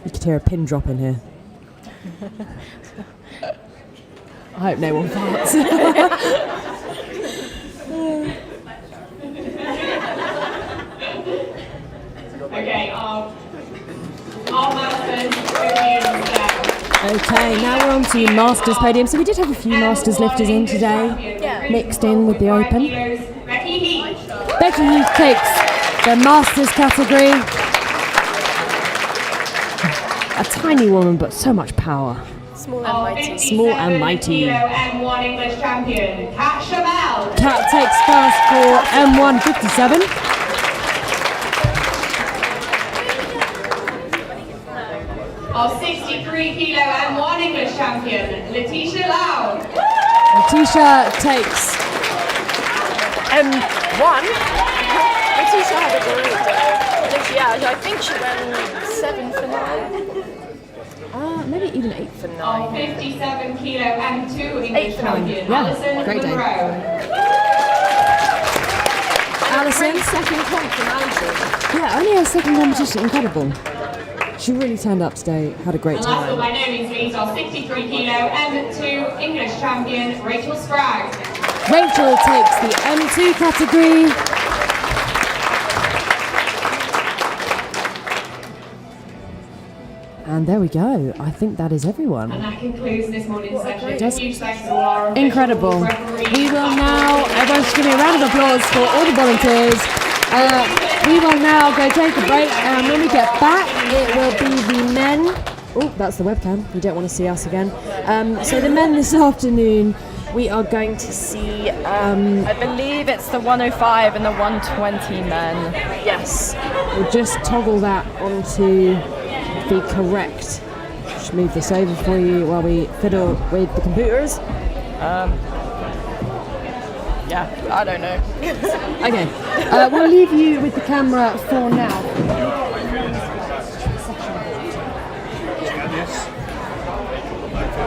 You could hear a pin drop in here. I hope no one farts. Okay, our masters podium down. Okay, now we're on to Masters podium. So we did have a few Masters lifters in today, mixed in with the Open. Becky Heath. Becky Heath takes the Masters category. A tiny woman, but so much power. Small and Our mighty. Small and 57 mighty. kilo M1 English champion, Kat Shamel. Kat takes first for M1 57. Our 63 kilo M1 English champion, Letitia Lau. Letitia takes M1. Letitia had a great day. I think she went 7 for 9. maybe even 8 for 9. Our 57 kilo M2 English 8 for 9. champion, Yeah, Alison great day. Monroe. Alison, Second comp from Alison. yeah, only her second competition, incredible. She really turned up today, had a great And last but time. by no means least, our 63 kilo M2 English champion, Rachel Sprague. Rachel takes the M2 category. And there we go. I think that is everyone. And that concludes this morning's session. Just Huge thanks to our official incredible. referees. We will now, everyone should give me a round of applause for all the volunteers. We will now go take a break, and when we get back, it will be the men. Oh, that's the webcam. You don't want to see us again. So the men this afternoon, we are going to see. I believe it's the 105 and the 120 men. Yes. We'll just toggle that onto the correct. Just move this over for you while we fiddle with the computers. Yeah, I don't know. Okay, we'll leave you with the camera for now.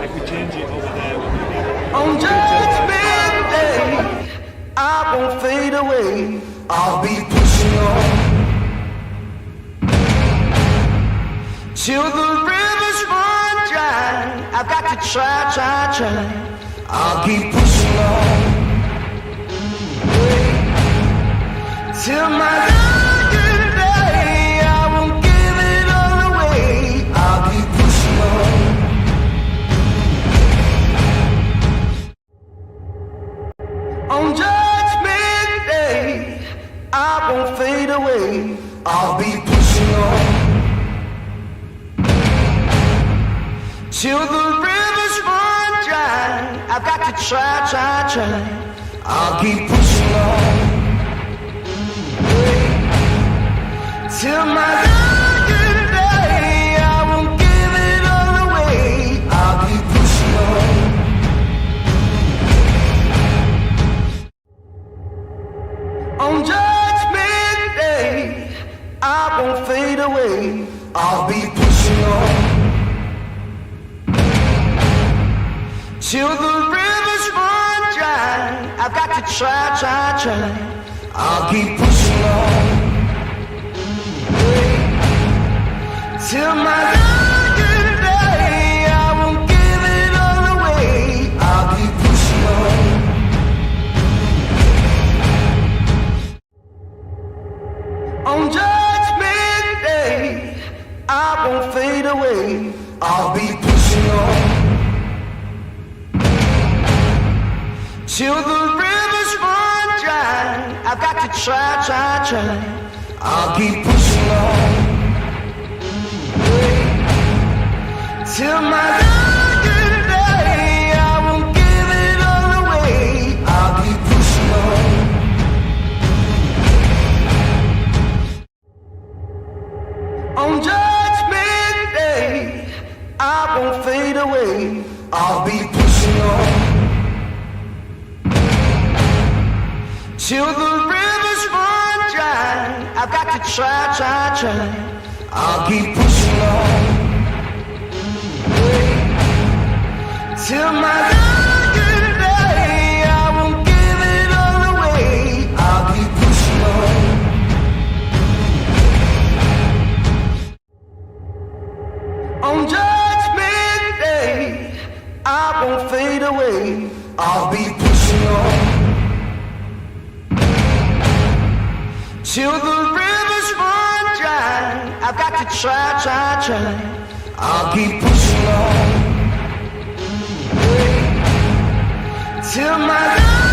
If we change it over there, On Judgment Day, I won't fade away. I'll be pushing on till the rivers run dry. I've got to try. I'll keep pushing on till my dying day. I won't give it all away. I'll keep pushing on. On Judgment Day, I won't fade away. I'll be pushing on till the rivers run dry. I've got to try. I'll keep pushing on till my dying day. I won't give it all away. I'll keep pushing on. On I won't fade away. I'll be pushing on till the rivers run dry. I've got to try. I'll keep pushing on till my dying day. I won't give it all away. I'll keep pushing on. On Judgment Day, I won't fade away. I'll be pushing on till the rivers run dry. I've got to try. I'll keep pushing on till my dying day. I won't give it all away. I'll keep pushing on. On Judgment Day, I won't fade away. I'll be pushing on till the rivers run dry. I've got to try. I'll keep pushing on till my dying day. I won't give it all away. I'll keep pushing on. On Judgment Day, I won't fade away. I'll be pushing on till the rivers run dry. I've got to try. I'll keep pushing on till my